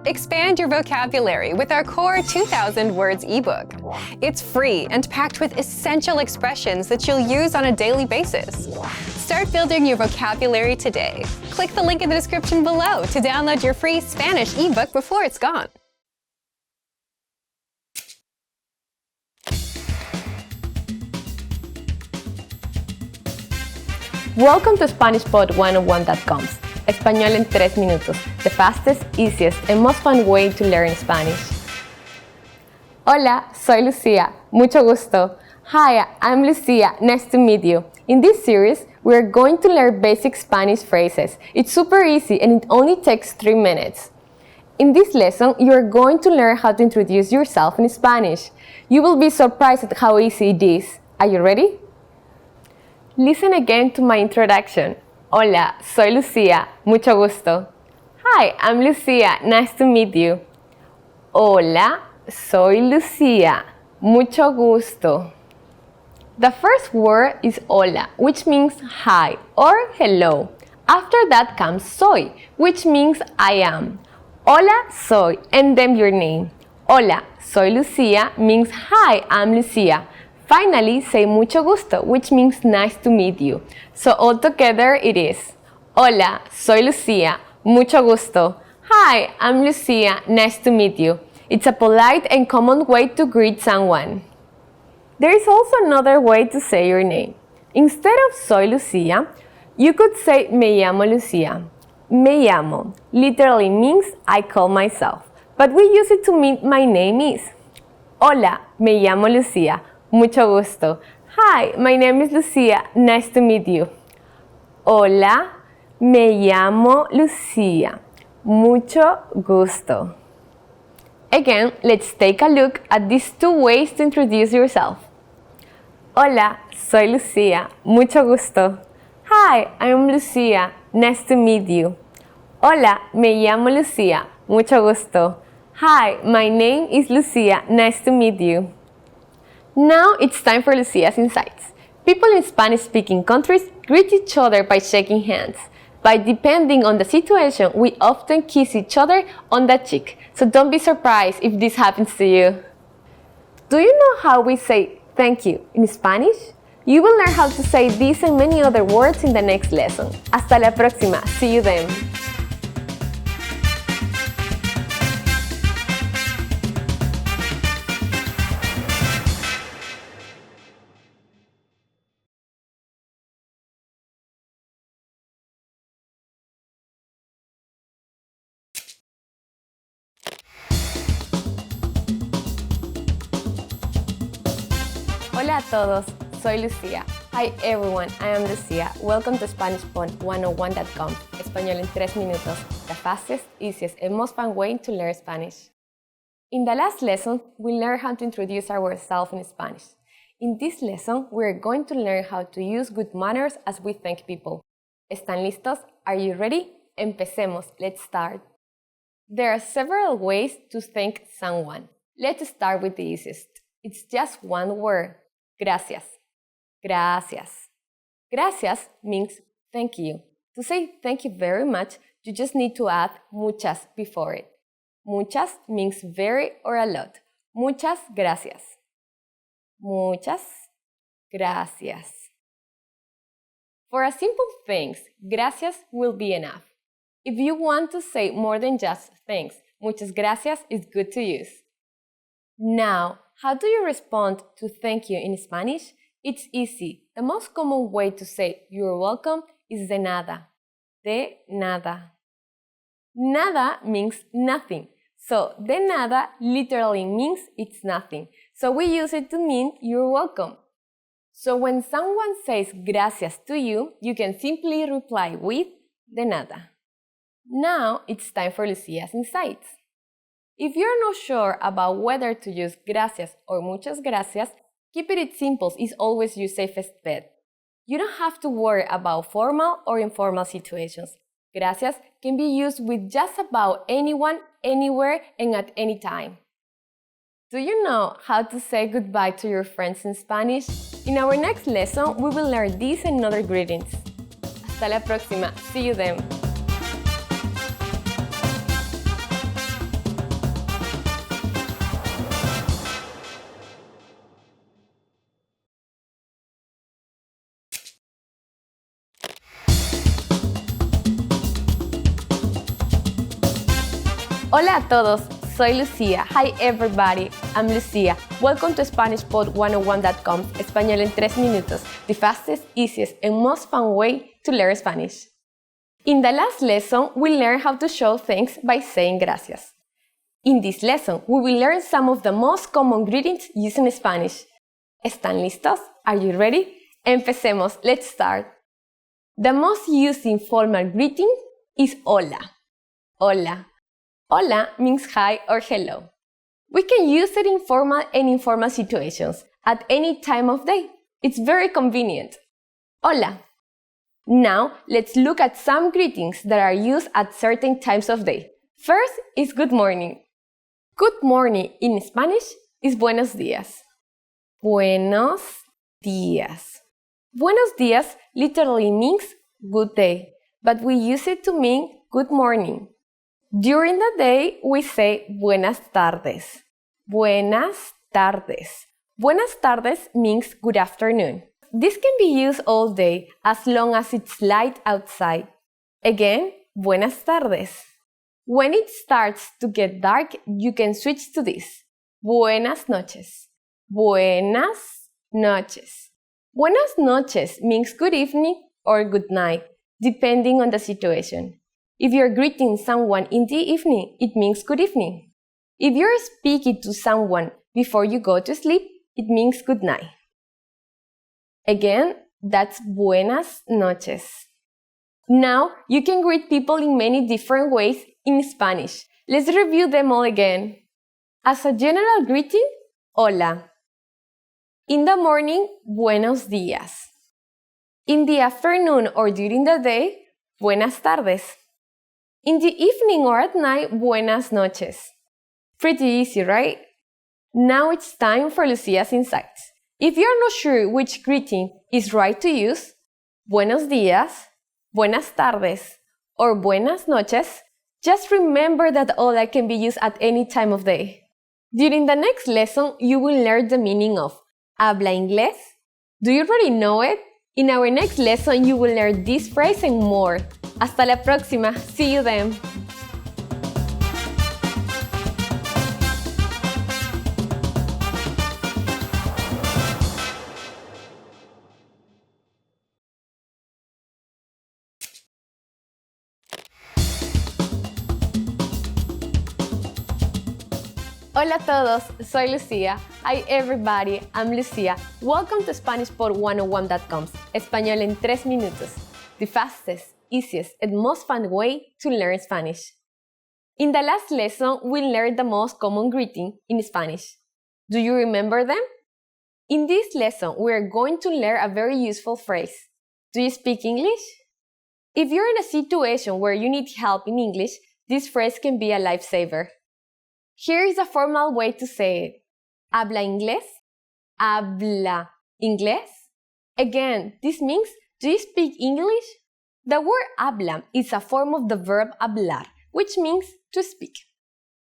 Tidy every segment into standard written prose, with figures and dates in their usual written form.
Expand your vocabulary with our core 2,000 words ebook. It's free and packed with essential expressions that you'll use on a daily basis. Start building your vocabulary today. Click the link in the description below to download your free Spanish ebook before it's gone. Welcome to SpanishPod101.com. Español en 3 minutos, the fastest, easiest, and most fun way to learn Spanish. Hola, soy Lucia. Mucho gusto. Hi, I'm Lucia. Nice to meet you. In this series, we're going to learn basic Spanish phrases. It's super easy and it only takes 3 minutes. In this lesson, you're going to learn how to introduce yourself in Spanish. You will be surprised at how easy it is. Are you ready? Listen again to my introduction. Hola, soy Lucia. Mucho gusto. Hi, I'm Lucia. Nice to meet you. Hola, soy Lucia. Mucho gusto. The first word is hola, which means hi or hello. After that comes soy, which means I am. Hola, soy, and then your name. Hola, soy Lucia means hi, I'm Lucia. Finally, say mucho gusto, which means nice to meet you. So all together it is, hola, soy Lucia, mucho gusto. Hi, I'm Lucia, nice to meet you. It's a polite and common way to greet someone. There is also another way to say your name. Instead of soy Lucia, you could say me llamo Lucia. Me llamo literally means I call myself, but we use it to mean my name is. Hola, me llamo Lucia. Mucho gusto. Hi, my name is Lucia. Nice to meet you. Hola, me llamo Lucia. Mucho gusto. Again, let's take a look at these 2 ways to introduce yourself. Hola, soy Lucia. Mucho gusto. Hi, I'm Lucia. Nice to meet you. Hola, me llamo Lucia. Mucho gusto. Hi, my name is Lucia. Nice to meet you. Now it's time for Lucia's Insights. People in Spanish-speaking countries greet each other by shaking hands. But depending on the situation, we often kiss each other on the cheek. So don't be surprised if this happens to you. Do you know how we say thank you in Spanish? You will learn how to say these and many other words in the next lesson. Hasta la próxima. See you then. Hola a todos, soy Lucia. Hi everyone, I am Lucia. Welcome to SpanishPod101.com. Español en 3 minutos, the fastest, easiest, and most fun way to learn Spanish. In the last lesson, we learned how to introduce ourselves in Spanish. In this lesson, we are going to learn how to use good manners as we thank people. ¿Están listos? Are you ready? Empecemos. Let's start. There are several ways to thank someone. Let's start with the easiest. It's just one word. Gracias. Gracias. Gracias means thank you. To say thank you very much, you just need to add muchas before it. Muchas means very or a lot. Muchas gracias. Muchas gracias. For a simple thanks, gracias will be enough. If you want to say more than just thanks, muchas gracias is good to use. Now, how do you respond to thank you in Spanish? It's easy. The most common way to say you're welcome is de nada. De nada. Nada means nothing. So, de nada literally means it's nothing. So we use it to mean you're welcome. So when someone says gracias to you, you can simply reply with de nada. Now it's time for Lucia's Insights. If you're not sure about whether to use gracias or muchas gracias, keeping it simple is always your safest bet. You don't have to worry about formal or informal situations. Gracias can be used with just about anyone, anywhere, and at any time. Do you know how to say goodbye to your friends in Spanish? In our next lesson, we will learn these and other greetings. Hasta la próxima. See you then. Hola a todos, soy Lucía. Hi everybody, I'm Lucía. Welcome to SpanishPod101.com, Español en 3 minutos, the fastest, easiest, and most fun way to learn Spanish. In the last lesson, we learned how to show thanks by saying gracias. In this lesson, we will learn some of the most common greetings used in Spanish. ¿Están listos? Are you ready? Empecemos, let's start. The most used informal greeting is hola. Hola. Hola means hi or hello. We can use it in formal and informal situations at any time of day. It's very convenient. Hola. Now, let's look at some greetings that are used at certain times of day. First is good morning. Good morning in Spanish is buenos días. Buenos días. Buenos días literally means good day, but we use it to mean good morning. During the day, we say buenas tardes. Buenas tardes. Buenas tardes means good afternoon. This can be used all day as long as it's light outside. Again, buenas tardes. When it starts to get dark, you can switch to this. Buenas noches. Buenas noches. Buenas noches means good evening or good night, depending on the situation. If you're greeting someone in the evening, it means good evening. If you're speaking to someone before you go to sleep, it means good night. Again, that's buenas noches. Now, you can greet people in many different ways in Spanish. Let's review them all again. As a general greeting, hola. In the morning, buenos días. In the afternoon or during the day, buenas tardes. In the evening or at night, buenas noches. Pretty easy, right? Now it's time for Lucia's insights. If you're not sure which greeting is right to use, buenos días, buenas tardes, or buenas noches, just remember that hola can be used at any time of day. During the next lesson, you will learn the meaning of habla inglés. Do you already know it? In our next lesson, you will learn this phrase and more. Hasta la próxima. See you then. Hola a todos, soy Lucía. Hi everybody, I'm Lucía. Welcome to SpanishPod101.com, Español en 3 minutos, the fastest, easiest, and most fun way to learn Spanish. In the last lesson, we learned the most common greeting in Spanish. Do you remember them? In this lesson, we are going to learn a very useful phrase. Do you speak English? If you're in a situation where you need help in English, this phrase can be a lifesaver. Here is a formal way to say it. Habla inglés? Habla inglés? Again, this means, do you speak English? The word habla is a form of the verb hablar, which means to speak.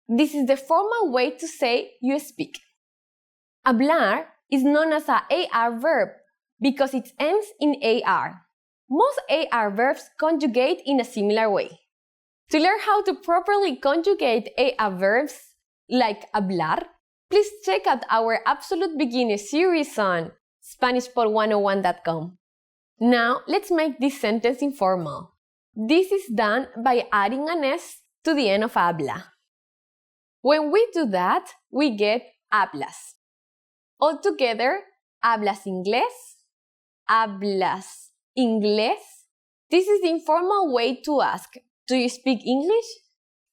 This is the formal way to say you speak. Hablar is known as a AR verb because it ends in AR. Most AR verbs conjugate in a similar way. To learn how to properly conjugate AR verbs like hablar, please check out our Absolute Beginner series on SpanishPod101.com. Now, let's make this sentence informal. This is done by adding an S to the end of habla. When we do that, we get hablas. Altogether, hablas inglés? Hablas inglés? This is the informal way to ask, do you speak English?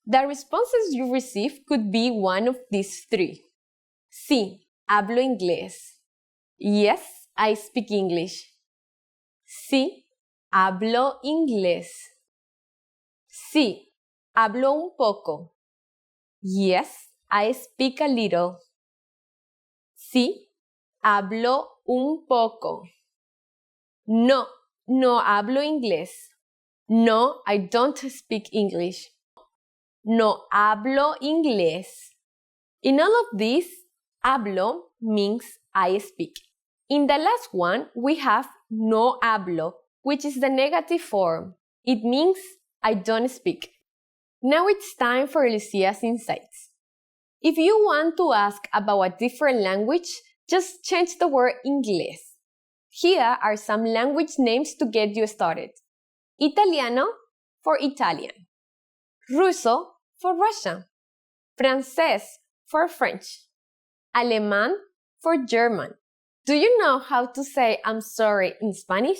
The responses you receive could be one of these three. Sí, hablo inglés. Yes, I speak English. Sí, hablo inglés. Sí, hablo un poco. Yes, I speak a little. Sí, hablo un poco. No, no hablo inglés. No, I don't speak English. No hablo inglés. In all of these, hablo means I speak. In the last one, we have no hablo, which is the negative form. It means I don't speak. Now it's time for Lucia's insights. If you want to ask about a different language, just change the word inglés. Here are some language names to get you started. Italiano for Italian. Ruso for Russian. Francés for French. Alemán for German. Do you know how to say I'm sorry in Spanish?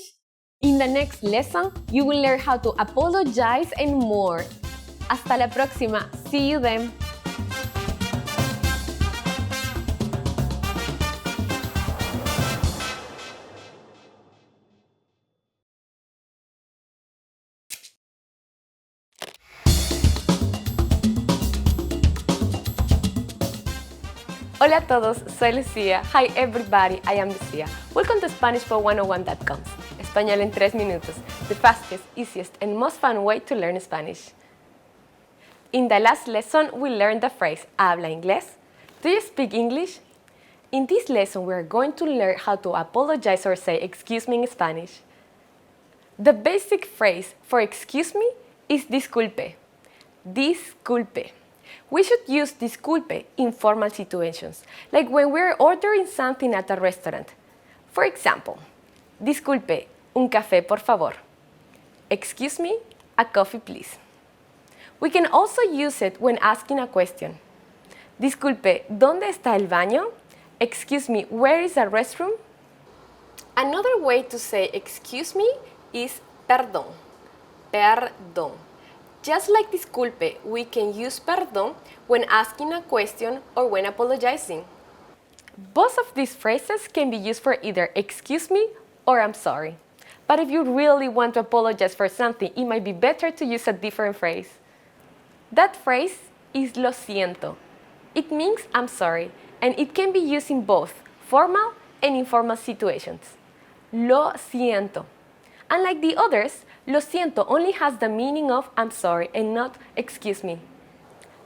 In the next lesson, you will learn how to apologize and more. Hasta la próxima. See you then. Hola a todos, soy Lucía. Hi everybody, I am Lucía. Welcome to SpanishFor101.com. Español en 3 minutos, the fastest, easiest, and most fun way to learn Spanish. In the last lesson, we learned the phrase ¿Habla inglés? Do you speak English? In this lesson, we are going to learn how to apologize or say excuse me in Spanish. The basic phrase for excuse me is disculpe. Disculpe. We should use disculpe in formal situations, like when we're ordering something at a restaurant. For example, disculpe, un café por favor. Excuse me, a coffee please. We can also use it when asking a question. Disculpe, ¿dónde está el baño? Excuse me, where is the restroom? Another way to say excuse me is perdón. Perdón. Just like disculpe, we can use perdón when asking a question or when apologizing. Both of these phrases can be used for either excuse me or I'm sorry. But if you really want to apologize for something, it might be better to use a different phrase. That phrase is lo siento. It means I'm sorry, and it can be used in both formal and informal situations. Lo siento. Unlike the others, lo siento only has the meaning of I'm sorry and not excuse me.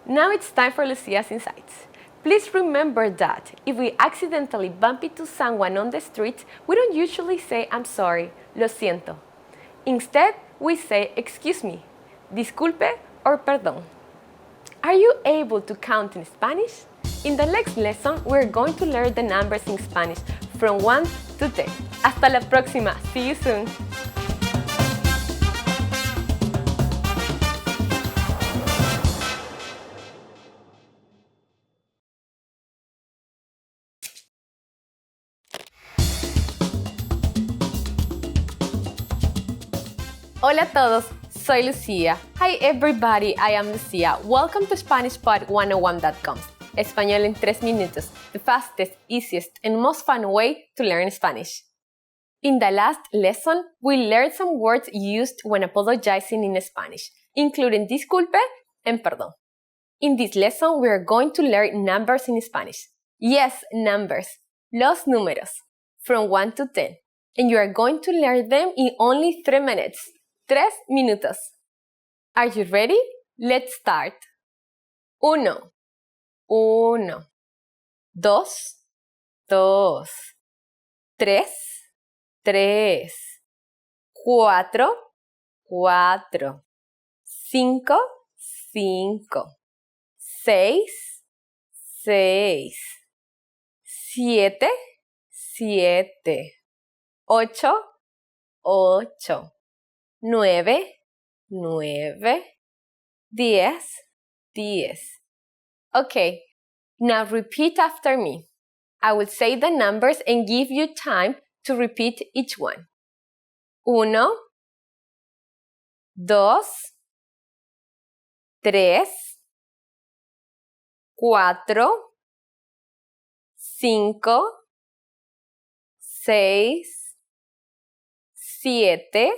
Now it's time for Lucia's insights. Please remember that if we accidentally bump into someone on the street, we don't usually say I'm sorry, lo siento. Instead, we say excuse me, disculpe, or perdón. Are you able to count in Spanish? In the next lesson, we're going to learn the numbers in Spanish from 1 to 10. Hasta la próxima. See you soon. Hola a todos, soy Lucía. Hi everybody, I am Lucía. Welcome to SpanishPod101.com. Español en 3 minutos, the fastest, easiest, and most fun way to learn Spanish. In the last lesson, we learned some words used when apologizing in Spanish, including disculpe and perdón. In this lesson, we are going to learn numbers in Spanish. Yes, numbers. Los números. From 1 to 10. And you are going to learn them in only 3 minutes. 3 minutos. Are you ready? Let's start. 1, 1. 2, 2. 3, 3. 4, 4. 5, 5. 6, 6. 7, 7. 8, 8. 9, 9. 10, 10. Okay, now repeat after me. I will say the numbers and give you time to repeat each one. 1, 2, 3, 4, 5, 6, 7,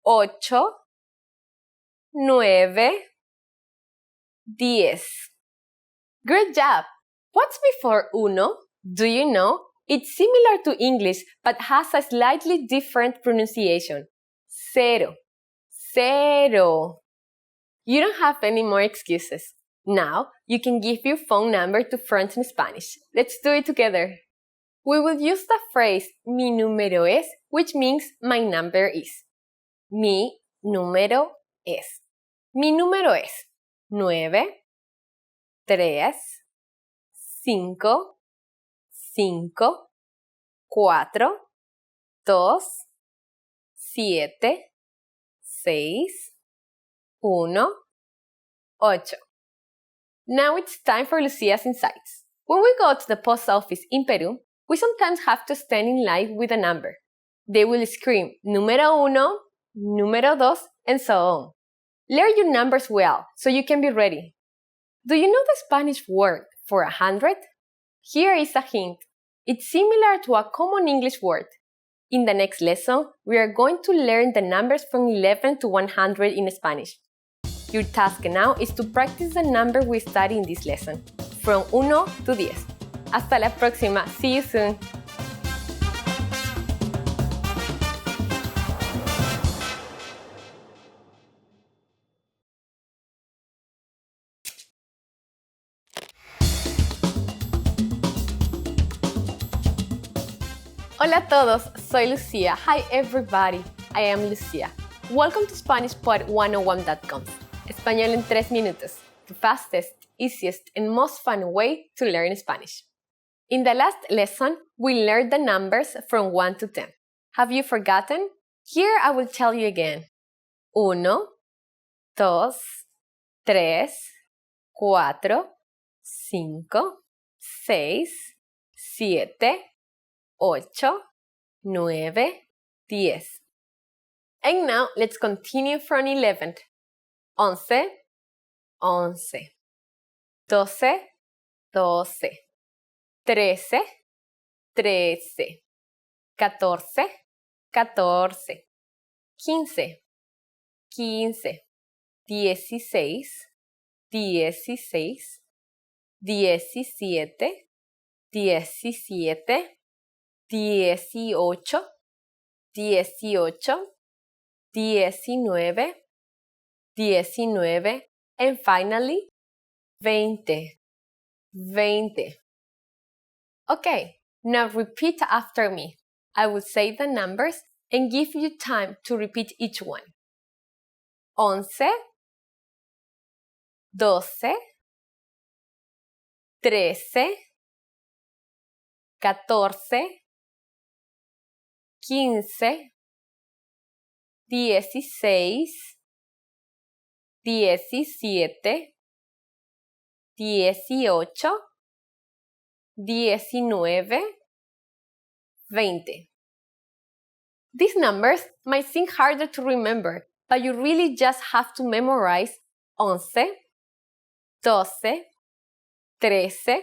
8, 9, 10. Great job! What's before uno? Do you know? It's similar to English but has a slightly different pronunciation. Cero. Cero. You don't have any more excuses. Now, you can give your phone number to friends in Spanish. Let's do it together. We will use the phrase mi número es, which means my number is. Mi número es. Mi número es 9, 3, 5, 5, 4, 2, 7, 6, 1, 8. Now it's time for Lucia's insights. When we go to the post office in Peru, we sometimes have to stand in line with a number. They will scream número uno, número dos, and so on. Learn your numbers well so you can be ready. Do you know the Spanish word for 100? Here is a hint. It's similar to a common English word. In the next lesson, we are going to learn the numbers from 11 to 100 in Spanish. Your task now is to practice the number we study in this lesson, from 1 to 10. Hasta la próxima. See you soon. Hola a todos, soy Lucia. Hi everybody, I am Lucia. Welcome to SpanishPod101.com. Español en 3 minutos, the fastest, easiest, and most fun way to learn Spanish. In the last lesson, we learned the numbers from 1 to 10. Have you forgotten? Here I will tell you again. 1, 2, 3, 4, 5, 6, 7, 8, 9, 10. And now let's continue from 11. 11, 11, 12, 12, 13, 13, 14, 14, 15, 15, 16, 16, 17, 17, 18, 18, 19, 19, and finally 20, 20. Okay, now repeat after me. I will say the numbers and give you time to repeat each one. 11, 12, 13, 14, 15, 16, 17, 18, 19, 20. These numbers might seem harder to remember, but you really just have to memorize 11, 12, 13,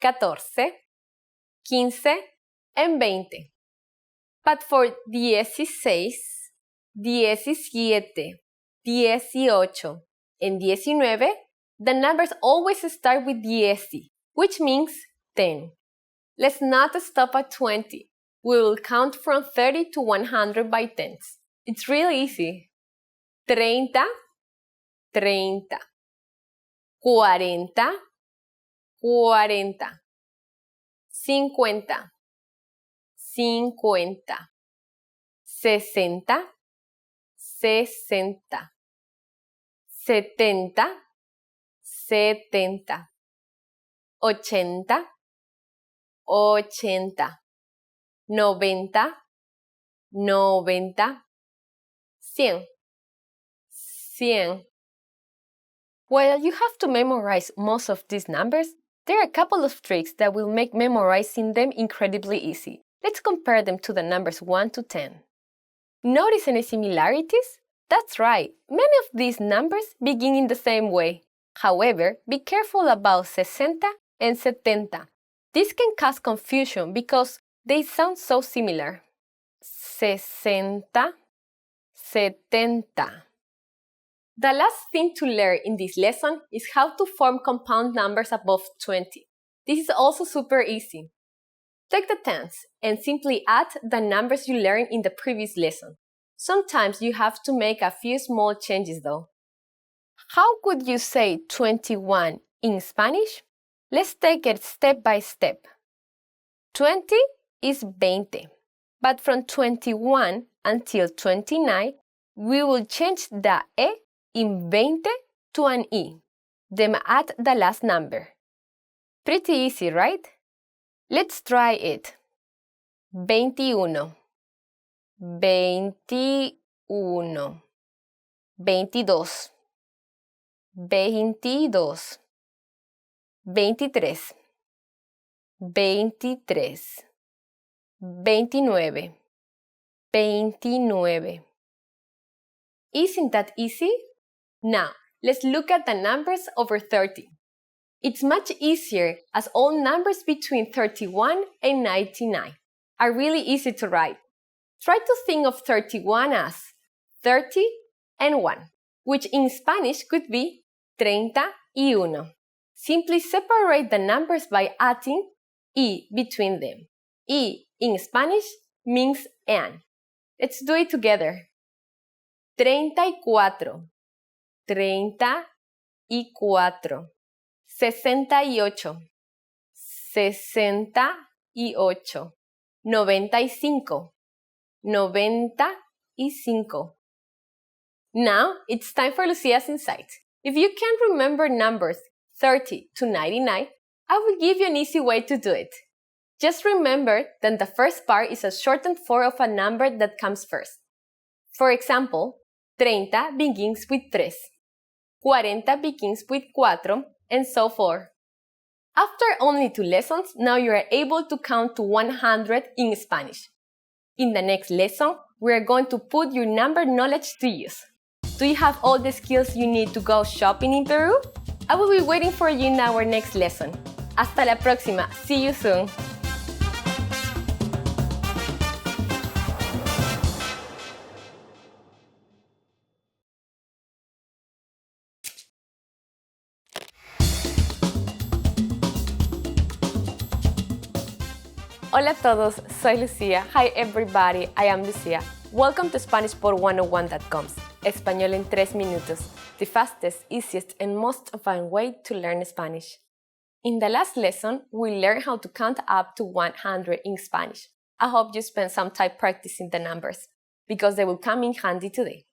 14, 15, and 20. But for 16, 17, 18, and 19, the numbers always start with 10, which means 10. Let's not stop at 20. We will count from 30 to 100 by tens. It's really easy. 30, 30, 40, 40, 50, 50, 60, 60, 70, 70, 80, 80, 90, 90, 100, 100. While you have to memorize most of these numbers, there are a couple of tricks that will make memorizing them incredibly easy. Let's compare them to the numbers 1 to 10. Notice any similarities? That's right, many of these numbers begin in the same way. However, be careful about 60 and 70. This can cause confusion because they sound so similar. 60, 70. The last thing to learn in this lesson is how to form compound numbers above 20. This is also super easy. Take the tens and simply add the numbers you learned in the previous lesson. Sometimes you have to make a few small changes though. How could you say 21 in Spanish? Let's take it step by step. 20 is 20, but from 21 until 29, we will change the E invente to an E, then add the last number. Pretty easy, right? Let's try it. 21, 21, 22, 22, 23, 23, 29, 29. Isn't that easy? Now, let's look at the numbers over 30. It's much easier as all numbers between 31 and 99 are really easy to write. Try to think of 31 as 30 and 1, which in Spanish could be 31. Simply separate the numbers by adding y between them. Y in Spanish means and. Let's do it together. 34, 34, 68, 68, 95, 95. Now it's time for Lucia's insights. If you can't remember numbers 30 to 99, I will give you an easy way to do it. Just remember that the first part is a shortened form of a number that comes first. For example, 30 begins with 3, 40 begins with 4, and so forth. After only 2 lessons, now you are able to count to 100 in Spanish. In the next lesson, we are going to put your number knowledge to use. Do you have all the skills you need to go shopping in Peru? I will be waiting for you in our next lesson. Hasta la próxima. See you soon. Hola a todos, soy Lucia. Hi everybody, I am Lucia. Welcome to SpanishPor101.com's Español en 3 minutos, the fastest, easiest, and most fun way to learn Spanish. In the last lesson, we learned how to count up to 100 in Spanish. I hope you spent some time practicing the numbers, because they will come in handy today.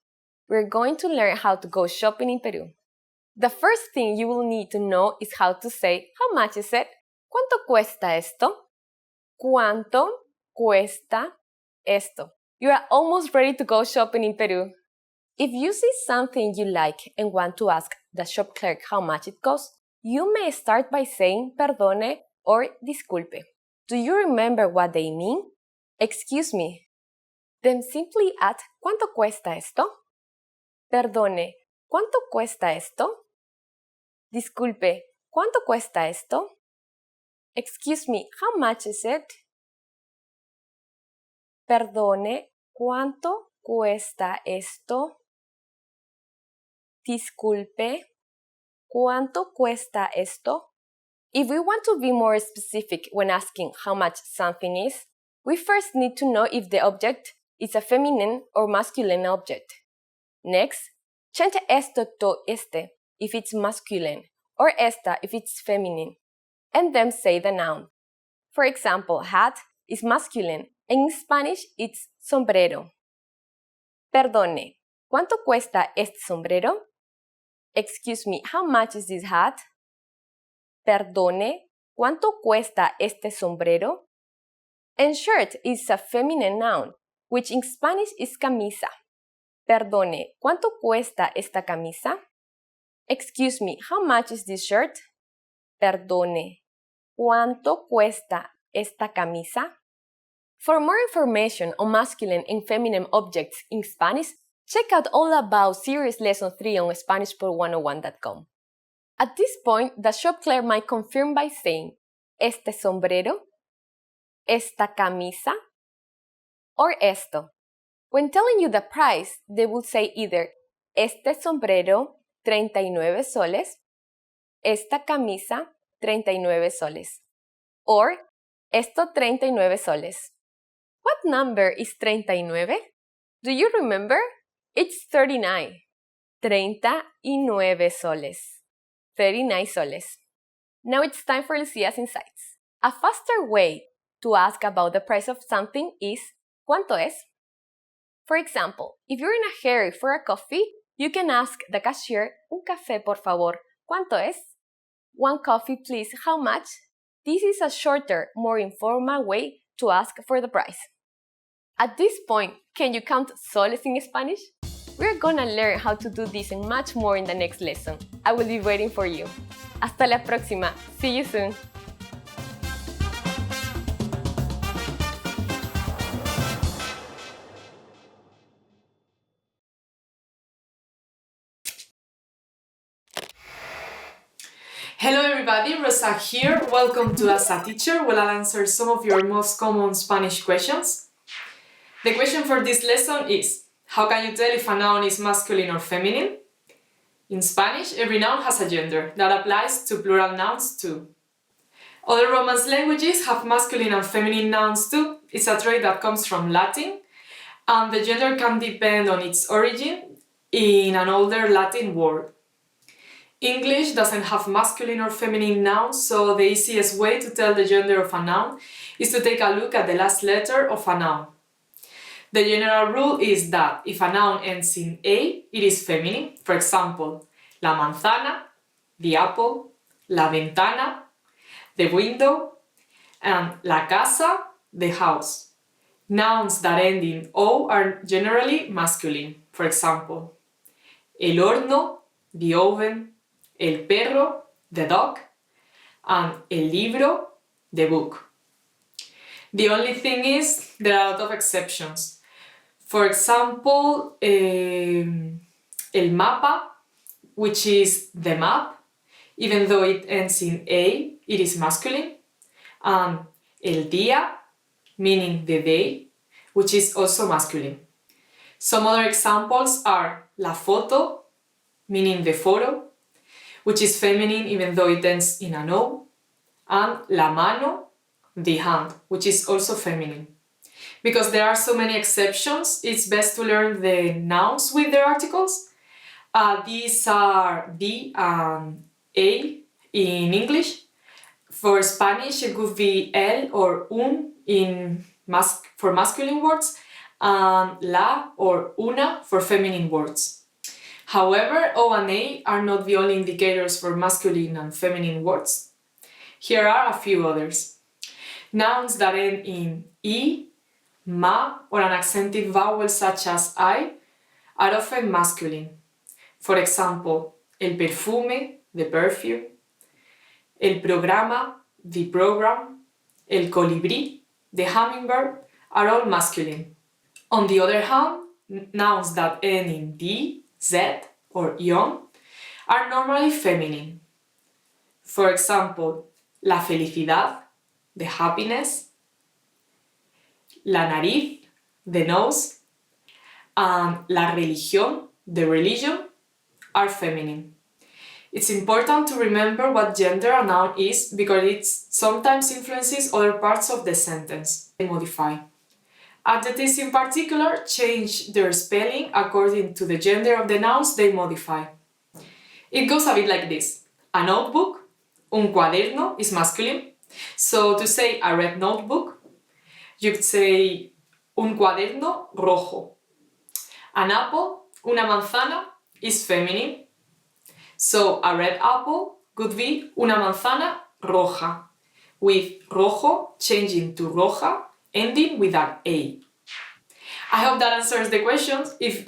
We're going to learn how to go shopping in Peru. The first thing you will need to know is how to say, how much is it? ¿Cuánto cuesta esto? ¿Cuánto cuesta esto? You are almost ready to go shopping in Peru. If you see something you like and want to ask the shop clerk how much it costs, you may start by saying perdone or disculpe. Do you remember what they mean? Excuse me. Then simply add ¿cuánto cuesta esto? Perdone, ¿cuánto cuesta esto? Disculpe, ¿cuánto cuesta esto? Excuse me, how much is it? Perdone, ¿cuánto cuesta esto? Disculpe, ¿cuánto cuesta esto? If we want to be more specific when asking how much something is, we first need to know if the object is a feminine or masculine object. Next, change esto to este if it's masculine or esta if it's feminine, and then say the noun. For example, hat is masculine, and in Spanish it's sombrero. Perdone, ¿cuánto cuesta este sombrero? Excuse me, how much is this hat? Perdone, ¿cuánto cuesta este sombrero? And shirt is a feminine noun, which in Spanish is camisa. Perdone, ¿cuánto cuesta esta camisa? Excuse me, how much is this shirt? Perdone, ¿cuánto cuesta esta camisa? For more information on masculine and feminine objects in Spanish, check out all about Series Lesson 3 on SpanishPor101.com. At this point, the shop clerk might confirm by saying, este sombrero, esta camisa, or esto. When telling you the price, they will say either este sombrero, 39 soles, esta camisa, 39 soles, or esto 39 soles. What number is 39? Do you remember? It's 39. 39 soles. 39 soles. Now it's time for Lucia's insights. A faster way to ask about the price of something is ¿cuánto es? For example, if you're in a hurry for a coffee, You can ask the cashier, un café por favor, ¿cuánto es? One coffee please, how much? This is a shorter, more informal way to ask for the price. At this point, can you count soles in Spanish? We're gonna learn how to do this and much more in the next lesson. I will be waiting for you. Hasta la próxima. See you soon. Hello everybody, Rosa here. Welcome to As a Teacher, where I'll answer some of your most common Spanish questions. The question for this lesson is, how can you tell if a noun is masculine or feminine? In Spanish, every noun has a gender. That applies to plural nouns too. Other Romance languages have masculine and feminine nouns too. It's a trait that comes from Latin, and the gender can depend on its origin in an older Latin word. English doesn't have masculine or feminine nouns, so the easiest way to tell the gender of a noun is to take a look at the last letter of a noun. The general rule is that if a noun ends in A, it is feminine. For example, la manzana, the apple, la ventana, the window, and la casa, the house. Nouns that end in O are generally masculine. For example, el horno, the oven, el perro, the dog, and el libro, the book. The only thing is, there are a lot of exceptions. For example, el mapa, which is the map, even though it ends in A, it is masculine, and el día, meaning the day, which is also masculine. Some other examples are la foto, meaning the photo, which is feminine even though it ends in an O, and la mano, the hand, which is also feminine. Because there are so many exceptions, it's best to learn the nouns with their articles. These are the and A in English. For Spanish, it could be el or un for masculine words, and la or una for feminine words. However, O and A are not the only indicators for masculine and feminine words. Here are a few others. Nouns that end in E, ma, or an accented vowel such as I are often masculine. For example, el perfume, the perfume, el programa, the program, el colibrí, the hummingbird, are all masculine. On the other hand, nouns that end in D, Z, or ion are normally feminine. For example, la felicidad, the happiness, la nariz, the nose, and la religión, the religion, are feminine. It's important to remember what gender a noun is because it sometimes influences other parts of the sentence. They modify. Adjectives in particular change their spelling according to the gender of the nouns they modify. It goes a bit like this. A notebook, un cuaderno, is masculine. So to say a red notebook, you could say un cuaderno rojo. An apple, una manzana, is feminine. So a red apple could be una manzana roja, with rojo changing to roja, ending with an A. I hope that answers the questions. If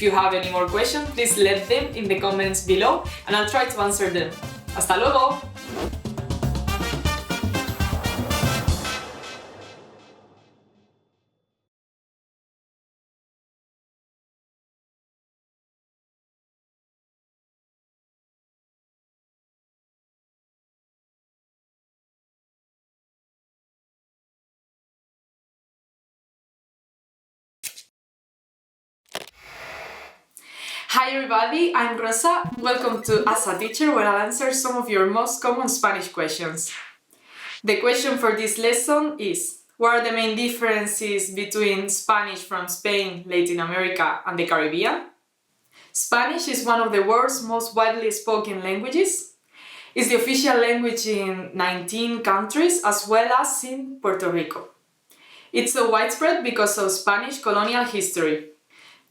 you have any more questions, please let them in the comments below and I'll try to answer them. ¡Hasta luego! Hi everybody, I'm Rosa. Welcome to As a Teacher, where I'll answer some of your most common Spanish questions. The question for this lesson is, what are the main differences between Spanish from Spain, Latin America, and the Caribbean? Spanish is one of the world's most widely spoken languages. It's the official language in 19 countries as well as in Puerto Rico. It's so widespread because of Spanish colonial history.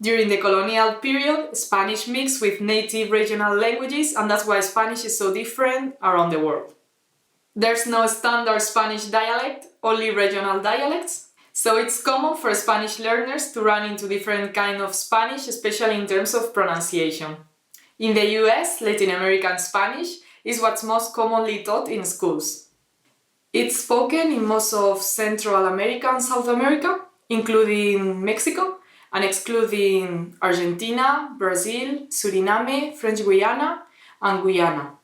During the colonial period, Spanish mixed with native regional languages, and that's why Spanish is so different around the world. There's no standard Spanish dialect, only regional dialects. So it's common for Spanish learners to run into different kinds of Spanish, especially in terms of pronunciation. In the US, Latin American Spanish is what's most commonly taught in schools. It's spoken in most of Central America and South America, including Mexico, and excluding Argentina, Brazil, Suriname, French Guiana, and Guyana.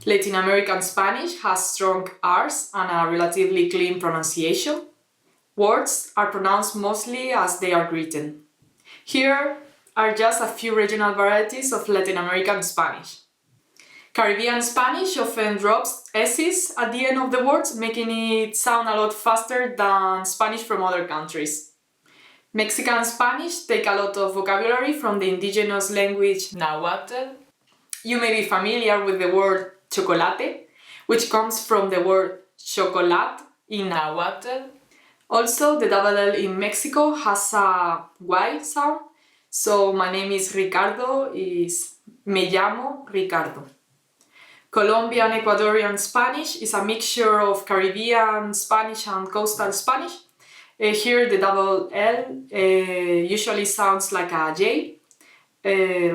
Latin American Spanish has strong R's and a relatively clean pronunciation. Words are pronounced mostly as they are written. Here are just a few regional varieties of Latin American Spanish. Caribbean Spanish often drops S's at the end of the words, making it sound a lot faster than Spanish from other countries. Mexican Spanish take a lot of vocabulary from the indigenous language Nahuatl. You may be familiar with the word chocolate, which comes from the word chocolate in Nahuatl. Also, the double L in Mexico has a Y sound, so my name is Ricardo is me llamo Ricardo. Colombian Ecuadorian Spanish is a mixture of Caribbean Spanish and coastal Spanish. Here the double L usually sounds like a J,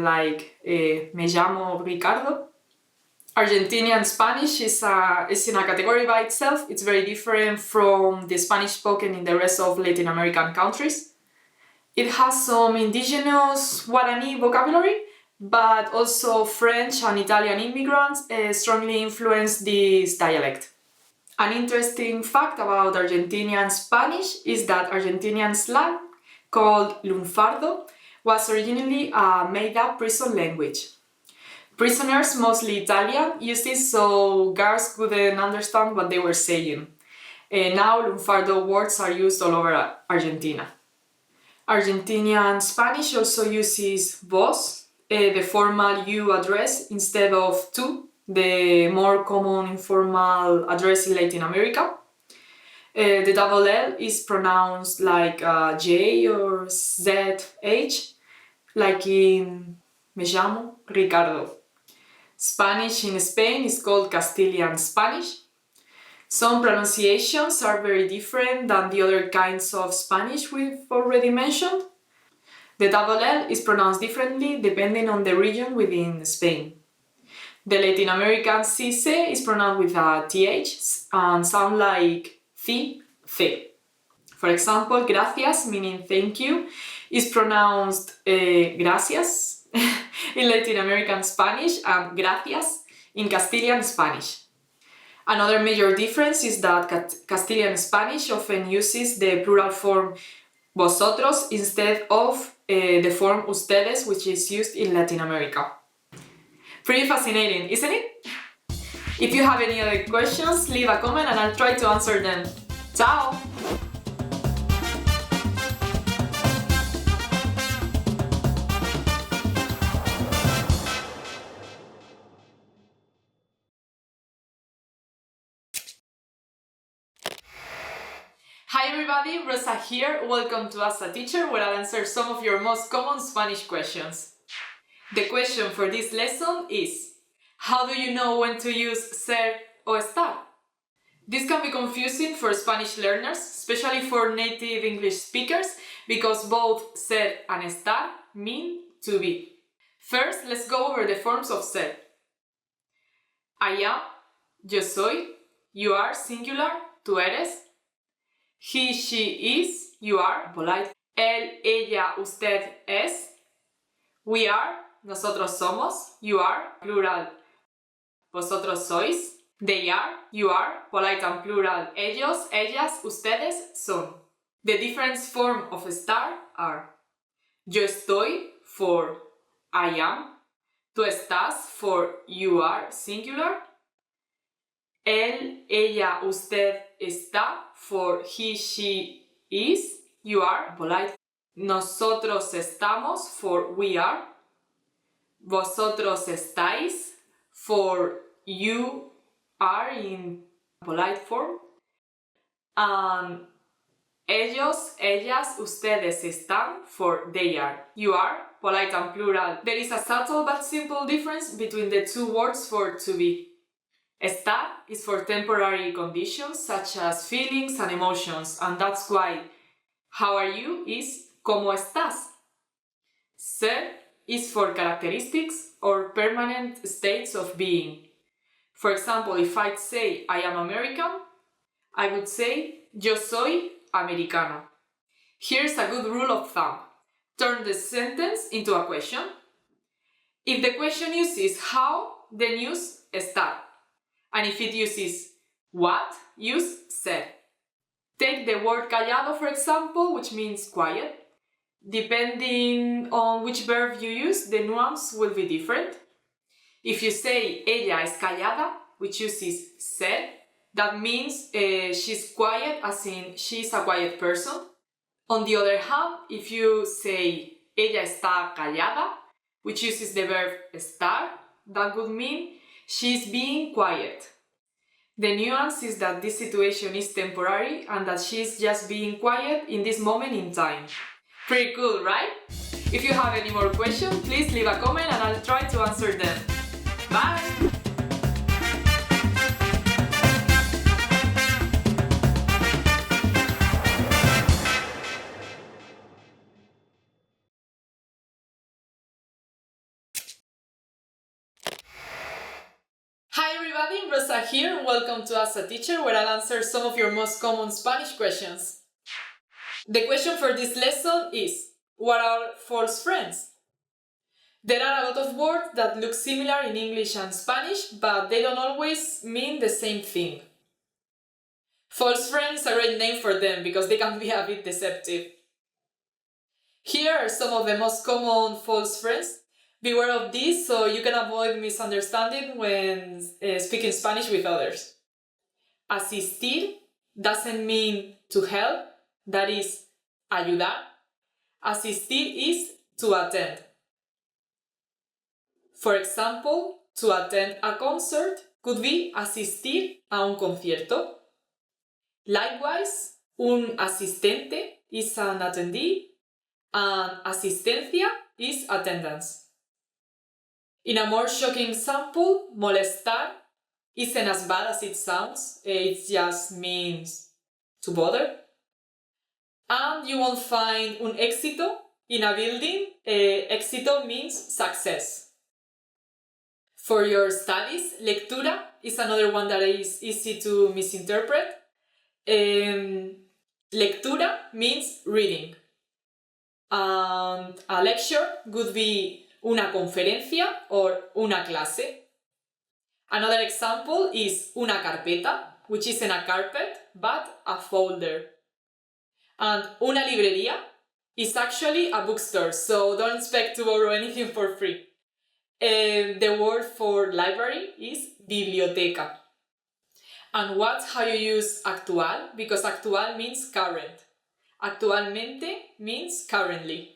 like me llamo Ricardo. Argentinian Spanish is in a category by itself. It's very different from the Spanish spoken in the rest of Latin American countries. It has some indigenous Guarani vocabulary, but also French and Italian immigrants strongly influence this dialect. An interesting fact about Argentinian Spanish is that Argentinian slang, called lunfardo, was originally a made-up prison language. Prisoners, mostly Italian, used it so guards couldn't understand what they were saying. Now lunfardo words are used all over Argentina. Argentinian Spanish also uses vos, the formal you address, instead of tú, the more common informal address in Latin America. The double L is pronounced like J or ZH, like in me llamo Ricardo. Spanish in Spain is called Castilian Spanish. Some pronunciations are very different than the other kinds of Spanish we've already mentioned. The double L is pronounced differently depending on the region within Spain. The Latin American CC is pronounced with a TH and sound like thi. For example, gracias, meaning thank you, is pronounced gracias in Latin American Spanish and gracias in Castilian Spanish. Another major difference is that Castilian Spanish often uses the plural form vosotros instead of the form ustedes, which is used in Latin America. Pretty fascinating, isn't it? If you have any other questions, leave a comment and I'll try to answer them. Ciao! Hi everybody, Rosa here. Welcome to As a Teacher, where I'll answer some of your most common Spanish questions. The question for this lesson is: how do you know when to use ser or estar? This can be confusing for Spanish learners, especially for native English speakers, because both ser and estar mean to be. First, let's go over the forms of ser. I am, yo soy, you are singular, tú eres. He, she is, you are, polite. Él, ella, usted es. We are, nosotros somos, you are, plural, vosotros sois. They are, you are, polite and plural, ellos, ellas, ustedes, son. The different forms of estar are: yo estoy for I am, tú estás for you are, singular. Él, ella, usted está for he, she is, you are, polite. Nosotros estamos for we are. Vosotros estáis for you are in polite form. And Ellos, ellas, ustedes están for they are. You are, polite and plural. There is a subtle but simple difference between the two words for to be. Estar is for temporary conditions such as feelings and emotions, and that's why how are you is ¿cómo estás? Ser is for characteristics or permanent states of being. For example, if I'd say I am American, I would say yo soy americano. Here's a good rule of thumb. Turn the sentence into a question. If the question uses how, then use estar. And if it uses what, use ser. Take the word callado, for example, which means quiet. Depending on which verb you use, the nuance will be different. If you say ella es callada, which uses ser, that means she's quiet, as in she's a quiet person. On the other hand, if you say ella está callada, which uses the verb estar, that would mean she's being quiet. The nuance is that this situation is temporary and that she's just being quiet in this moment in time. Pretty cool, right? If you have any more questions, please leave a comment and I'll try to answer them. Bye! Hi everybody, Rosa here. Welcome to As a Teacher, where I'll answer some of your most common Spanish questions. The question for this lesson is, what are false friends? There are a lot of words that look similar in English and Spanish, but they don't always mean the same thing. False friends is a great name for them because they can be a bit deceptive. Here are some of the most common false friends. Beware of this so you can avoid misunderstanding when speaking Spanish with others. Asistir doesn't mean to help, that is, ayudar. Asistir is to attend. For example, to attend a concert could be asistir a un concierto. Likewise, un asistente is an attendee, and asistencia is attendance. In a more shocking example, molestar isn't as bad as it sounds, it just means to bother. And you won't find un éxito in a building, éxito means success. For your studies, lectura is another one that is easy to misinterpret. Lectura means reading. And a lecture could be una conferencia or una clase. Another example is una carpeta, which isn't a carpet, but a folder. And una librería is actually a bookstore, so don't expect to borrow anything for free. The word for library is biblioteca. And what's how you use actual? Because actual means current. Actualmente means currently.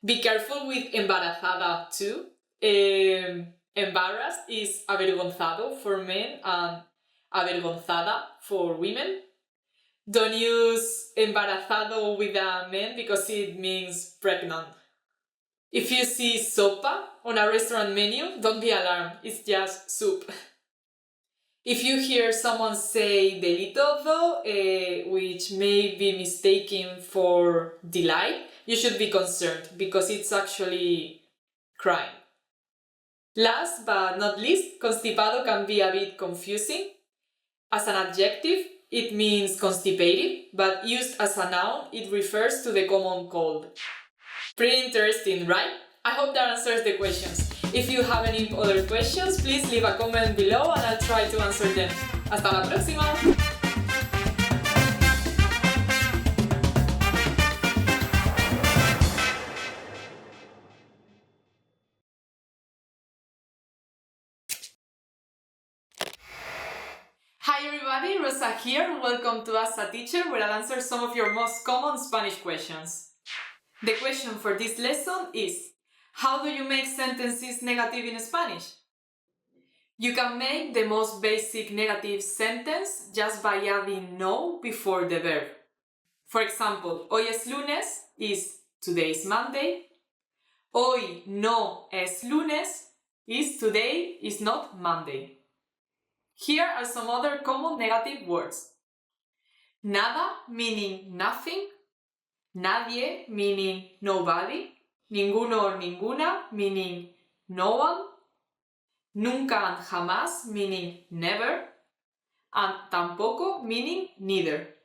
Be careful with embarazada too. Embarrassed is avergonzado for men and avergonzada for women. Don't use embarazado with a man because it means pregnant. If you see sopa on a restaurant menu, don't be alarmed, it's just soup. If you hear someone say delito though, which may be mistaken for delight, you should be concerned because it's actually crime. Last but not least, constipado can be a bit confusing. As an adjective, it means constipated, but used as a noun, it refers to the common cold. Pretty interesting, right? I hope that answers the questions. If you have any other questions, please leave a comment below and I'll try to answer them. Hasta la próxima! Hi everybody, Rosa here. Welcome to As a Teacher, where I'll answer some of your most common Spanish questions. The question for this lesson is, how do you make sentences negative in Spanish? You can make the most basic negative sentence just by adding no before the verb. For example, hoy es lunes is today is Monday. Hoy no es lunes is today is not Monday. Here are some other common negative words. Nada meaning nothing. Nadie meaning nobody. Ninguno or ninguna meaning no one. Nunca and jamás meaning never. And tampoco meaning neither.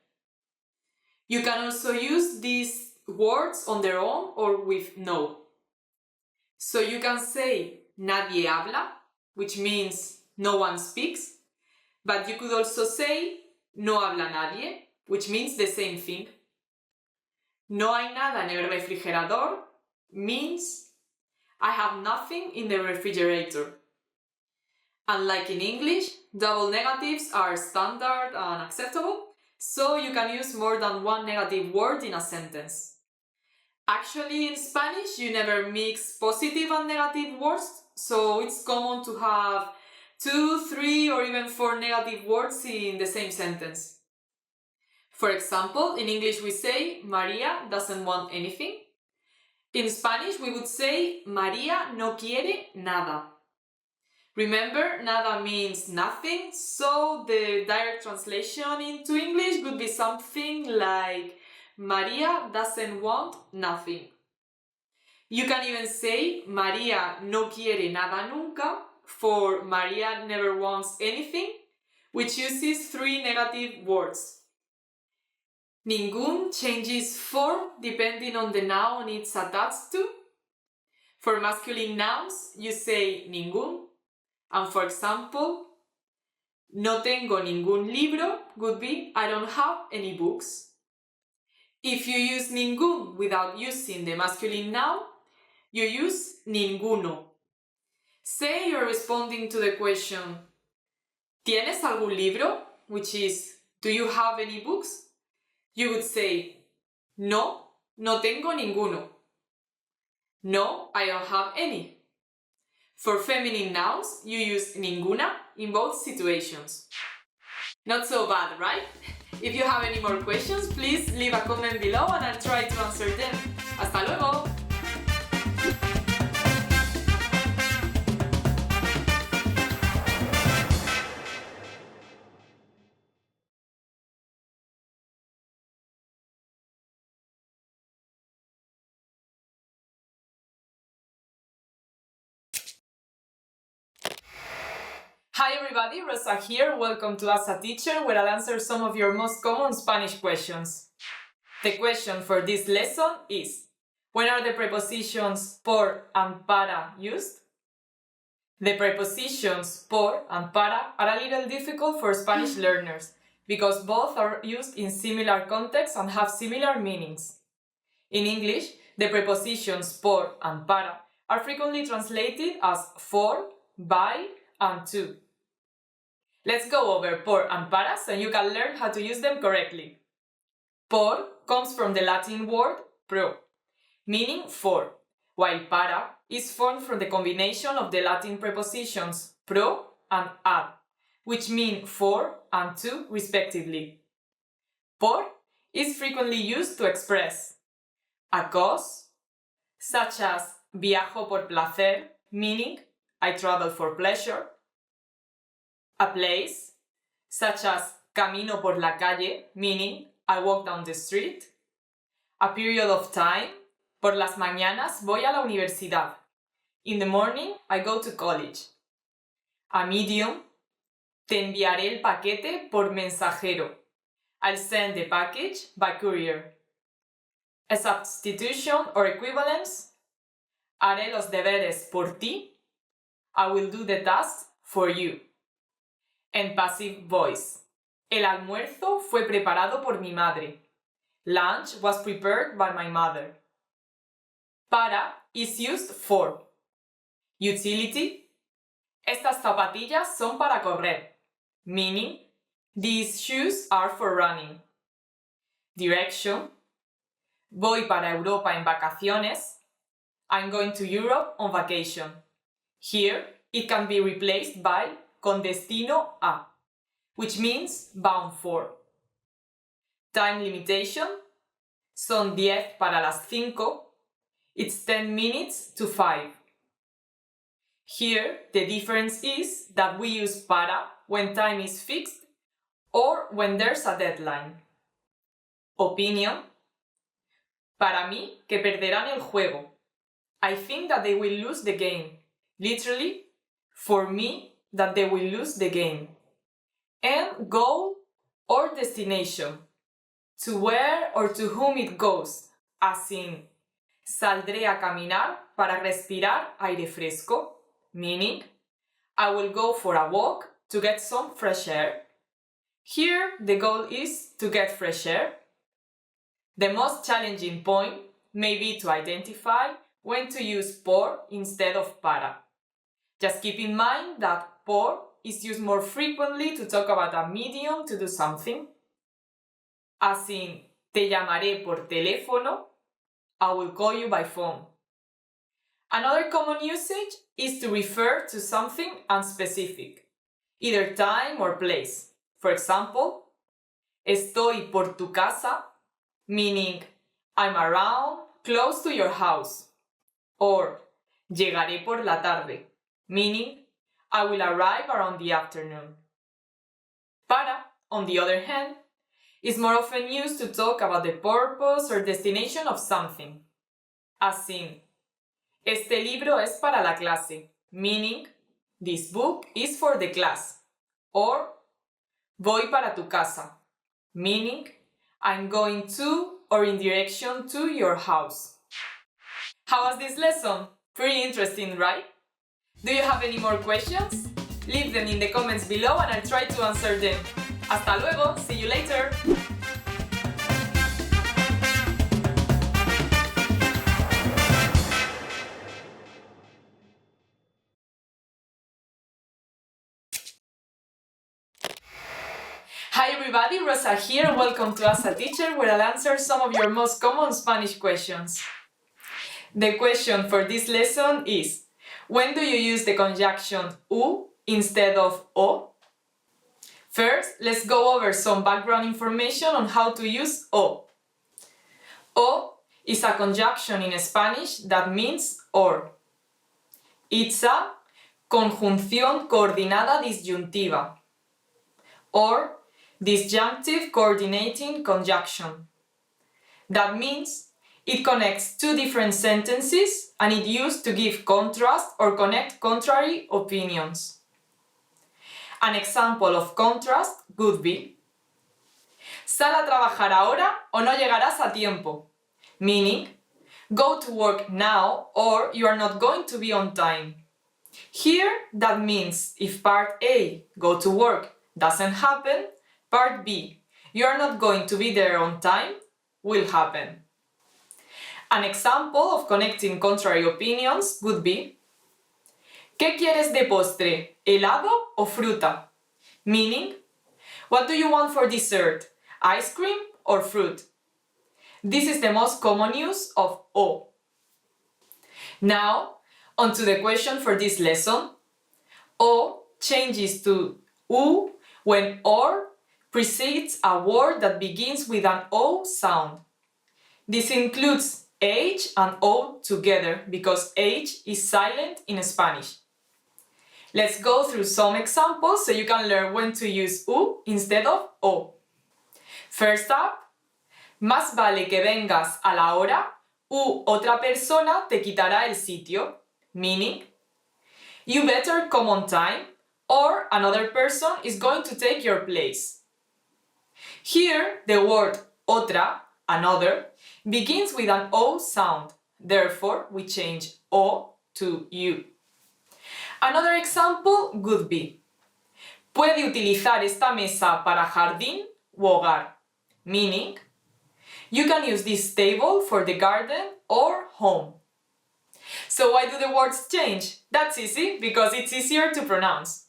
You can also use these words on their own or with no. So you can say nadie habla, which means no one speaks, but you could also say no habla nadie, which means the same thing. No hay nada en el refrigerador means I have nothing in the refrigerator. Unlike in English, double negatives are standard and acceptable, so you can use more than one negative word in a sentence. Actually, in Spanish, you never mix positive and negative words, so it's common to have 2, 3, or even 4 negative words in the same sentence. For example, in English we say María doesn't want anything. In Spanish we would say María no quiere nada. Remember, nada means nothing, so the direct translation into English would be something like María doesn't want nothing. You can even say María no quiere nada nunca for María never wants anything, which uses 3 negative words. Ningún changes form depending on the noun it's attached to. For masculine nouns, you say ningún. And for example, no tengo ningún libro would be I don't have any books. If you use ningún without using the masculine noun, you use ninguno. Say you're responding to the question, ¿Tienes algún libro? Which is, do you have any books? You would say, no, no tengo ninguno. No, I don't have any. For feminine nouns, you use ninguna in both situations. Not so bad, right? If you have any more questions, please leave a comment below and I'll try to answer them. ¡Hasta luego! Hi everybody, Rosa here. Welcome to As a Teacher, where I'll answer some of your most common Spanish questions. The question for this lesson is, when are the prepositions por and para used? The prepositions por and para are a little difficult for Spanish learners because both are used in similar contexts and have similar meanings. In English, the prepositions por and para are frequently translated as for, by, and to. Let's go over por and para so you can learn how to use them correctly. Por comes from the Latin word pro, meaning for, while para is formed from the combination of the Latin prepositions pro and ad, which mean for and to respectively. Por is frequently used to express a cause, such as viajo por placer, meaning I travel for pleasure, a place, such as camino por la calle, meaning I walk down the street, a period of time, por las mañanas voy a la universidad, in the morning I go to college, a medium, te enviaré el paquete por mensajero, I'll send the package by courier, a substitution or equivalence, haré los deberes por ti, I will do the tasks for you. En passive voice. El almuerzo fue preparado por mi madre. Lunch was prepared by my mother. Para is used for. Utility. Estas zapatillas son para correr. Meaning, these shoes are for running. Direction. Voy para Europa en vacaciones. I'm going to Europe on vacation. Here, it can be replaced by con destino a, which means bound for. Time limitation, son 10 para las 5, it's 10 minutes to 5. Here, the difference is that we use para when time is fixed or when there's a deadline. Opinion. Para mí, que perderán el juego. I think that they will lose the game. Literally, for me, that they will lose the game. And goal or destination. To where or to whom it goes. As in, saldré a caminar para respirar aire fresco. Meaning, I will go for a walk to get some fresh air. Here, the goal is to get fresh air. The most challenging point may be to identify when to use por instead of para. Just keep in mind that por is used more frequently to talk about a medium to do something. As in, te llamaré por teléfono, I will call you by phone. Another common usage is to refer to something unspecific, either time or place. For example, estoy por tu casa, meaning I'm around, close to your house. Or llegaré por la tarde, meaning I will arrive around the afternoon. Para, on the other hand, is more often used to talk about the purpose or destination of something. As in, este libro es para la clase, meaning this book is for the class. Or voy para tu casa, meaning I'm going to or in direction to your house. How was this lesson? Pretty interesting, right? Do you have any more questions? Leave them in the comments below and I'll try to answer them. Hasta luego, see you later! Hi everybody, Rosa here. Welcome to As a Teacher, where I'll answer some of your most common Spanish questions. The question for this lesson is, when do you use the conjunction u instead of o? First, let's go over some background information on how to use o. O is a conjunction in Spanish that means or. It's a conjunción coordinada disyuntiva, or disjunctive coordinating conjunction. That means it connects two different sentences and it used to give contrast or connect contrary opinions. An example of contrast would be: sal a trabajar ahora o no llegarás a tiempo. Meaning, go to work now or you are not going to be on time. Here, that means if part A, go to work, doesn't happen, part B, you are not going to be there on time, will happen. An example of connecting contrary opinions would be: ¿qué quieres de postre? ¿Helado o fruta? Meaning, what do you want for dessert? Ice cream or fruit? This is the most common use of o. Now, on to the question for this lesson. O changes to u when or precedes a word that begins with an o sound. This includes H and O together because H is silent in Spanish. Let's go through some examples so you can learn when to use U instead of O. First up, más vale que vengas a la hora u otra persona te quitará el sitio. Meaning, you better come on time or another person is going to take your place. Here, the word otra, another, begins with an O sound. Therefore, we change O to U. Another example would be: puede utilizar esta mesa para jardín u hogar. Meaning, you can use this table for the garden or home. So why do the words change? That's easy, because it's easier to pronounce.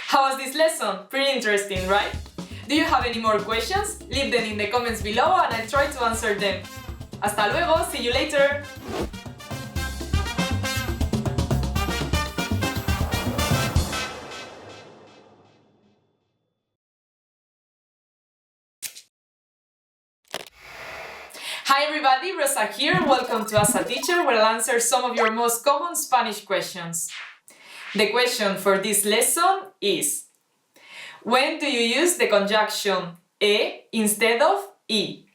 How was this lesson? Pretty interesting, right? Do you have any more questions? Leave them in the comments below and I'll try to answer them. Hasta luego, see you later! Hi everybody, Rosa here. Welcome to As a Teacher, where I'll answer some of your most common Spanish questions. The question for this lesson is: when do you use the conjunction e instead of I?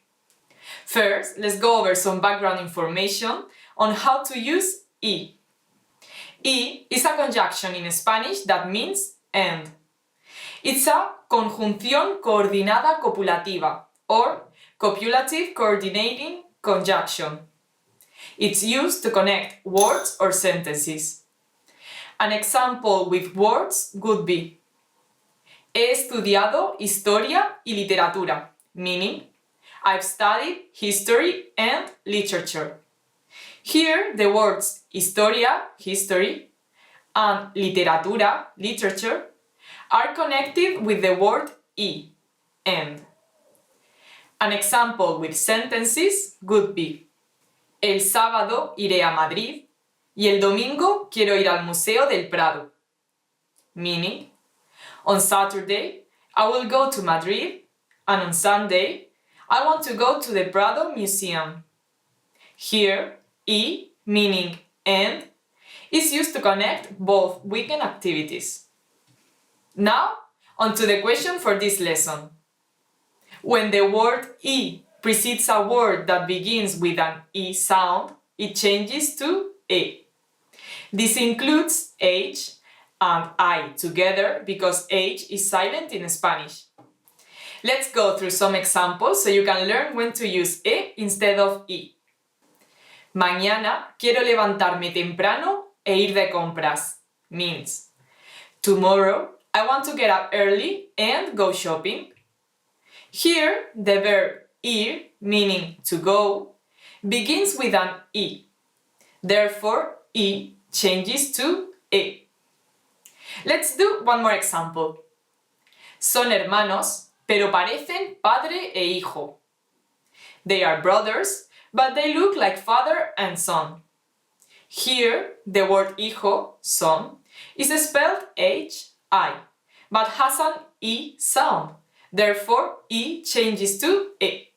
First, let's go over some background information on how to use I. I is a conjunction in Spanish that means and. It's a conjunción coordinada copulativa, or copulative coordinating conjunction. It's used to connect words or sentences. An example with words would be: he estudiado historia y literatura, meaning I've studied history and literature. Here, the words historia, history, and literatura, literature, are connected with the word I, and. An example with sentences would be: el sábado iré a Madrid y el domingo quiero ir al Museo del Prado. Meaning, on Saturday I will go to Madrid, and on Sunday I want to go to the Prado Museum. Here, I, meaning and, is used to connect both weekend activities. Now, on to the question for this lesson. When the word I precedes a word that begins with an I sound, it changes to E. This includes H and I together because H is silent in Spanish. Let's go through some examples so you can learn when to use E instead of I. Mañana quiero levantarme temprano e ir de compras means tomorrow I want to get up early and go shopping. Here, the verb ir, meaning to go, begins with an I. Therefore, I changes to E. Let's do one more example. Son hermanos, pero parecen padre e hijo. They are brothers, but they look like father and son. Here, the word hijo, son, is spelled H-I, but has an I sound. Therefore, I changes to E.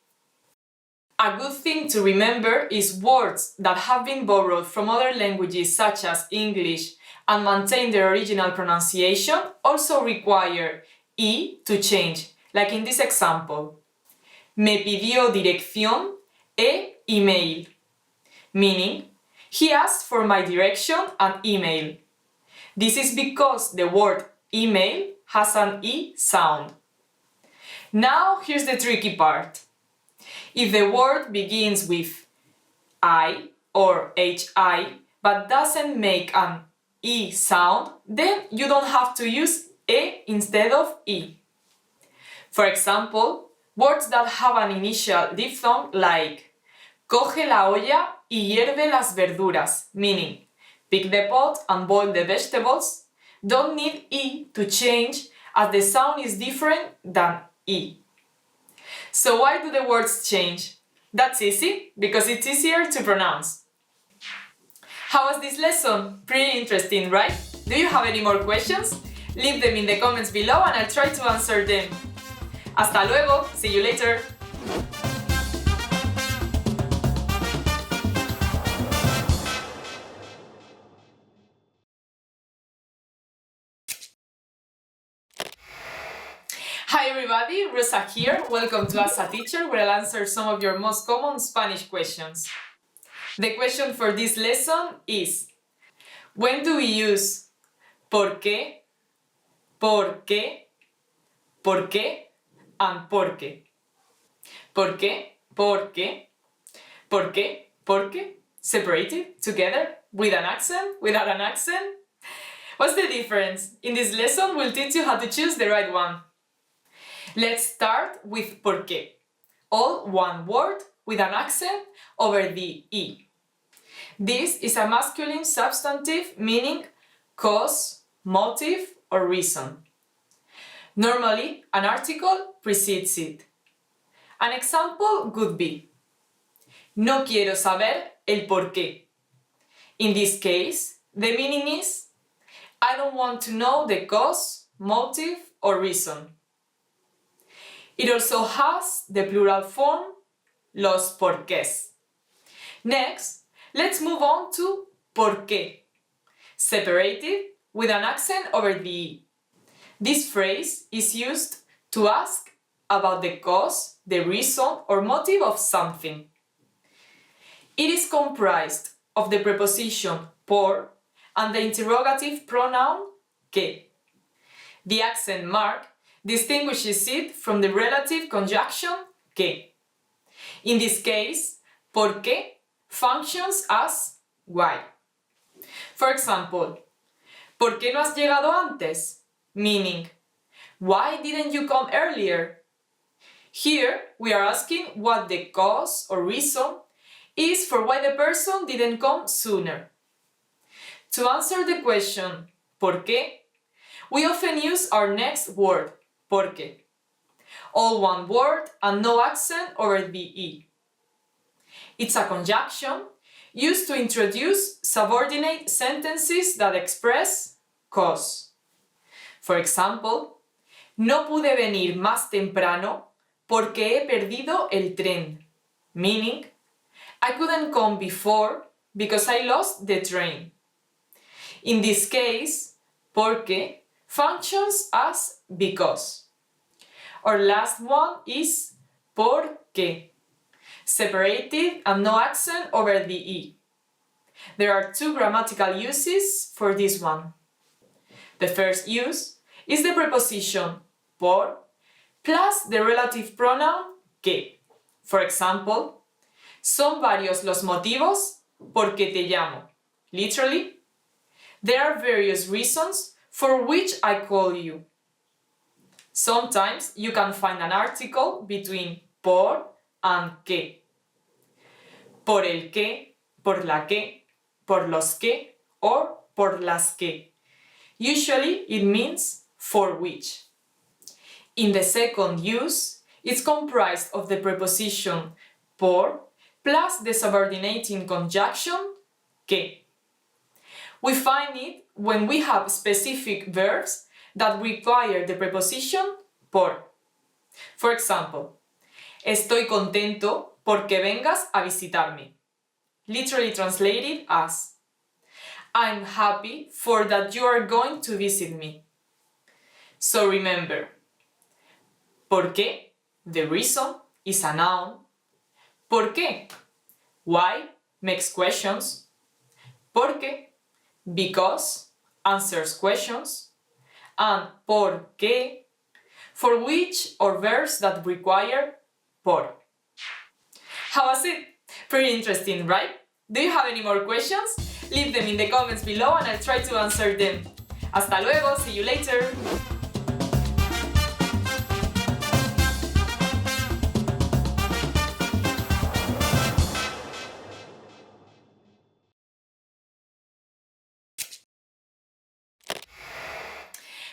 A good thing to remember is words that have been borrowed from other languages such as English and maintain their original pronunciation also require I to change, like in this example. Me pidió dirección e email, meaning he asked for my direction and email. This is because the word email has an I sound. Now here's the tricky part. If the word begins with I or HI but doesn't make an I sound, then you don't have to use E instead of I. For example, words that have an initial diphthong like coge la olla y hierve las verduras, meaning pick the pot and boil the vegetables, don't need I to change as the sound is different than I. So why do the words change? That's easy, because it's easier to pronounce. How was this lesson? Pretty interesting, right? Do you have any more questions? Leave them in the comments below and I'll try to answer them. Hasta luego! See you later! Hi everybody, Rosa here. Welcome to As a Teacher, where I'll answer some of your most common Spanish questions. The question for this lesson is: when do we use Porqué, Porqué, Porqué, and Porque? Porqué, Porqué, Porqué, Porque, separated, together, with an accent, without an accent? What's the difference? In this lesson, we'll teach you how to choose the right one. Let's start with Porqué. All one word with an accent over the I. This is a masculine substantive meaning cause, motive, or reason. Normally, an article precedes it. An example would be: no quiero saber el porqué. In this case, the meaning is: I don't want to know the cause, motive, or reason. It also has the plural form los porqués. Next, let's move on to Porqué, separated with an accent over the E. This phrase is used to ask about the cause, the reason, or motive of something. It is comprised of the preposition por and the interrogative pronoun que. The accent mark distinguishes it from the relative conjunction que. In this case, porque functions as why. For example, ¿por qué no has llegado antes? Meaning, why didn't you come earlier? Here, we are asking what the cause or reason is for why the person didn't come sooner. To answer the question, ¿por qué?, we often use our next word, porque. All one word and no accent over the E. It's a conjunction used to introduce subordinate sentences that express cause. For example, no pude venir más temprano porque he perdido el tren. Meaning, I couldn't come before because I lost the train. In this case, porque functions as because. Our last one is porque, separated and no accent over the E. There are two grammatical uses for this one. The first use is the preposition por plus the relative pronoun que. For example, son varios los motivos porque te llamo. Literally, there are various reasons for which I call you. Sometimes you can find an article between por and que. Por el que, por la que, por los que, or por las que. Usually it means for which. In the second use, it's comprised of the preposition por plus the subordinating conjunction que. We find it when we have specific verbs that require the preposition por. For example, estoy contento porque vengas a visitarme. Literally translated as I'm happy for that you are going to visit me. So remember, porque, the reason, is a noun. ¿Por qué? Why makes questions. Porque, because, answers questions. And por qué, for which or verbs that require por. How was it? Pretty interesting, right? Do you have any more questions? Leave them in the comments below and I'll try to answer them. Hasta luego, see you later!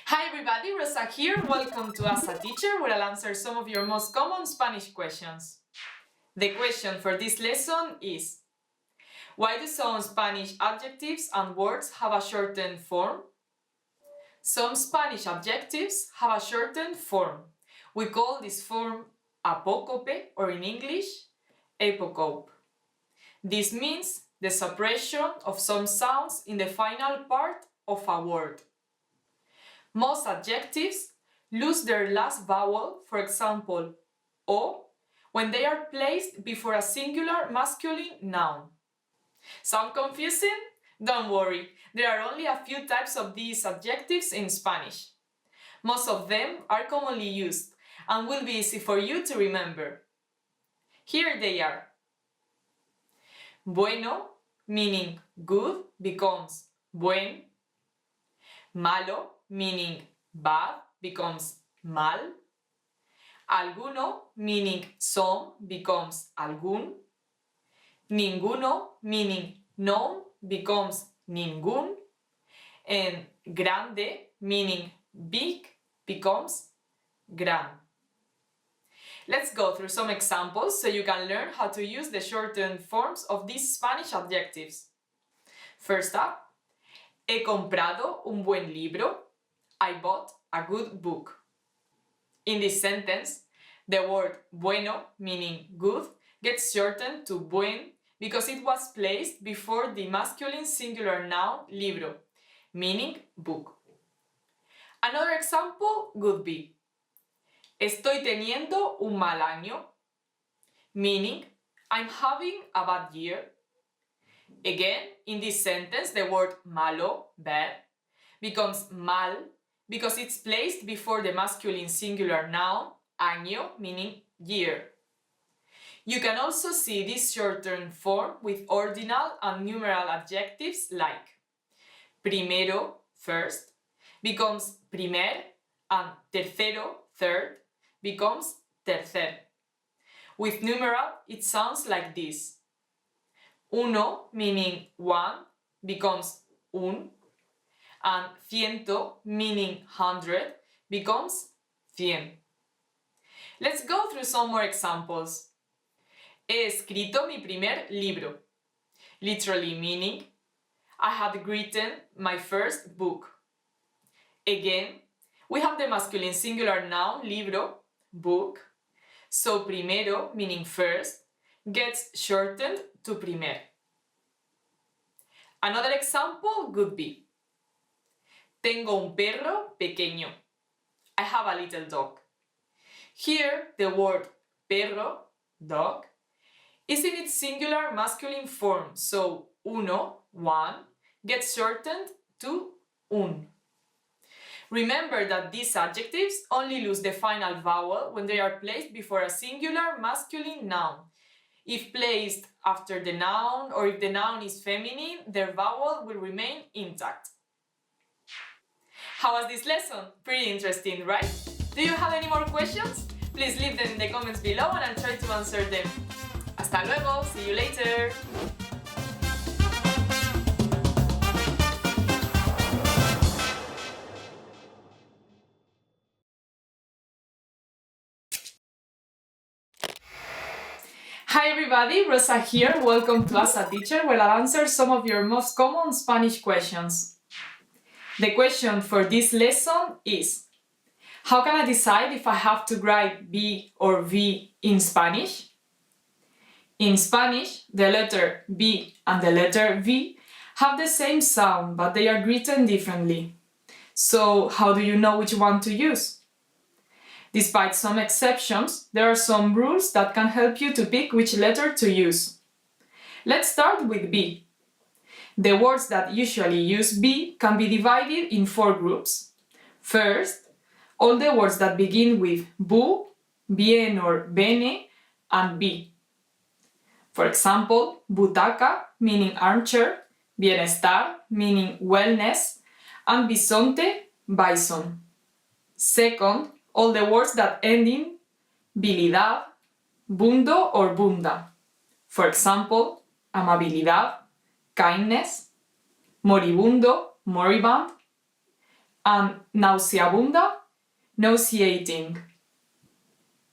Hi everybody, Rosa here. Welcome to As a Teacher, where I'll answer some of your most common Spanish questions. The question for this lesson is: why do some Spanish adjectives and words have a shortened form? Some Spanish adjectives have a shortened form. We call this form apócope, or in English, apocope. This means the suppression of some sounds in the final part of a word. Most adjectives lose their last vowel, for example, o, when they are placed before a singular masculine noun. Sound confusing? Don't worry, there are only a few types of these adjectives in Spanish. Most of them are commonly used and will be easy for you to remember. Here they are. Bueno, meaning good, becomes buen. Malo, meaning bad, becomes mal. Alguno, meaning some, becomes algún. Ninguno, meaning none, becomes ningún. And grande, meaning big, becomes gran. Let's go through some examples so you can learn how to use the shortened forms of these Spanish adjectives. First up, he comprado un buen libro. I bought a good book. In this sentence, the word bueno, meaning good, gets shortened to buen because it was placed before the masculine singular noun libro, meaning book. Another example would be estoy teniendo un mal año, meaning I'm having a bad year. Again, in this sentence, the word malo, bad, becomes mal because it's placed before the masculine singular noun año, meaning year. You can also see this shortened form with ordinal and numeral adjectives like primero, first, becomes primer, and tercero, third, becomes tercer. With numeral, it sounds like this. Uno, meaning one, becomes un, and ciento, meaning 100, becomes cien. Let's go through some more examples. He escrito mi primer libro, literally meaning I had written my first book. Again, we have the masculine singular noun libro, book, so primero, meaning first, gets shortened to primer. Another example would be tengo un perro pequeño. I have a little dog. Here, the word perro, dog, is in its singular masculine form, so uno, one, gets shortened to un. Remember that these adjectives only lose the final vowel when they are placed before a singular masculine noun. If placed after the noun or if the noun is feminine, their vowel will remain intact. How was this lesson? Pretty interesting, right? Do you have any more questions? Please leave them in the comments below and I'll try to answer them. Hasta luego, see you later! Hi everybody, Rosa here. Welcome to As a Teacher, where I'll answer some of your most common Spanish questions. The question for this lesson is: how can I decide if I have to write B or V in Spanish? In Spanish, the letter B and the letter V have the same sound, but they are written differently. So, how do you know which one to use? Despite some exceptions, there are some rules that can help you to pick which letter to use. Let's start with B. The words that usually use B can be divided in 4 groups. First, all the words that begin with bu, bien or bene, and B. For example, butaca, meaning armchair, bienestar, meaning wellness, and bisonte, bison. Second, all the words that end in bilidad, bundo or bunda. For example, amabilidad, kindness, moribundo, moribund, and nauseabunda, nauseating.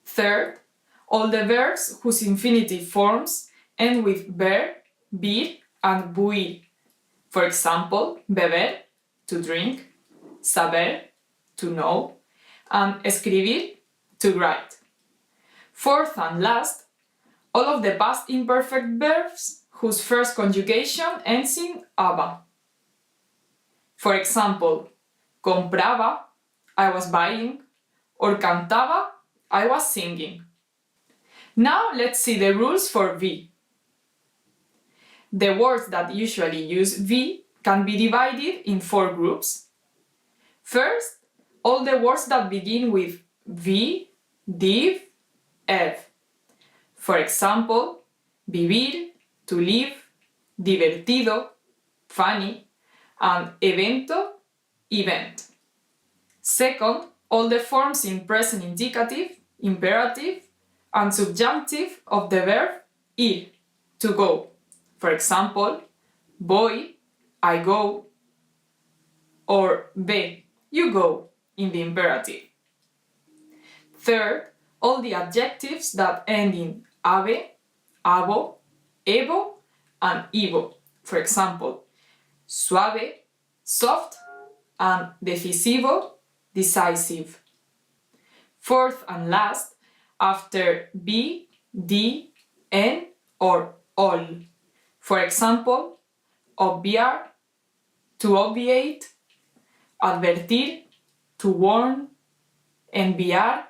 Third, all the verbs whose infinitive forms end with ver, bir, and buir. For example, beber, to drink, saber, to know, and escribir, to write. Fourth and last, all of the past imperfect verbs whose first conjugation ends in aba. For example, compraba, I was buying, or cantaba, I was singing. Now let's see the rules for V. The words that usually use V can be divided in 4 groups. First, all the words that begin with V, div, ev. For example, vivir, to live, divertido, funny, and evento, event. Second, all the forms in present indicative, imperative, and subjunctive of the verb ir, to go. For example, voy, I go, or ve, you go, in the imperative. Third, all the adjectives that end in ave, abo, evo, and ivo. For example, suave, soft, and decisivo, decisive. Fourth and last, after B, D, en or all. For example, obviar, to obviate, advertir, to warn, enviar,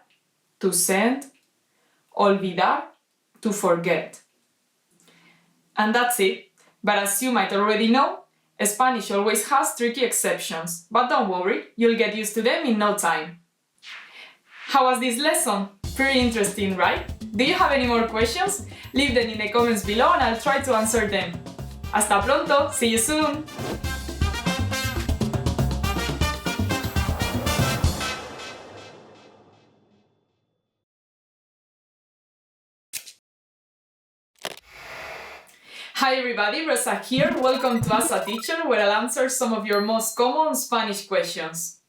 to send, olvidar, to forget. And that's it. But as you might already know, Spanish always has tricky exceptions, but don't worry, you'll get used to them in no time. How was this lesson? Pretty interesting, right? Do you have any more questions? Leave them in the comments below and I'll try to answer them. Hasta pronto! See you soon! Hi everybody, Rosa here. Welcome to As a Teacher, where I'll answer some of your most common Spanish questions.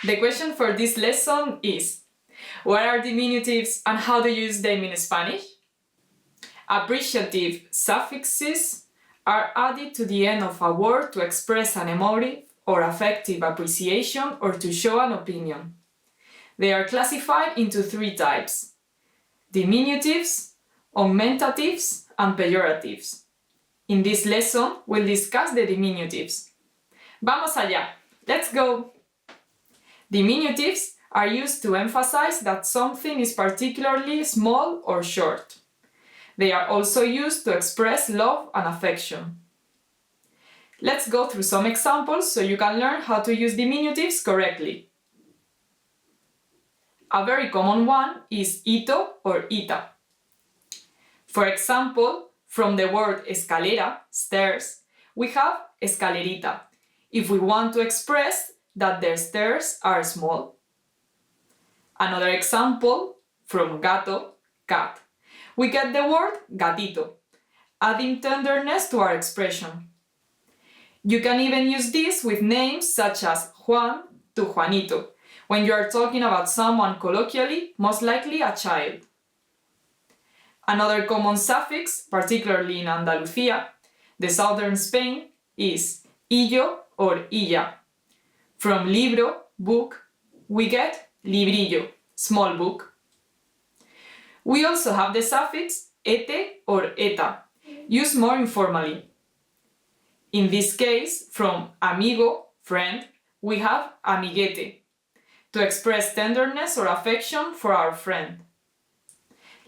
The question for this lesson is: what are diminutives and how do you use them in Spanish? Appreciative suffixes are added to the end of a word to express an emotive or affective appreciation or to show an opinion. They are classified into three types: diminutives, augmentatives, and pejoratives. In this lesson, we'll discuss the diminutives. Vamos allá! Let's go! Diminutives are used to emphasize that something is particularly small or short. They are also used to express love and affection. Let's go through some examples so you can learn how to use diminutives correctly. A very common one is ito or ita. For example, from the word escalera, stairs, we have escalerita, if we want to express that the stairs are small. Another example, from gato, cat, we get the word gatito, adding tenderness to our expression. You can even use this with names such as Juan to Juanito, when you are talking about someone colloquially, most likely a child. Another common suffix, particularly in Andalusia, the southern Spain, is illo or illa. From libro, book, we get librillo, small book. We also have the suffix ete or eta, used more informally. In this case, from amigo, friend, we have amiguete, to express tenderness or affection for our friend.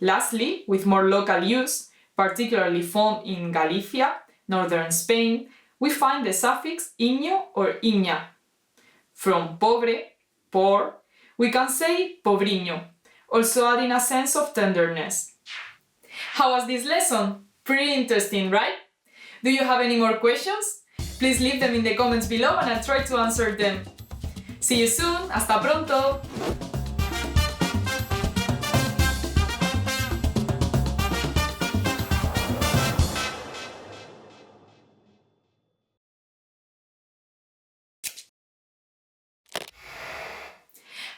Lastly, with more local use, particularly found in Galicia, northern Spain, we find the suffix iño or iña. From pobre, poor, we can say pobriño, also adding a sense of tenderness. How was this lesson? Pretty interesting, right? Do you have any more questions? Please leave them in the comments below and I'll try to answer them. See you soon! Hasta pronto!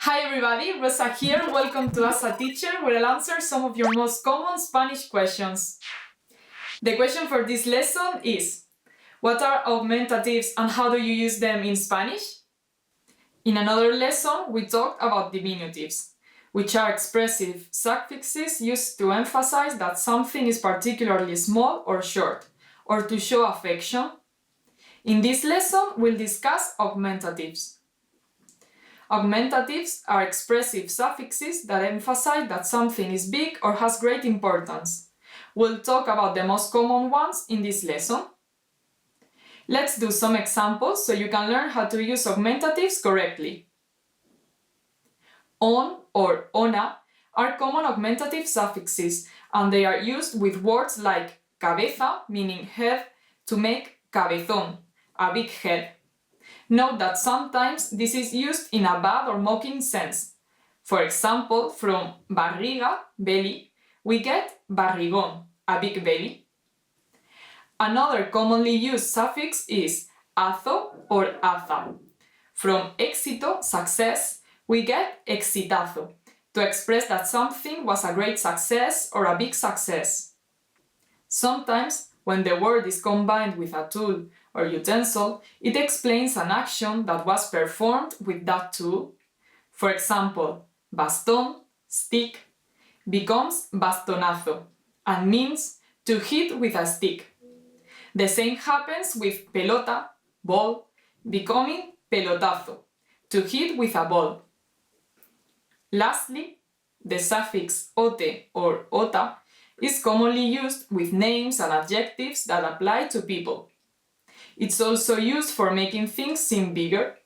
Hi everybody, Rosa here. Welcome to As a Teacher, where I'll answer some of your most common Spanish questions. The question for this lesson is: what are augmentatives and how do you use them in Spanish? In another lesson, we talked about diminutives, which are expressive suffixes used to emphasize that something is particularly small or short, or to show affection. In this lesson, we'll discuss augmentatives. Augmentatives are expressive suffixes that emphasize that something is big or has great importance. We'll talk about the most common ones in this lesson. Let's do some examples so you can learn how to use augmentatives correctly. On or ona are common augmentative suffixes, and they are used with words like cabeza, meaning head, to make cabezón, a big head. Note that sometimes this is used in a bad or mocking sense. For example, from barriga, belly, we get barrigón, a big belly. Another commonly used suffix is azo or aza. From éxito, success, we get exitazo, to express that something was a great success or a big success. Sometimes, when the word is combined with a tool or utensil, it explains an action that was performed with that tool. For example, bastón, stick, becomes bastonazo, and means to hit with a stick. The same happens with pelota, ball, becoming pelotazo, to hit with a ball. Lastly, the suffix ote or ota is commonly used with names and adjectives that apply to people. It's also used for making things seem bigger.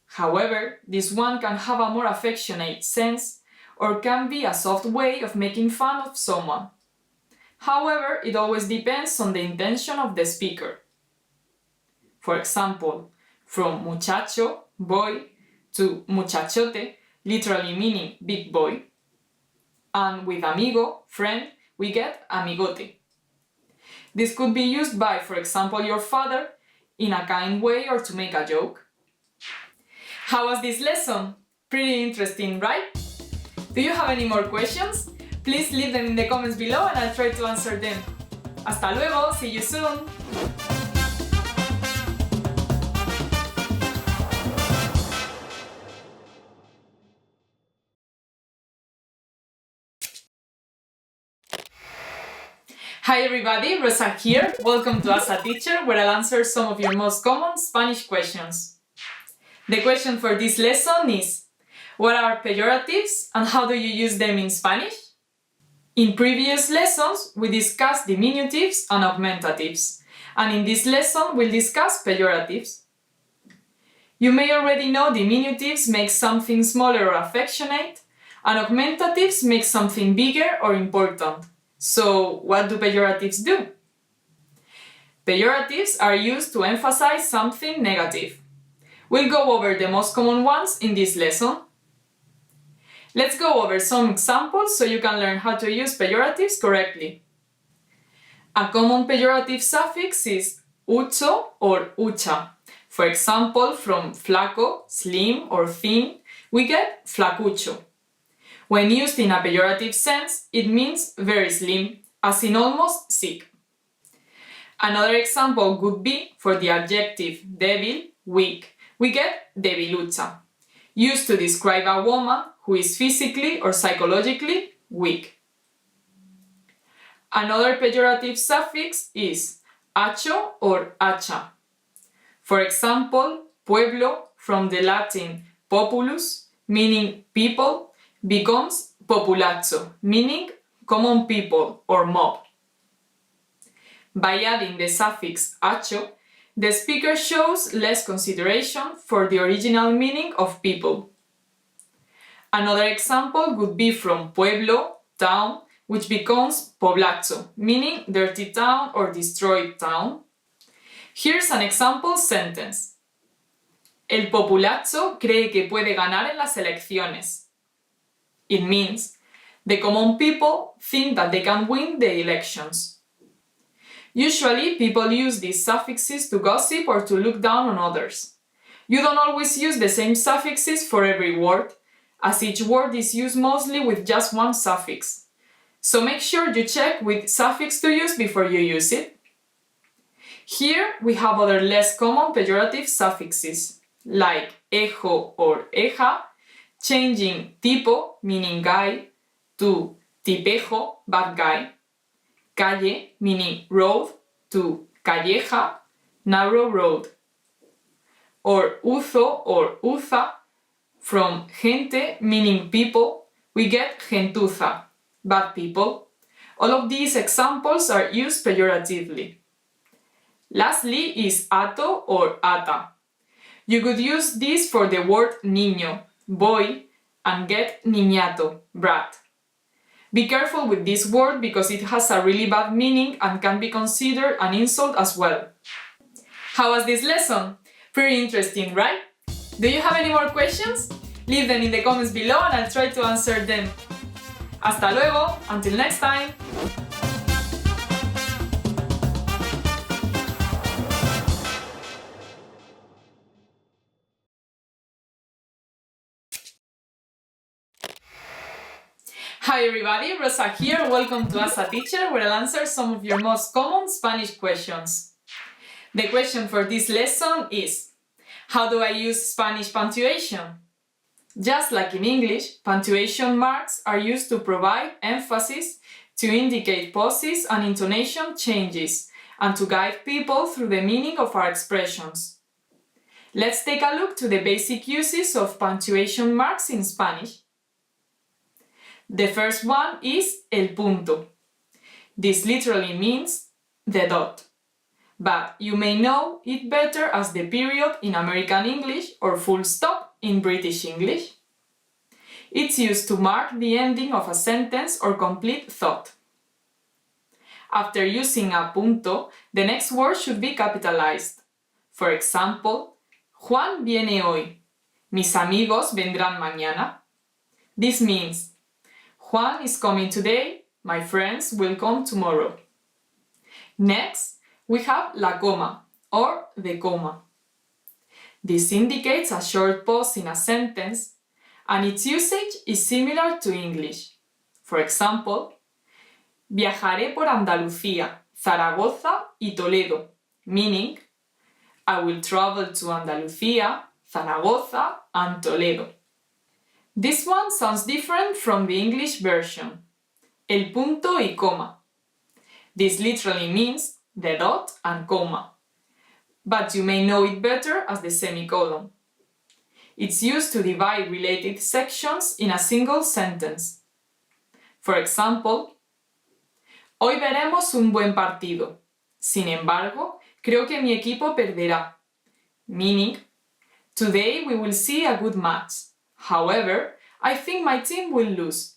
However, this one can have a more affectionate sense or can be a soft way of making fun of someone. However, it always depends on the intention of the speaker. For example, from muchacho, boy, to muchachote, literally meaning big boy. And with amigo, friend, we get amigote. This could be used by, for example, your father, in a kind way or to make a joke. How was this lesson? Pretty interesting, right? Do you have any more questions? Please leave them in the comments below and I'll try to answer them. Hasta luego, see you soon! Hi everybody, Rosa here. Welcome to As a Teacher, where I'll answer some of your most common Spanish questions. The question for this lesson is: what are pejoratives and how do you use them in Spanish? In previous lessons, we discussed diminutives and augmentatives, and in this lesson we'll discuss pejoratives. You may already know diminutives make something smaller or affectionate, and augmentatives make something bigger or important. So, what do pejoratives do? Pejoratives are used to emphasize something negative. We'll go over the most common ones in this lesson. Let's go over some examples so you can learn how to use pejoratives correctly. A common pejorative suffix is ucho or ucha. For example, from flaco, slim or thin, we get flacucho. When used in a pejorative sense, it means very slim, as in almost sick. Another example would be for the adjective débil, weak. We get debilucha, used to describe a woman who is physically or psychologically weak. Another pejorative suffix is acho or acha. For example, pueblo, from the Latin populus, meaning people, becomes populazzo, meaning common people or mob. By adding the suffix acho, the speaker shows less consideration for the original meaning of people. Another example would be from pueblo, town, which becomes poblazzo, meaning dirty town or destroyed town. Here's an example sentence. El populazzo cree que puede ganar en las elecciones. It means the common people think that they can win the elections. Usually, people use these suffixes to gossip or to look down on others. You don't always use the same suffixes for every word, as each word is used mostly with just one suffix. So make sure you check which suffix to use before you use it. Here we have other less common pejorative suffixes, like ejo or eja, changing tipo, meaning guy, to tipejo, bad guy, calle, meaning road, to calleja, narrow road, or uzo or uza, from gente, meaning people, we get gentuza, bad people. All of these examples are used pejoratively. Lastly is ato or ata. You could use this for the word niño, boy, and get niñato, brat. Be careful with this word because it has a really bad meaning and can be considered an insult as well. How was this lesson? Pretty interesting, right? Do you have any more questions? Leave them in the comments below and I'll try to answer them. Hasta luego, until next time! Hi everybody, Rosa here. Welcome to As a Teacher, where I'll answer some of your most common Spanish questions. The question for this lesson is: how do I use Spanish punctuation? Just like in English, punctuation marks are used to provide emphasis to indicate pauses and intonation changes, and to guide people through the meaning of our expressions. Let's take a look to the basic uses of punctuation marks in Spanish. The first one is el punto. This literally means the dot, but you may know it better as the period in American English or full stop in British English. It's used to mark the ending of a sentence or complete thought. After using a punto, the next word should be capitalized. For example, Juan viene hoy. Mis amigos vendrán mañana. This means Juan is coming today, my friends will come tomorrow. Next, we have la coma or the comma. This indicates a short pause in a sentence, and its usage is similar to English. For example, viajaré por Andalucía, Zaragoza y Toledo, meaning I will travel to Andalucía, Zaragoza and Toledo. This one sounds different from the English version. El punto y coma. This literally means the dot and comma, but you may know it better as the semicolon. It's used to divide related sections in a single sentence. For example, hoy veremos un buen partido. Sin embargo, creo que mi equipo perderá. Meaning, today we will see a good match. However, I think my team will lose.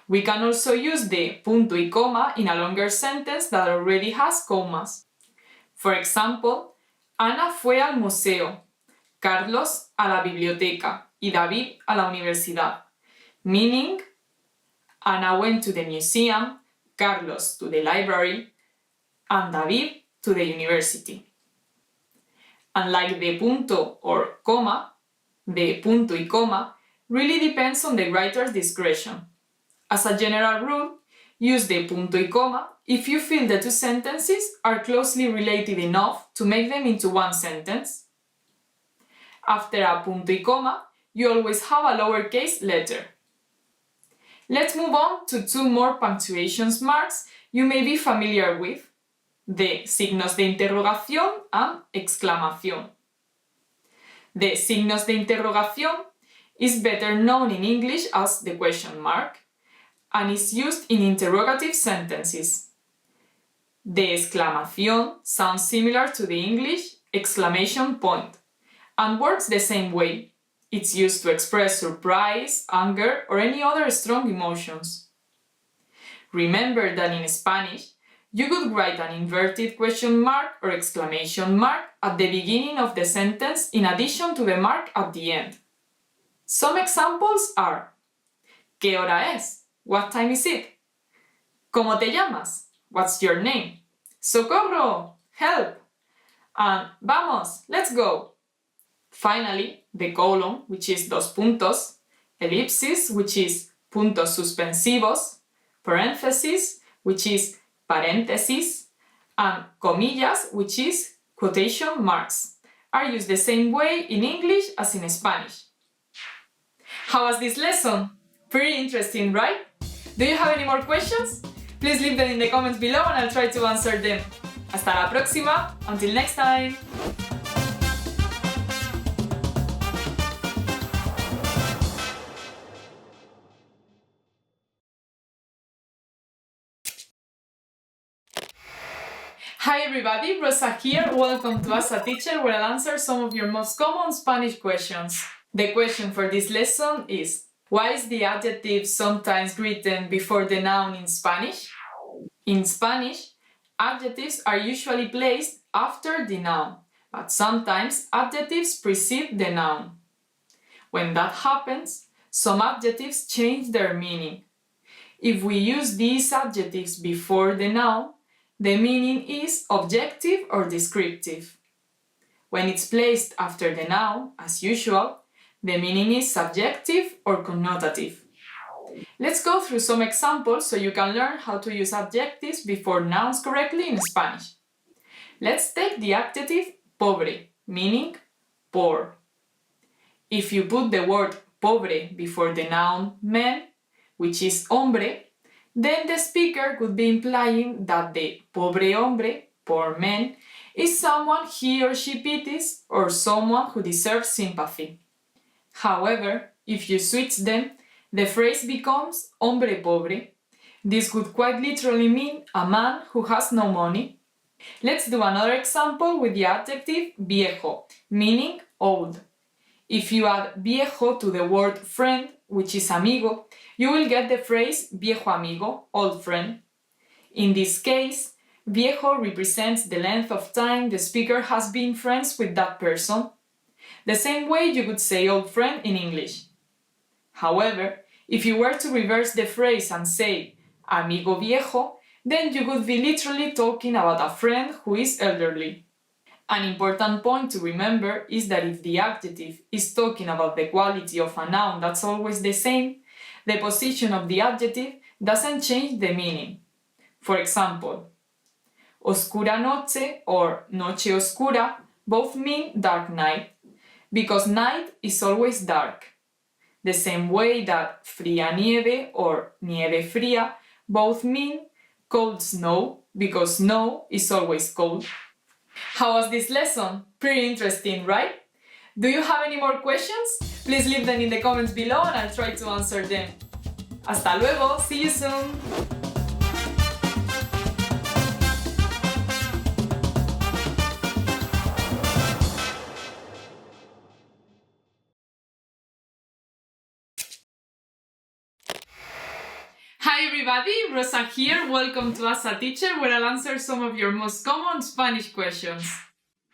We can also use the punto y coma in a longer sentence that already has commas. For example, Ana fue al museo, Carlos a la biblioteca y David a la universidad. Meaning, Ana went to the museum, Carlos to the library, and David to the university. Unlike the punto or coma, the punto y coma really depends on the writer's discretion. As a general rule, use the punto y coma if you feel the two sentences are closely related enough to make them into one sentence. After a punto y coma, you always have a lowercase letter. Let's move on to two more punctuation marks you may be familiar with, the signos de interrogación and exclamación. The signos de interrogación is better known in English as the question mark and is used in interrogative sentences. The exclamación sounds similar to the English exclamation point and works the same way. It's used to express surprise, anger, or any other strong emotions. Remember that in Spanish, you could write an inverted question mark or exclamation mark at the beginning of the sentence in addition to the mark at the end. Some examples are: ¿Qué hora es? What time is it? ¿Cómo te llamas? What's your name? ¡Socorro! Help! And vamos, let's go! Finally, the colon, which is dos puntos, ellipsis, which is puntos suspensivos, parenthesis, which is paréntesis, and comillas, which is quotation marks, are used the same way in English as in Spanish. How was this lesson? Pretty interesting, right? Do you have any more questions? Please leave them in the comments below and I'll try to answer them. Hasta la próxima! Until next time! Hi everybody, Rosa here. Welcome to As a Teacher, where I'll answer some of your most common Spanish questions. The question for this lesson is: why is the adjective sometimes written before the noun in Spanish? In Spanish, adjectives are usually placed after the noun, but sometimes adjectives precede the noun. When that happens, some adjectives change their meaning. If we use these adjectives before the noun, the meaning is objective or descriptive. When it's placed after the noun, as usual, the meaning is subjective or connotative. Let's go through some examples so you can learn how to use adjectives before nouns correctly in Spanish. Let's take the adjective pobre, meaning poor. If you put the word pobre before the noun men, which is hombre, then the speaker could be implying that the pobre hombre, poor man, is someone he or she pities or someone who deserves sympathy. However, if you switch them, the phrase becomes hombre pobre. This would quite literally mean a man who has no money. Let's do another example with the adjective viejo, meaning old. If you add viejo to the word friend, which is amigo, you will get the phrase viejo amigo, old friend. In this case, viejo represents the length of time the speaker has been friends with that person. The same way you could say old friend in English. However, if you were to reverse the phrase and say amigo viejo, then you would be literally talking about a friend who is elderly. An important point to remember is that if the adjective is talking about the quality of a noun that's always the same, the position of the adjective doesn't change the meaning. For example, oscura noche or noche oscura both mean dark night, because night is always dark. The same way that fría nieve or nieve fría both mean cold snow, because snow is always cold. How was this lesson? Pretty interesting, right? Do you have any more questions? Please leave them in the comments below and I'll try to answer them. Hasta luego, see you soon! Hi everybody, Rosa here. Welcome to As a Teacher, where I'll answer some of your most common Spanish questions.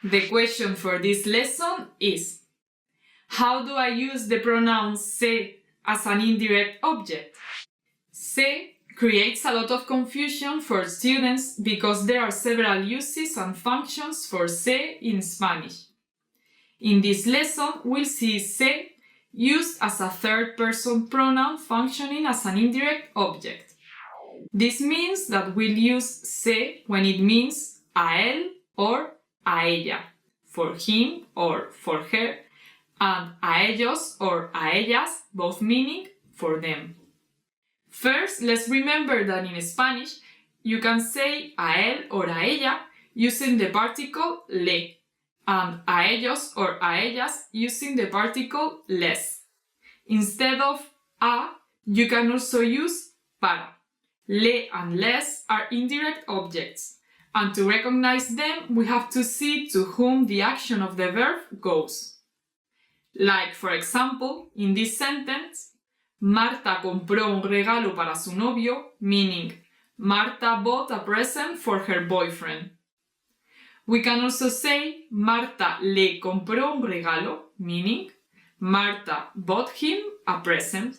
The question for this lesson is: how do I use the pronoun se as an indirect object? Se creates a lot of confusion for students because there are several uses and functions for se in Spanish. In this lesson, we'll see se used as a third-person pronoun functioning as an indirect object. This means that we'll use se when it means a él or a ella, for him or for her, and a ellos or a ellas, both meaning for them. First, let's remember that in Spanish, you can say a él or a ella using the particle le, and a ellos or a ellas using the particle les. Instead of a, you can also use para. Le and les are indirect objects, and to recognize them, we have to see to whom the action of the verb goes. Like, for example, in this sentence, Marta compró un regalo para su novio, meaning Marta bought a present for her boyfriend. We can also say Marta le compró un regalo, meaning Marta bought him a present.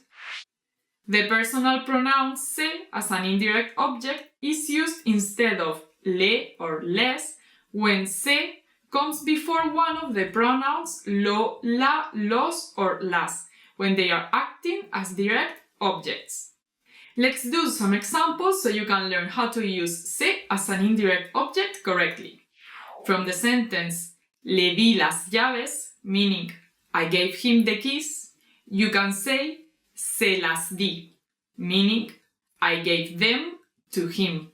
The personal pronoun se as an indirect object is used instead of le or les when se comes before one of the pronouns lo, la, los, or las when they are acting as direct objects. Let's do some examples so you can learn how to use se as an indirect object correctly. From the sentence le di las llaves, meaning I gave him the keys, you can say se las di, meaning I gave them to him.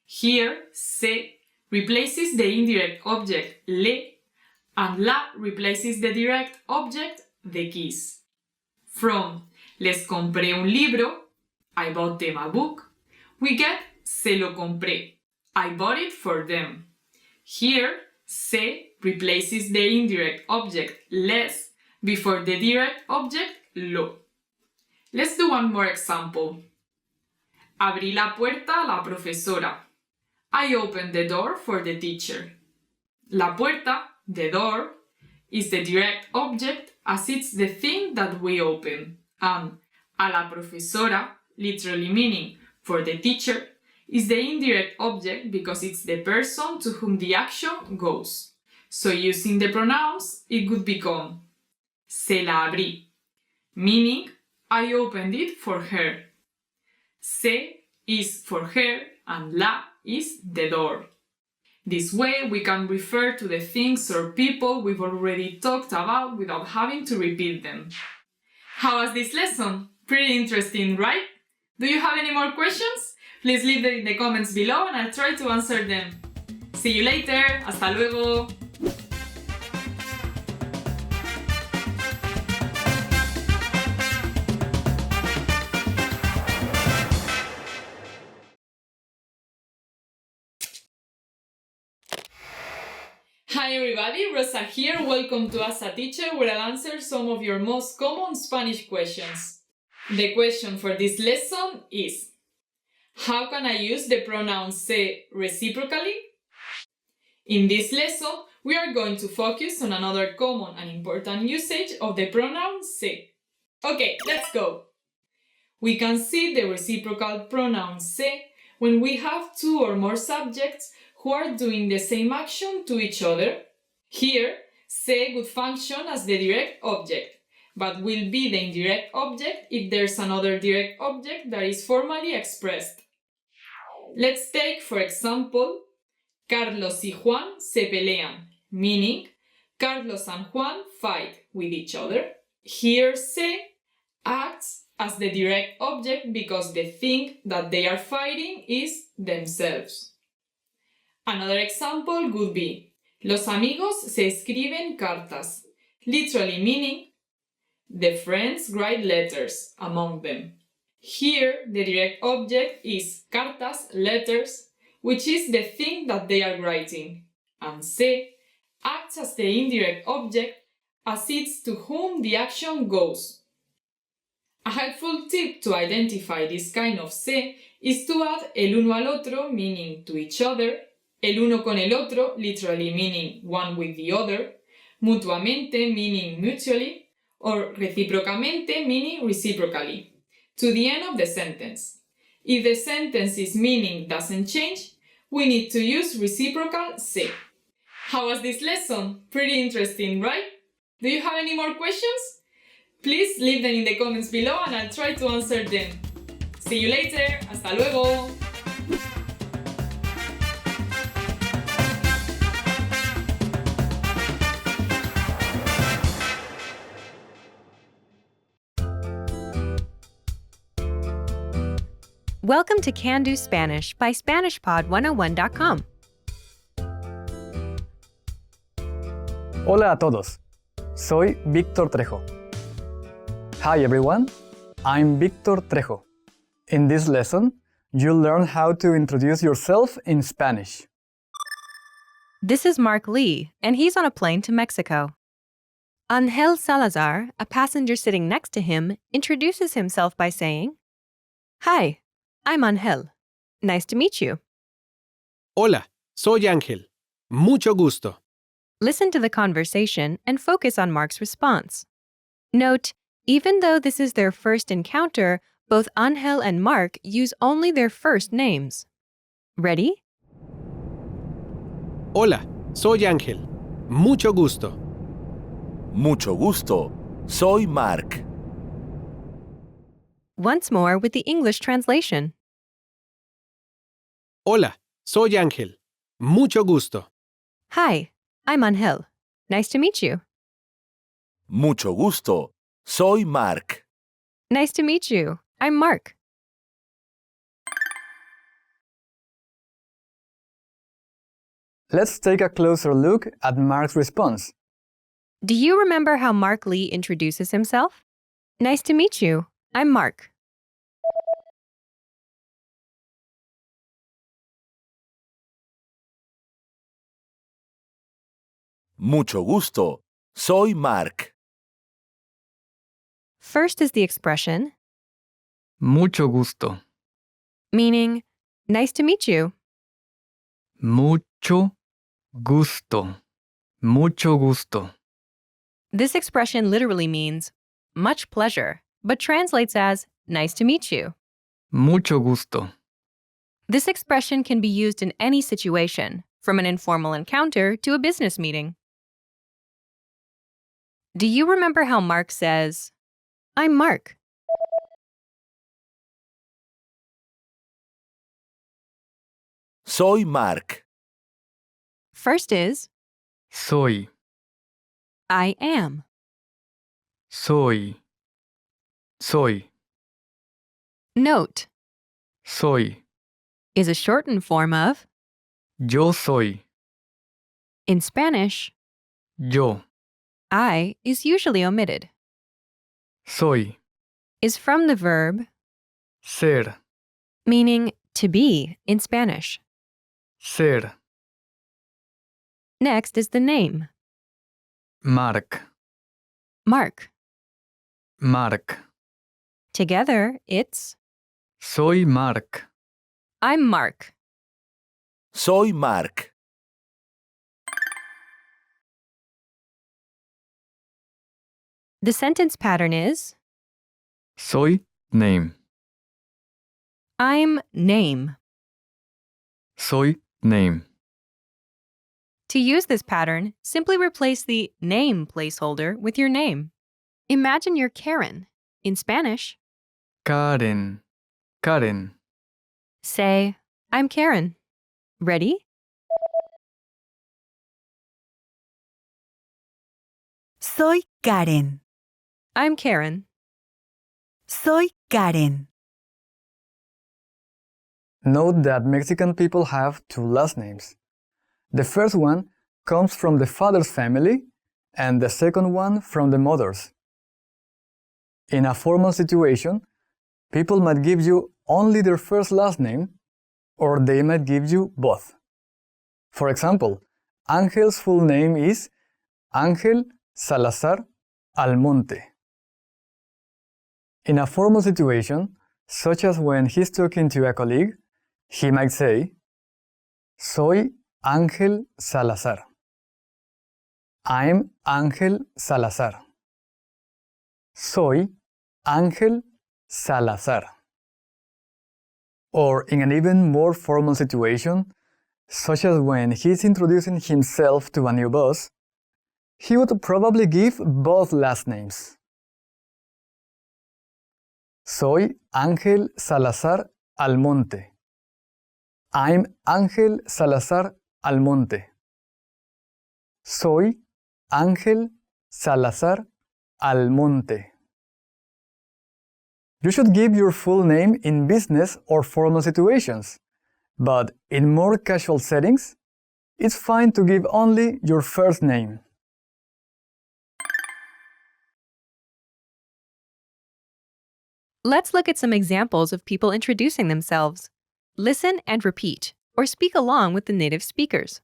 Here, se replaces the indirect object le, and la replaces the direct object the keys. From les compré un libro, I bought them a book, we get se lo compré, I bought it for them. Here, se replaces the indirect object les before the direct object lo. Let's do one more example. Abrí la puerta a la profesora. I opened the door for the teacher. La puerta, the door, is the direct object as it's the thing that we open. And a la profesora, literally meaning for the teacher, is the indirect object because it's the person to whom the action goes. So using the pronouns, it would become se la abrí, meaning I opened it for her. Se is for her and la is the door. This way we can refer to the things or people we've already talked about without having to repeat them. How was this lesson? Pretty interesting, right? Do you have any more questions? Please leave them in the comments below and I'll try to answer them. See you later. Hasta luego. Hi everybody, Rosa here. Welcome to As a Teacher, where I'll answer some of your most common Spanish questions. The question for this lesson is: how can I use the pronoun se reciprocally? In this lesson, we are going to focus on another common and important usage of the pronoun se. Okay, let's go! We can see the reciprocal pronoun se when we have two or more subjects who are doing the same action to each other. Here, se would function as the direct object, but will be the indirect object if there's another direct object that is formally expressed. Let's take, for example, Carlos y Juan se pelean, meaning Carlos and Juan fight with each other. Here, se acts as the direct object because the thing that they are fighting is themselves. Another example would be los amigos se escriben cartas, literally meaning the friends write letters among them. Here, the direct object is cartas, letters, which is the thing that they are writing, and se acts as the indirect object as it's to whom the action goes. A helpful tip to identify this kind of se is to add el uno al otro, meaning to each other, el uno con el otro, literally meaning one with the other, mutuamente, meaning mutually, or recíprocamente, meaning reciprocally, to the end of the sentence. If the sentence's meaning doesn't change, we need to use reciprocal se. How was this lesson? Pretty interesting, right? Do you have any more questions? Please leave them in the comments below and I'll try to answer them. See you later. Hasta luego. Welcome to Can Do Spanish by SpanishPod101.com. Hola a todos, soy Víctor Trejo. Hi everyone, I'm Víctor Trejo. In this lesson, you'll learn how to introduce yourself in Spanish. This is Mark Lee, and he's on a plane to Mexico. Angel Salazar, a passenger sitting next to him, introduces himself by saying, "Hi, I'm Angel. Nice to meet you." Hola, soy Ángel. Mucho gusto. Listen to the conversation and focus on Mark's response. Note, even though this is their first encounter, both Angel and Mark use only their first names. Ready? Hola, soy Ángel. Mucho gusto. Mucho gusto. Soy Mark. Once more with the English translation. Hola, soy Ángel. Mucho gusto. Hi, I'm Angel. Nice to meet you. Mucho gusto. Soy Mark. Nice to meet you. I'm Mark. Let's take a closer look at Mark's response. Do you remember how Mark Lee introduces himself? Nice to meet you. I'm Mark. Mucho gusto. Soy Mark. First is the expression, Mucho gusto. meaning, nice to meet you. Mucho gusto. Mucho gusto. This expression literally means much pleasure, but translates as nice to meet you. Mucho gusto. This expression can be used in any situation, from an informal encounter to a business meeting. Do you remember how Mark says, "I'm Mark"? Soy Mark. First is, Soy. I am. Soy. Soy. Note Soy. is a shortened form of Yo soy. in Spanish. Yo. I is usually omitted. Soy. Is from the verb Ser. meaning to be in Spanish. Ser. Next is the name. Mark. Mark. Mark. Together, it's Soy Mark. I'm Mark. Soy Mark. The sentence pattern is Soy name. I'm name. Soy name. To use this pattern, simply replace the name placeholder with your name. Imagine you're Karen. In Spanish, Karen. Karen. say, I'm Karen. Ready? Soy Karen. I'm Karen. Soy Karen. Note that Mexican people have two last names. The first one comes from the father's family, and the second one from the mother's. In a formal situation, people might give you only their first last name, or they might give you both. For example, Angel's full name is Ángel Salazar Almonte. In a formal situation, such as when he's talking to a colleague, he might say, Soy Ángel Salazar. I'm Ángel Salazar. Soy Ángel Salazar. Or in an even more formal situation, such as when he's introducing himself to a new boss, he would probably give both last names. Soy Ángel Salazar Almonte. I'm Ángel Salazar Almonte. Soy Ángel Salazar Almonte. You should give your full name in business or formal situations, but in more casual settings, it's fine to give only your first name. Let's look at some examples of people introducing themselves. Listen and repeat, or speak along with the native speakers.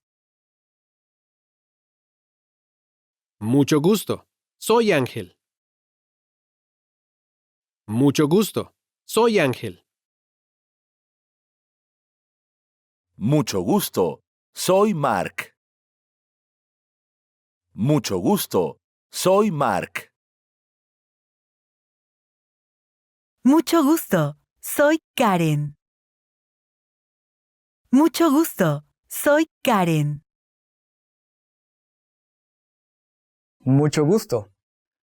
Mucho gusto. Soy Ángel. Mucho gusto. Soy Ángel. Mucho gusto. Soy Mark. Mucho gusto. Soy Mark. Mucho gusto. Soy Karen. Mucho gusto. Soy Karen. Mucho gusto.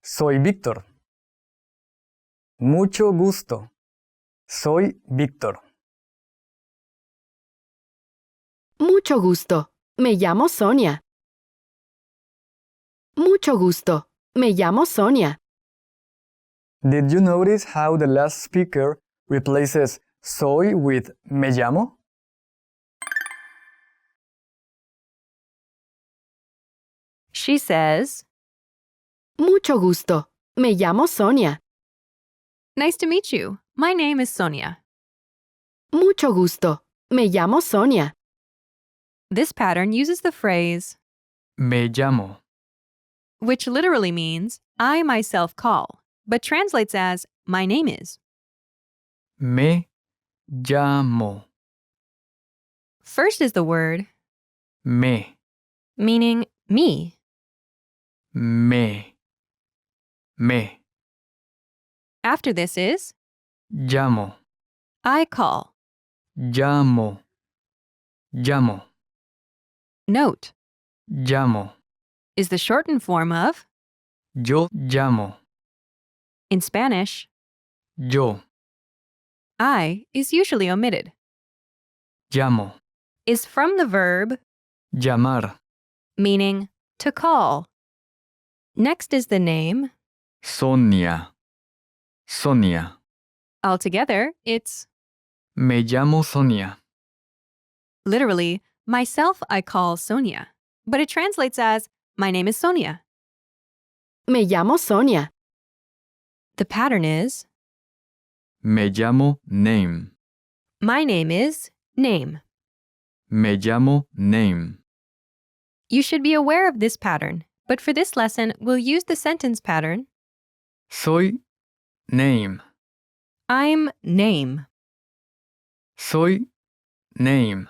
Soy Víctor. Mucho gusto. Soy Víctor. Mucho gusto. Me llamo Sonia. Mucho gusto. Me llamo Sonia. Did you notice how the last speaker replaces soy with me llamo? She says, Mucho gusto. Me llamo Sonia. Nice to meet you. My name is Sonia. Mucho gusto. Me llamo Sonia. This pattern uses the phrase, Me llamo. which literally means I myself call, but translates as my name is. Me llamo. First is the word Me. meaning me. Me. Me. After this is Llamo. I call. Llamo. Llamo. Note Llamo. is the shortened form of, Yo llamo. in Spanish, Yo I is usually omitted. llamo. Is from the verb Llamar. meaning to call. Next is the name Sonia. Sonia. Altogether, it's Me llamo Sonia. literally, myself I call Sonia, but it translates as, my name is Sonia. Me llamo Sonia. The pattern is, Me llamo name. my name is name. Me llamo name. You should be aware of this pattern, but for this lesson, we'll use the sentence pattern, Soy name. I'm name. Soy name.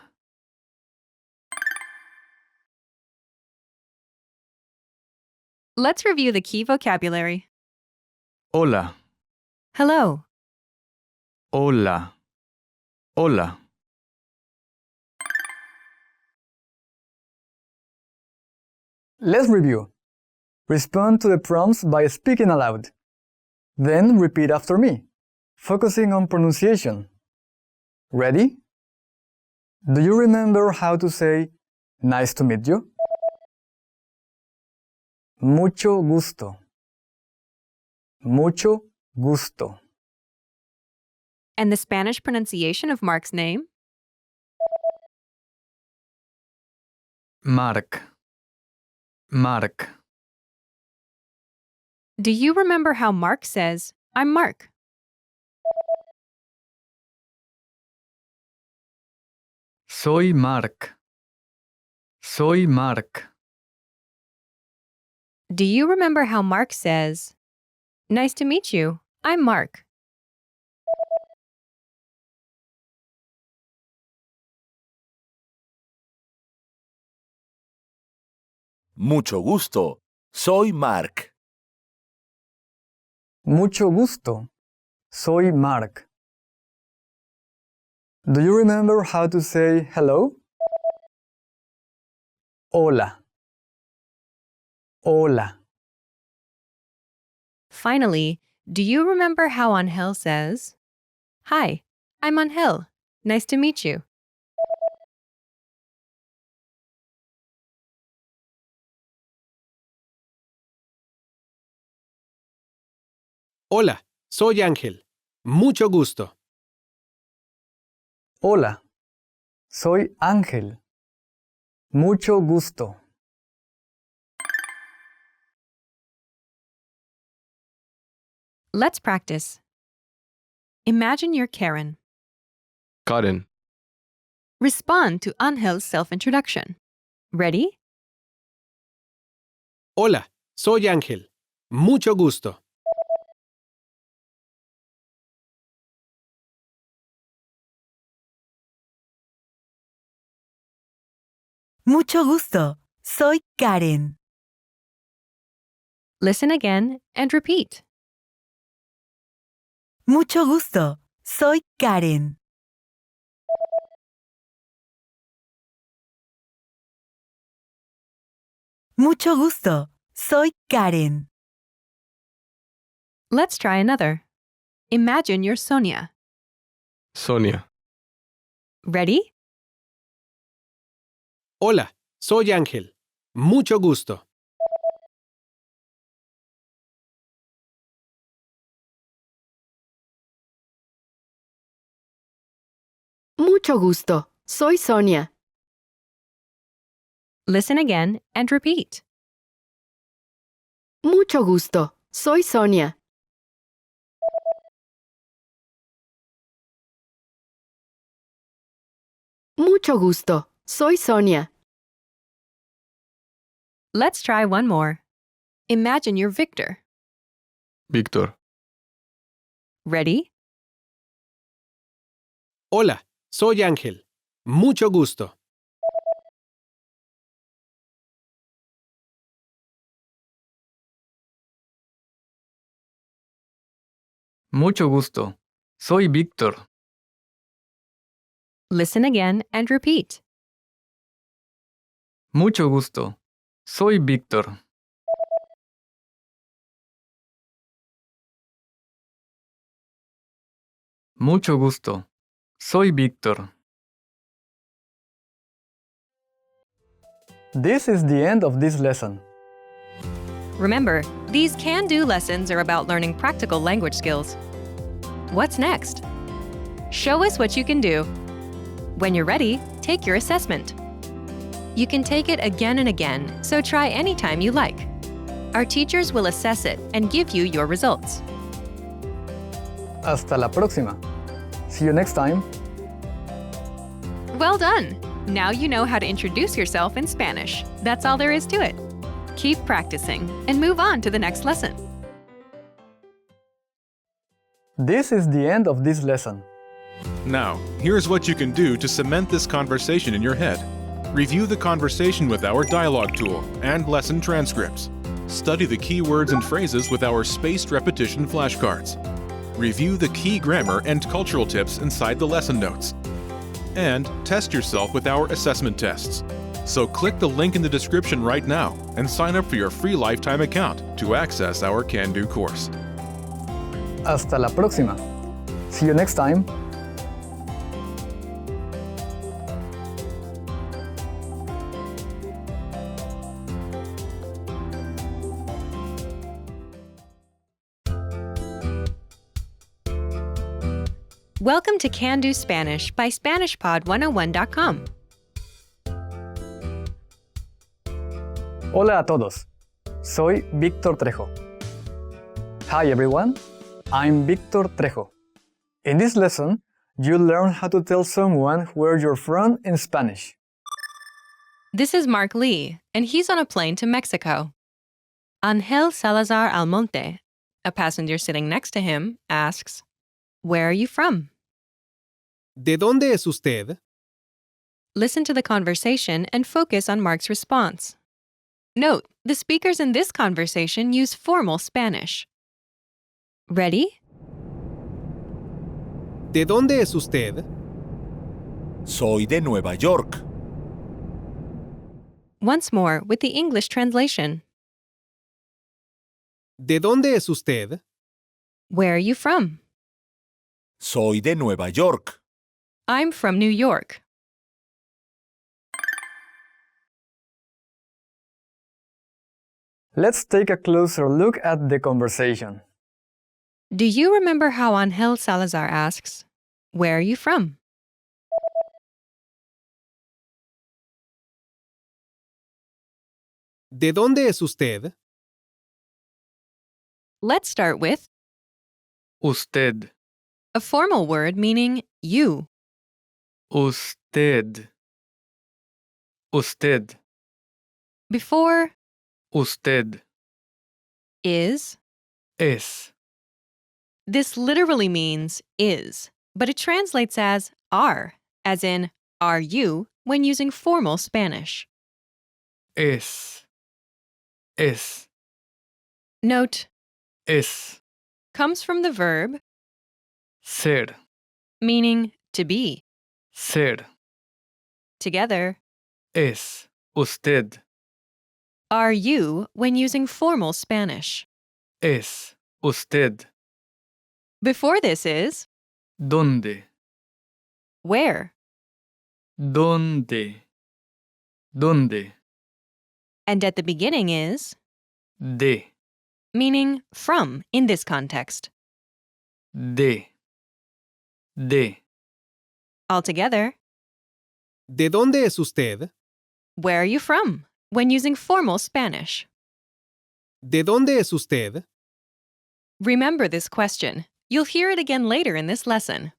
Let's review the key vocabulary. Hola. Hello, Hola. Hola. Let's review. Respond to the prompts by speaking aloud. Then repeat after me, focusing on pronunciation. Ready? Do you remember how to say, nice to meet you? Mucho gusto. Mucho gusto. and the Spanish pronunciation of Mark's name? Mark. Mark. Do you remember how Mark says, I'm Mark? Soy Mark. Soy Mark. Do you remember how Mark says, nice to meet you, I'm Mark? Mucho gusto. Soy Mark. Mucho gusto. Soy Mark. Do you remember how to say hello? Hola. Hola. Finally, do you remember how Angel says, hi, I'm Angel, nice to meet you? Hola, soy Ángel. Mucho gusto. Hola. Soy Ángel. Mucho gusto. Let's practice. Imagine you're Karen. Karen. Respond to Angel's self-introduction. Ready? Hola, soy Ángel. Mucho gusto. Mucho gusto. Soy Karen. Listen again and repeat. Mucho gusto. Soy Karen. Mucho gusto. Soy Karen. Let's try another. Imagine you're Sonia. Sonia. Ready? Hola, soy Ángel. Mucho gusto. Mucho gusto. Soy Sonia. Listen again and repeat. Mucho gusto. Soy Sonia. Mucho gusto. Soy Sonia. Let's try one more. Imagine you're Victor. Víctor. Ready? Hola, soy Ángel. Mucho gusto. Mucho gusto. Soy Víctor. Listen again and repeat. Mucho gusto. Soy Víctor. Mucho gusto. Soy Víctor. This is the end of this lesson. Remember, these can-do lessons are about learning practical language skills. What's next? Show us what you can do. When you're ready, take your assessment. You can take it again and again, so try anytime you like. Our teachers will assess it and give you your results. Hasta la próxima. See you next time. Well done! Now you know how to introduce yourself in Spanish. That's all there is to it. Keep practicing and move on to the next lesson. This is the end of this lesson. Now, here's what you can do to cement this conversation in your head. Review the conversation with our dialogue tool and lesson transcripts. Study the key words and phrases with our spaced repetition flashcards. Review the key grammar and cultural tips inside the lesson notes. And test yourself with our assessment tests. So click the link in the description right now and sign up for your free lifetime account to access our Can Do course. Hasta la próxima. See you next time. Welcome to Can Do Spanish by SpanishPod101.com. Hola a todos. Soy Víctor Trejo. Hi everyone. I'm Víctor Trejo. In this lesson, you'll learn how to tell someone where you're from in Spanish. This is Mark Lee, and he's on a plane to Mexico. Angel Salazar Almonte, a passenger sitting next to him, asks, "Where are you from?" ¿De dónde es usted? Listen to the conversation and focus on Mark's response. Note, the speakers in this conversation use formal Spanish. Ready? ¿De dónde es usted? Soy de Nueva York. Once more with the English translation. ¿De dónde es usted? Where are you from? Soy de Nueva York. I'm from New York. Let's take a closer look at the conversation. Do you remember how Angel Salazar asks, "Where are you from?" ¿De dónde es usted? Let's start with Usted. a formal word meaning you. Usted. Usted. Before Usted. is, Es. this literally means is, but it translates as are, as in are you when using formal Spanish. Es. Es. Note, Es. comes from the verb Ser. meaning to be. Ser. Together, Es. Usted. are you when using formal Spanish. Es. Usted. Before this is ¿Dónde? where, ¿Dónde? ¿Dónde? and at the beginning is De. meaning from in this context. De. De. Altogether, ¿De dónde es usted? where are you from when using formal Spanish? ¿De dónde es usted? Remember this question. You'll hear it again later in this lesson.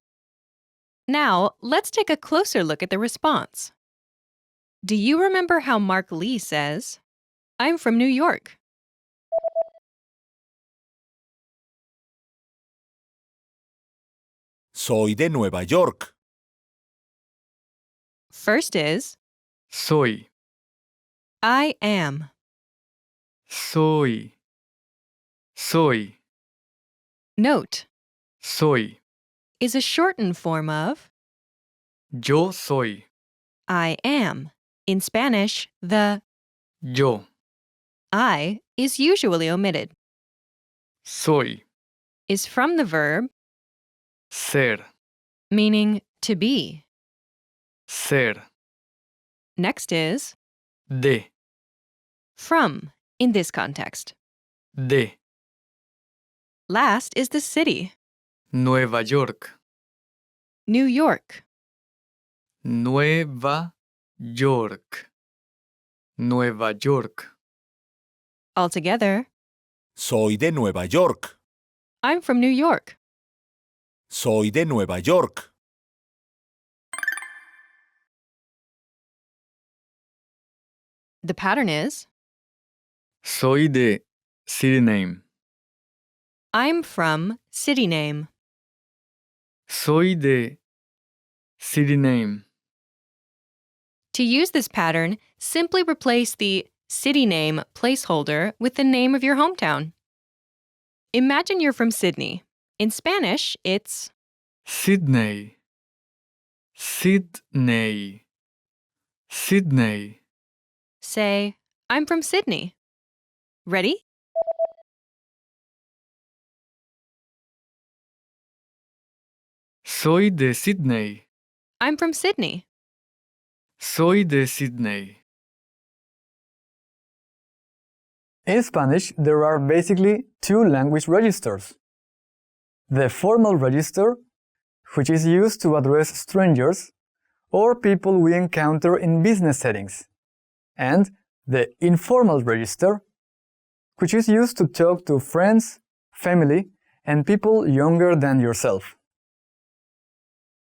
Now, let's take a closer look at the response. Do you remember how Mark Lee says, "I'm from New York"? Soy de Nueva York. First is Soy. I am. Soy. Soy. Note, Soy. is a shortened form of Yo soy. I am. In Spanish, the Yo. I is usually omitted. Soy. Is from the verb Ser. meaning to be. Ser. Next is De. from in this context. De. Last is the city. Nueva York. New York. Nueva York. Nueva York. Altogether, Soy de Nueva York. I'm from New York. Soy de Nueva York. The pattern is Soy de city name. I'm from city name. Soy de city name. To use this pattern, simply replace the city name placeholder with the name of your hometown. Imagine you're from Sydney. In Spanish, it's Sydney. Sydney. Sydney. say, I'm from Sydney. Ready? Soy de Sydney. I'm from Sydney. Soy de Sydney. In Spanish, there are basically two language registers. The formal register, which is used to address strangers or people we encounter in business settings, and the informal register, which is used to talk to friends, family, and people younger than yourself.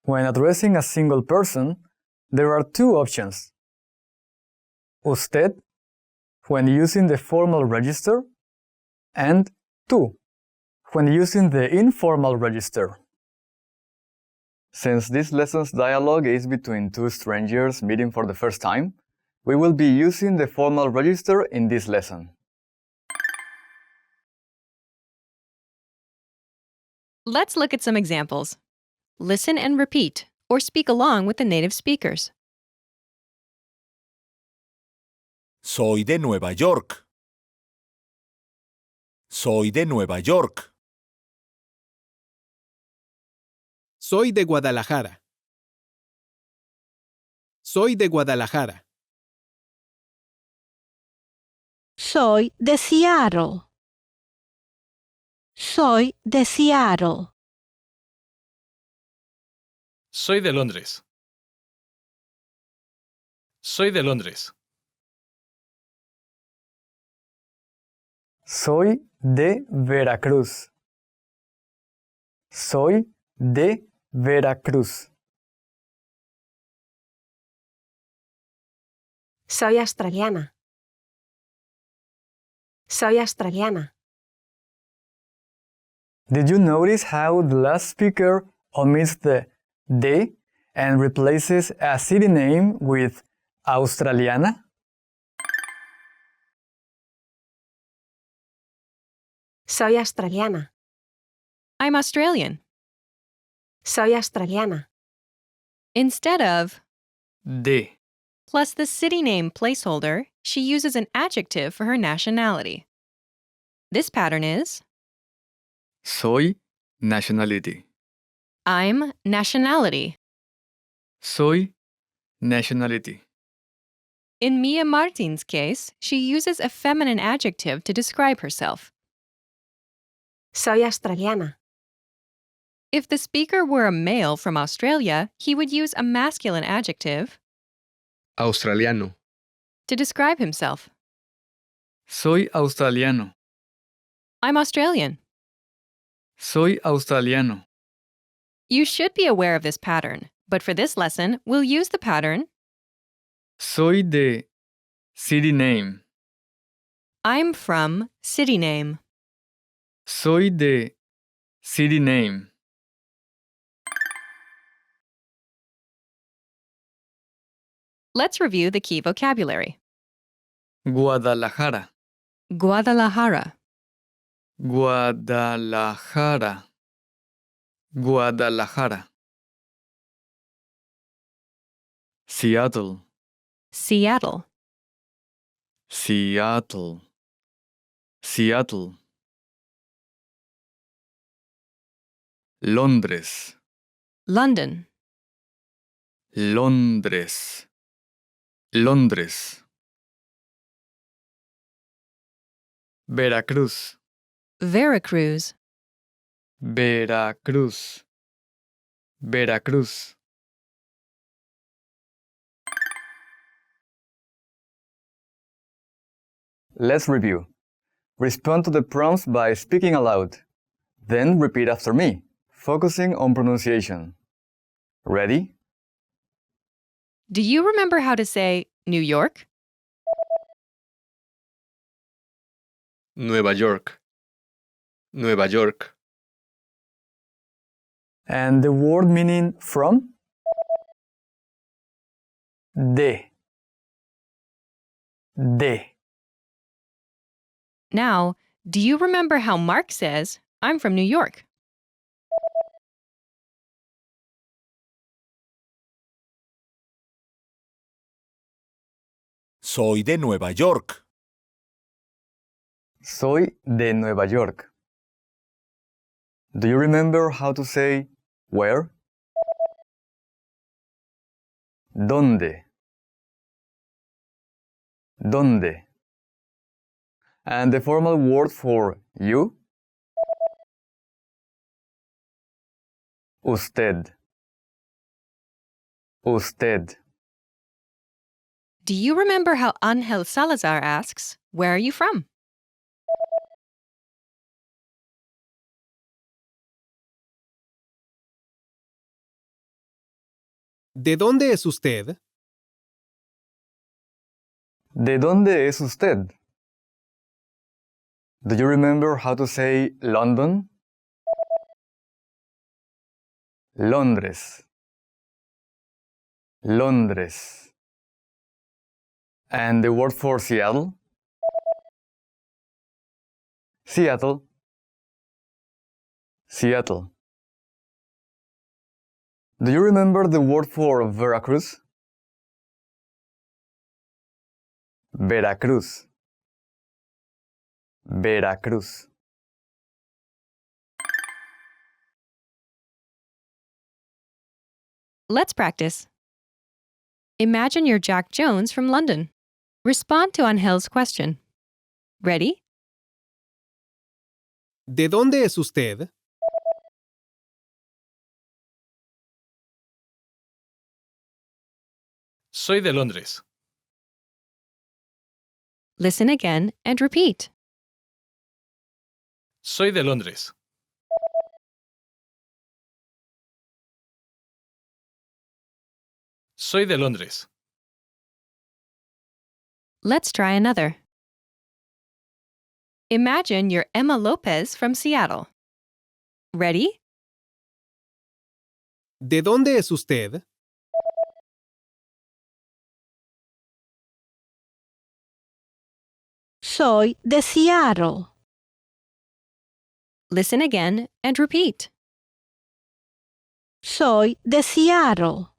When addressing a single person, there are two options. Usted, when using the formal register, and tú, when using the informal register. Since this lesson's dialogue is between two strangers meeting for the first time, we will be using the formal register in this lesson. Let's look at some examples. Listen and repeat, or speak along with the native speakers. Soy de Nueva York. Soy de Nueva York. Soy de Guadalajara. Soy de Guadalajara. Soy de Seattle. Soy de Seattle. Soy de Londres. Soy de Londres. Soy de Veracruz. Soy de Veracruz. Soy australiana. Soy australiana. Did you notice how the last speaker omits the de and replaces a city name with Australiana? Soy australiana. I'm Australian. Soy australiana. Instead of De. plus the city name placeholder, she uses an adjective for her nationality. This pattern is Soy nationality. I'm nationality. Soy nationality. In Mia Martin's case, she uses a feminine adjective to describe herself. Soy australiana. If the speaker were a male from Australia, he would use a masculine adjective Australiano. to describe himself. Soy australiano. I'm Australian. Soy australiano. You should be aware of this pattern, but for this lesson, we'll use the pattern Soy de city name. I'm from city name. Soy de city name. Let's review the key vocabulary. Guadalajara. Guadalajara, Guadalajara. Guadalajara. Seattle. Seattle, Seattle. Seattle. Londres. London, Londres. Londres. Veracruz. Veracruz, Veracruz. Veracruz. Let's review. Respond to the prompts by speaking aloud. Then repeat after me, focusing on pronunciation. Ready? Do you remember how to say New York? Nueva York. Nueva York. And the word meaning from? De. De. Now, do you remember how Mark says, I'm from New York? Soy de Nueva York. Soy de Nueva York. Do you remember how to say where? ¿Dónde? ¿Dónde? And the formal word for you? Usted. Usted. Do you remember how Angel Salazar asks, where are you from? ¿De dónde es usted? ¿De dónde es usted? Do you remember how to say London? Londres. Londres. And the word for Seattle? Seattle. Seattle. Do you remember the word for Veracruz? Veracruz. Veracruz. Let's practice. Imagine you're Jack Jones from London. Respond to Angel's question. Ready? ¿De dónde es usted? Soy de Londres. Listen again and repeat. Soy de Londres. Soy de Londres. Let's try another. Imagine you're Emma Lopez from Seattle. Ready? ¿De dónde es usted? Soy de Seattle. Listen again and repeat. Soy de Seattle.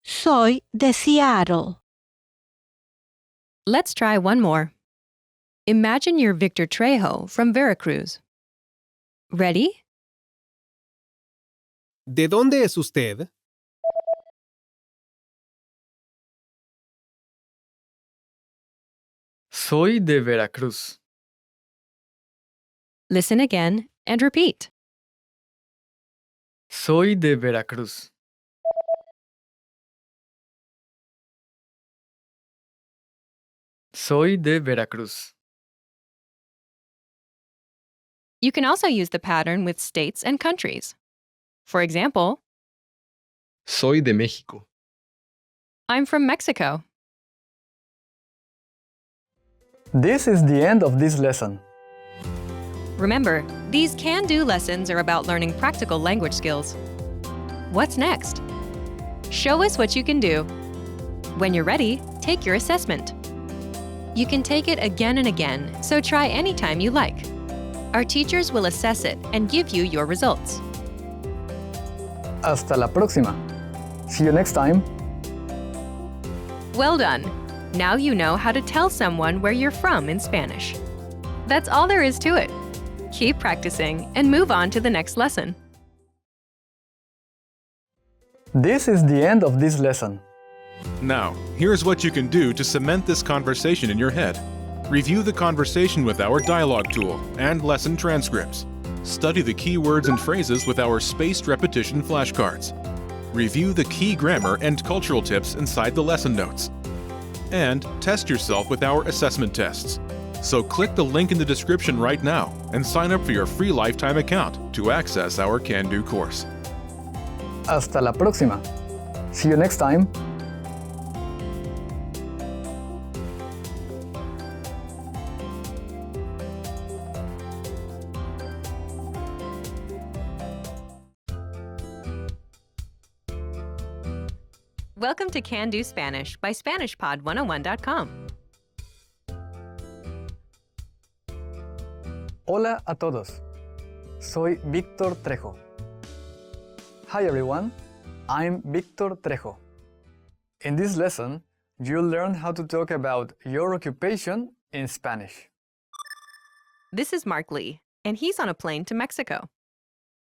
Soy de Seattle. Let's try one more. Imagine you're Victor Trejo from Veracruz. Ready? ¿De dónde es usted? Soy de Veracruz. Listen again and repeat. Soy de Veracruz. Soy de Veracruz. You can also use the pattern with states and countries. For example, Soy de México. I'm from Mexico. This is the end of this lesson. Remember, these can-do lessons are about learning practical language skills. What's next? Show us what you can do. When you're ready, take your assessment. You can take it again and again, so try anytime you like. Our teachers will assess it and give you your results. Hasta la próxima. See you next time. Well done! Now you know how to tell someone where you're from in Spanish. That's all there is to it. Keep practicing and move on to the next lesson. This is the end of this lesson. Now, here's what you can do to cement this conversation in your head. Review the conversation with our dialogue tool and lesson transcripts. Study the key words and phrases with our spaced repetition flashcards. Review the key grammar and cultural tips inside the lesson notes. And test yourself with our assessment tests. So click the link in the description right now and sign up for your free lifetime account to access our Can-Do course. Hasta la próxima. See you next time. Welcome to Can Do Spanish by SpanishPod101.com. Hola a todos. Soy Víctor Trejo. Hi everyone. I'm Víctor Trejo. In this lesson, you'll learn how to talk about your occupation in Spanish. This is Mark Lee, and he's on a plane to Mexico.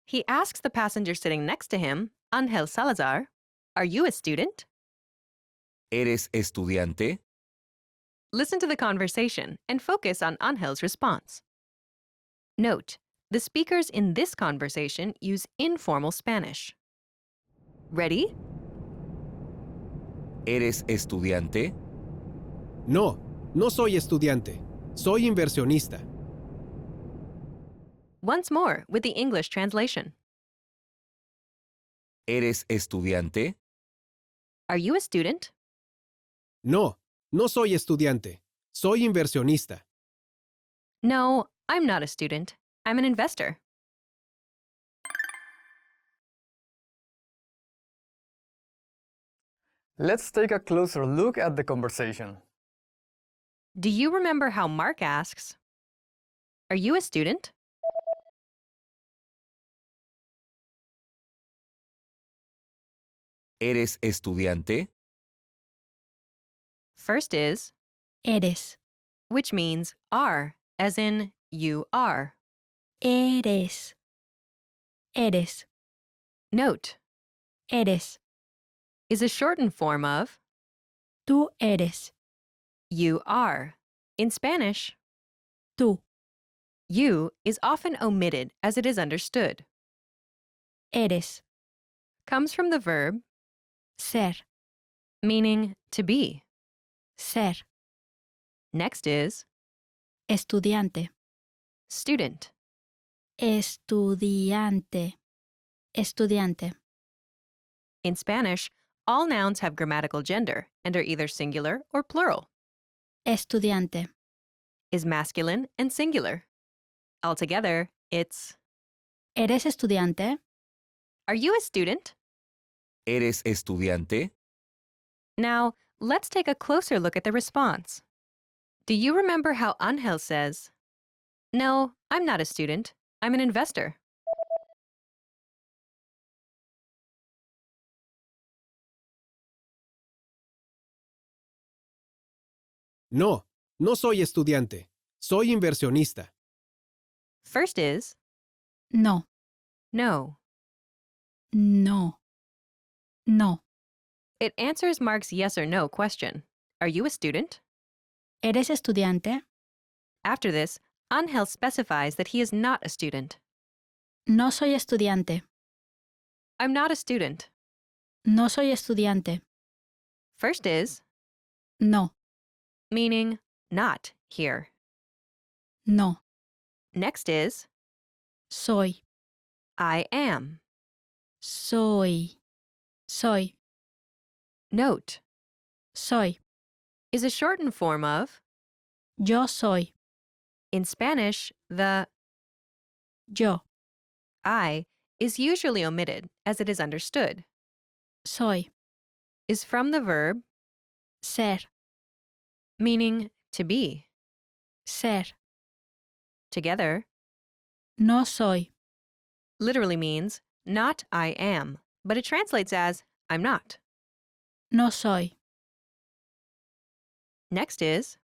He asks the passenger sitting next to him, Ángel Salazar, "Are you a student?" ¿Eres estudiante? Listen to the conversation and focus on Angel's response. Note, the speakers in this conversation use informal Spanish. Ready? ¿Eres estudiante? No, no soy estudiante. Soy inversionista. Once more with the English translation. ¿Eres estudiante? Are you a student? No, no soy estudiante. Soy inversionista. No, I'm not a student. I'm an investor. Let's take a closer look at the conversation. Do you remember how Mark asks, "Are you a student?" ¿Eres estudiante? First is Eres. which means are, as in you are. Eres. Eres. Note, Eres. is a shortened form of Tú eres. you are. In Spanish, Tú. you is often omitted as it is understood. Eres. Comes from the verb Ser. meaning to be. Ser. Next is Estudiante. student. Estudiante. Estudiante. In Spanish, all nouns have grammatical gender and are either singular or plural. Estudiante. Is masculine and singular. Altogether, it's ¿Eres estudiante? Are you a student? ¿Eres estudiante? Now, let's take a closer look at the response. Do you remember how Ángel says, "No, I'm not a student. I'm an investor"? No, no soy estudiante. Soy inversionista. First is No. no. No. No. It answers Mark's yes or no question. Are you a student? ¿Eres estudiante? After this, Ángel specifies that he is not a student. No soy estudiante. I'm not a student. No soy estudiante. First is No. meaning not here. No. Next is Soy. I am. Soy. Soy. Note, Soy. is a shortened form of, Yo soy. in Spanish, the Yo. I is usually omitted as it is understood, Soy. is from the verb Ser. meaning to be. Ser. Together, No soy. literally means not I am, but it translates as I'm not. No soy. Next is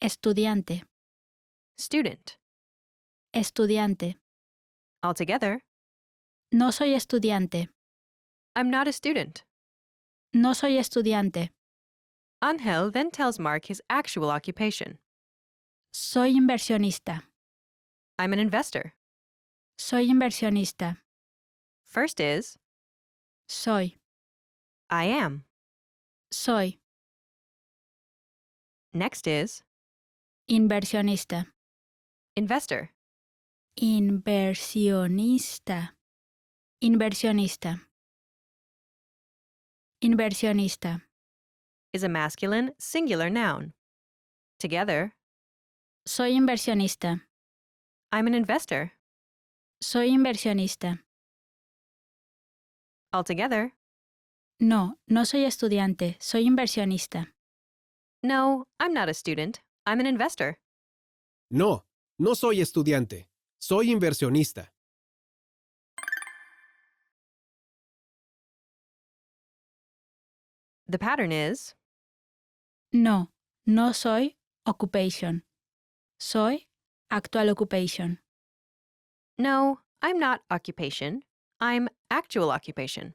Estudiante. student. Estudiante. Altogether, No soy estudiante. I'm not a student. No soy estudiante. Ángel then tells Mark his actual occupation. Soy inversionista. I'm an investor. Soy inversionista. First is Soy. I am. Soy. Next is Inversionista. investor. Inversionista. Inversionista. Inversionista. Is a masculine, singular noun. Together, Soy inversionista. I'm an investor. Soy inversionista. Altogether, No, no soy estudiante. Soy inversionista. no, I'm not a student. I'm an investor. No, no soy estudiante. Soy inversionista. The pattern is No, no soy occupation. Soy actual occupation. no, I'm not occupation. I'm actual occupation.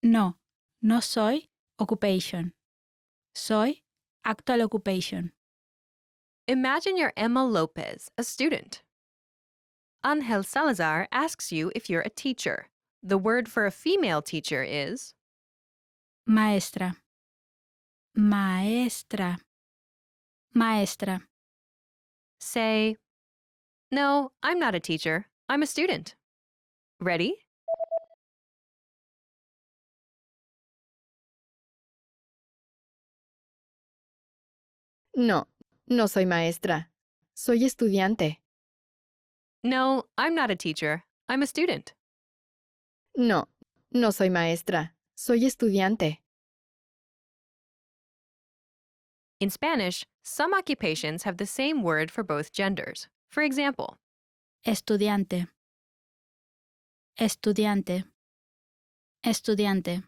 No, no soy occupation. Soy actual occupation. Imagine you're Emma Lopez, a student. Angel Salazar asks you if you're a teacher. The word for a female teacher is Maestra. Maestra. Maestra. say, no, I'm not a teacher. I'm a student. Ready? No, no soy maestra. Soy estudiante. No, I'm not a teacher. I'm a student. No, no soy maestra. Soy estudiante. In Spanish, some occupations have the same word for both genders. For example, Estudiante. Estudiante. Estudiante.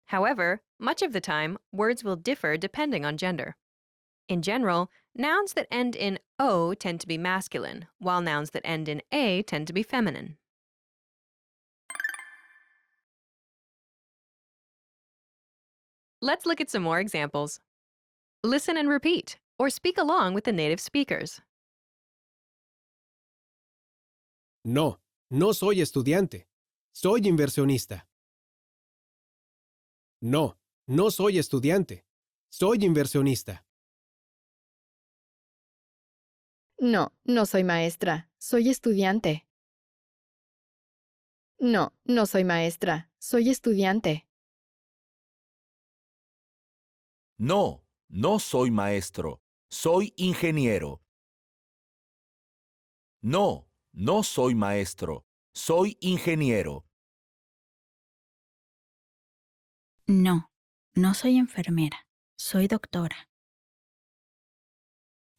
however, much of the time, words will differ depending on gender. In general, nouns that end in O tend to be masculine, while nouns that end in A tend to be feminine. Let's look at some more examples. Listen and repeat, or speak along with the native speakers. No, no soy estudiante. Soy inversionista. No, no soy estudiante. Soy inversionista. No, no soy maestra. Soy estudiante. No, no soy maestra. Soy estudiante. No, no soy maestro. Soy ingeniero. No, no soy maestro. Soy ingeniero. No, no soy enfermera. Soy doctora.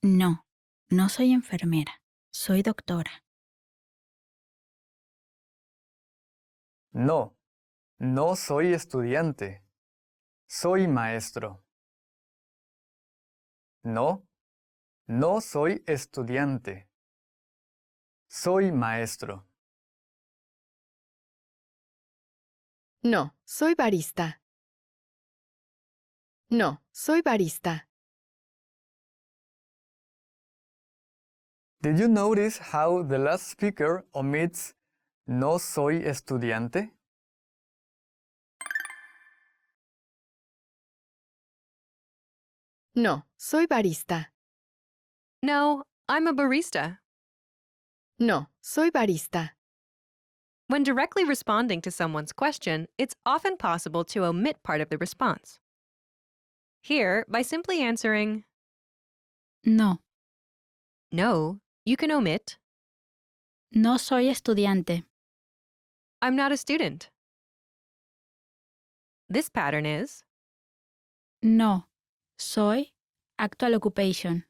No, no soy enfermera. Soy doctora. No, no soy estudiante. Soy maestro. No, no soy estudiante. Soy maestro. No, soy barista. No, soy barista. Did you notice how the last speaker omits no soy estudiante? No, soy barista. No, I'm a barista. No, soy barista. When directly responding to someone's question, it's often possible to omit part of the response. Here, by simply answering No, no, you can omit no soy estudiante. I'm not a student. This pattern is No, soy actual occupation.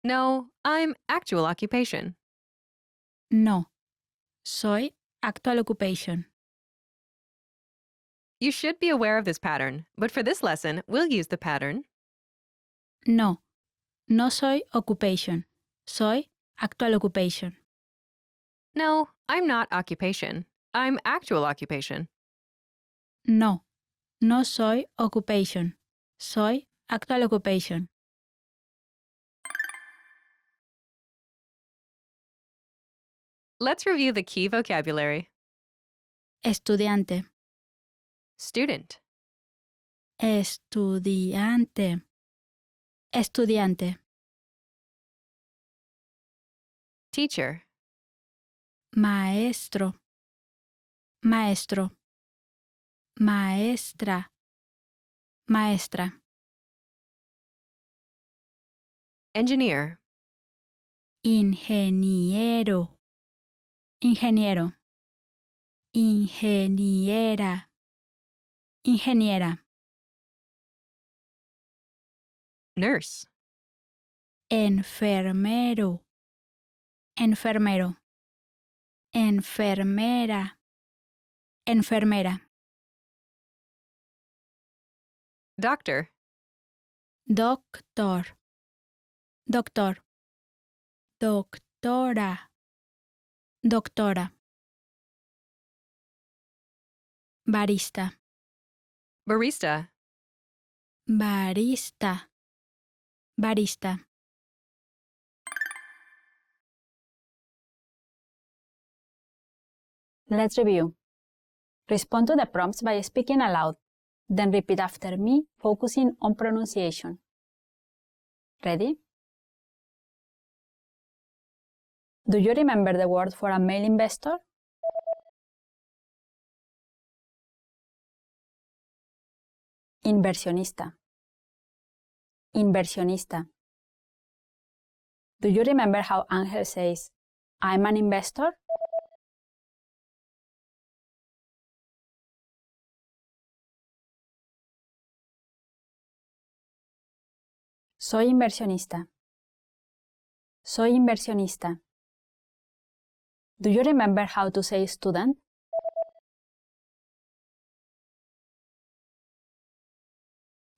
no, I'm actual occupation. No, soy actual occupation. You should be aware of this pattern, but for this lesson, we'll use the pattern No, no soy occupation. Soy actual occupation. no, I'm not occupation. I'm actual occupation. No, no soy occupation. Soy actual occupation. Let's review the key vocabulary. Estudiante. Student. Estudiante. Estudiante. Teacher. Maestro. Maestro. Maestra. Maestra. Engineer. Ingeniero. Ingeniero. Ingeniera. Ingeniera. Nurse. Enfermero. Enfermero. Enfermera. Enfermera. Doctor. Doctor. Doctor. Doctora. Doctora. Barista. Barista. Barista. Barista. Let's review. Respond to the prompts by speaking aloud. Then repeat after me, focusing on pronunciation. Ready? Do you remember the word for a male investor? Inversionista. Inversionista. Do you remember how Angel says, I'm an investor? Soy inversionista. Soy inversionista. Do you remember how to say student?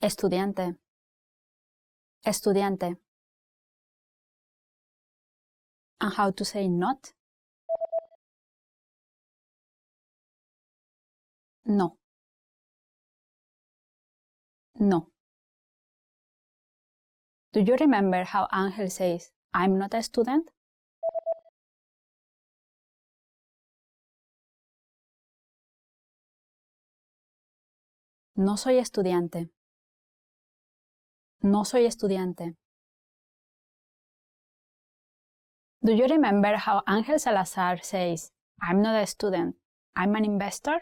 Estudiante. Estudiante. And how to say not? No. No. Do you remember how Angel says, I'm not a student? No soy estudiante. No soy estudiante. Do you remember how Angel Salazar says, I'm not a student, I'm an investor?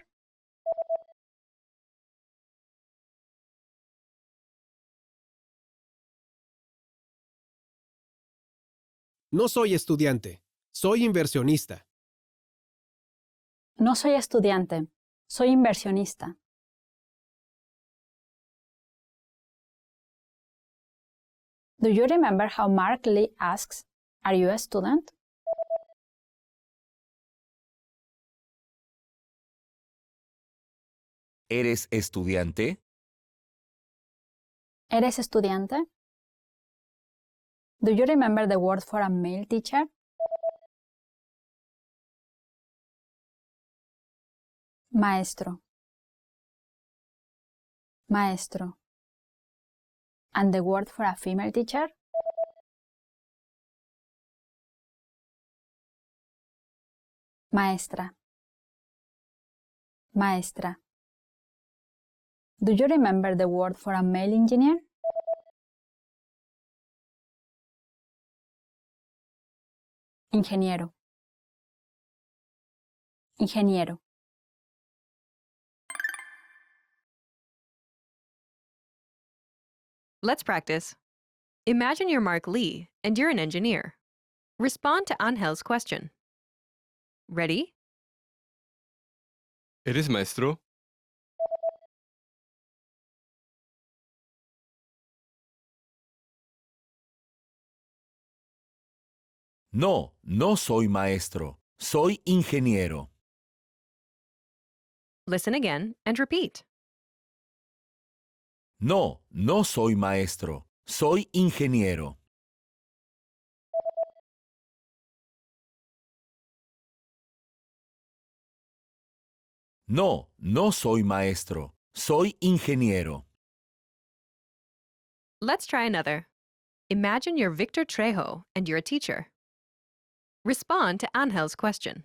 No soy estudiante. Soy inversionista. No soy estudiante, soy inversionista. Do you remember how Mark Lee asks, Are you a student? ¿Eres estudiante? ¿Eres estudiante? Do you remember the word for a male teacher? Maestro. Maestro. And the word for a female teacher? Maestra. Maestra. Do you remember the word for a male engineer? Ingeniero. Ingeniero. Let's practice. Imagine you're Mark Lee and you're an engineer. Respond to Angel's question. Ready? ¿Eres maestro? No, no soy maestro. Soy ingeniero. Listen again and repeat. No, no soy maestro. Soy ingeniero. No, no soy maestro. Soy ingeniero. Let's try another. Imagine you're Victor Trejo and you're a teacher. Respond to Angel's question.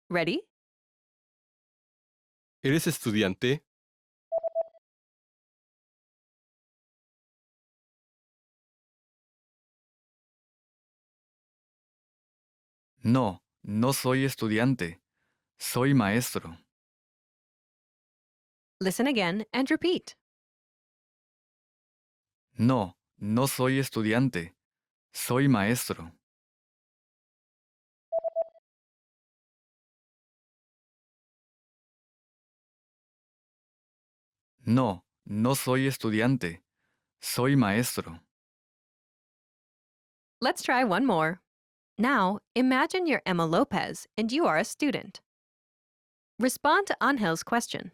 Ready? ¿Eres estudiante? No, no soy estudiante. Soy maestro. Listen again and repeat. No, no soy estudiante. Soy maestro. No, no soy estudiante. Soy maestro. Let's try one more. Now, imagine you're Emma Lopez and you are a student. Respond to Angel's question.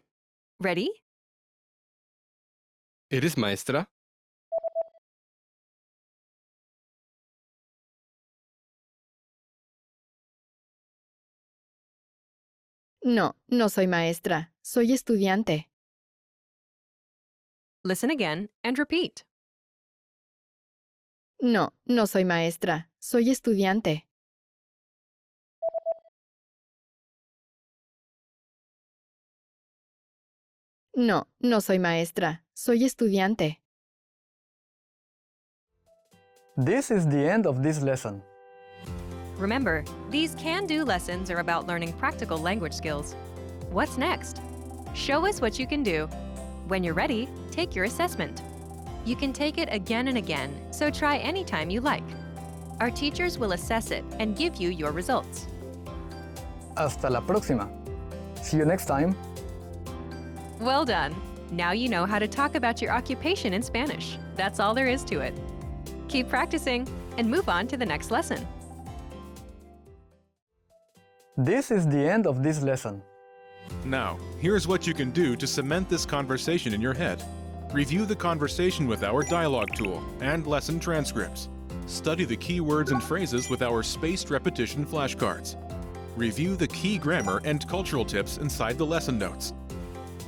Ready? ¿Eres maestra? No, no soy maestra. Soy estudiante. Listen again and repeat. No, no soy maestra. Soy estudiante. No, no soy maestra. Soy estudiante. This is the end of this lesson. Remember, these can-do lessons are about learning practical language skills. What's next? Show us what you can do. When you're ready, take your assessment. You can take it again and again, so try anytime you like. Our teachers will assess it and give you your results. Hasta la próxima. See you next time. Well done! Now you know how to talk about your occupation in Spanish. That's all there is to it. Keep practicing and move on to the next lesson. This is the end of this lesson. Now, here's what you can do to cement this conversation in your head. Review the conversation with our dialogue tool and lesson transcripts. Study the key words and phrases with our spaced repetition flashcards. Review the key grammar and cultural tips inside the lesson notes.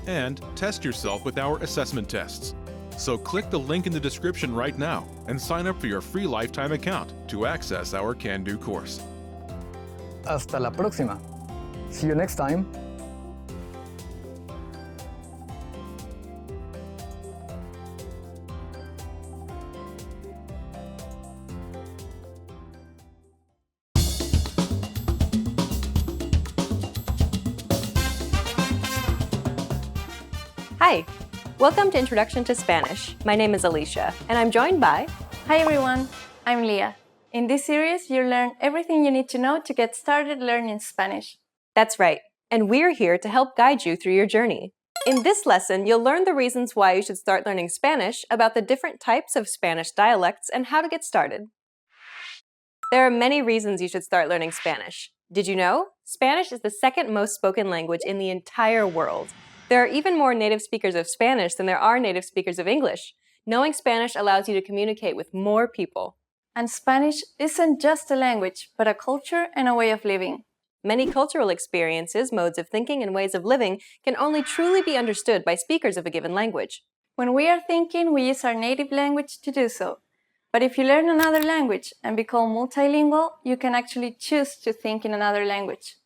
And test yourself with our assessment tests. So click the link in the description right now and sign up for your free lifetime account to access our Can-Do course. Hasta la próxima. See you next time. Hi, welcome to Introduction to Spanish. My name is Alicia, and I'm joined by... Hi everyone, I'm Leah. In this series, you'll learn everything you need to know to get started learning Spanish. That's right, and we're here to help guide you through your journey. In this lesson, you'll learn the reasons why you should start learning Spanish, about the different types of Spanish dialects, and how to get started. There are many reasons you should start learning Spanish. Did you know? Spanish is the second most spoken language in the entire world. There are even more native speakers of Spanish than there are native speakers of English. Knowing Spanish allows you to communicate with more people. And Spanish isn't just a language, but a culture and a way of living. Many cultural experiences, modes of thinking, and ways of living can only truly be understood by speakers of a given language. When we are thinking, we use our native language to do so. But if you learn another language and become multilingual, you can actually choose to think in another language.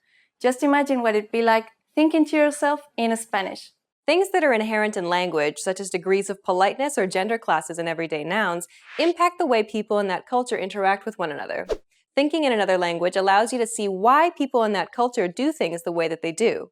Just imagine what it'd be like thinking to yourself in Spanish. Things that are inherent in language, such as degrees of politeness or gender classes in everyday nouns, impact the way people in that culture interact with one another. Thinking in another language allows you to see why people in that culture do things the way that they do.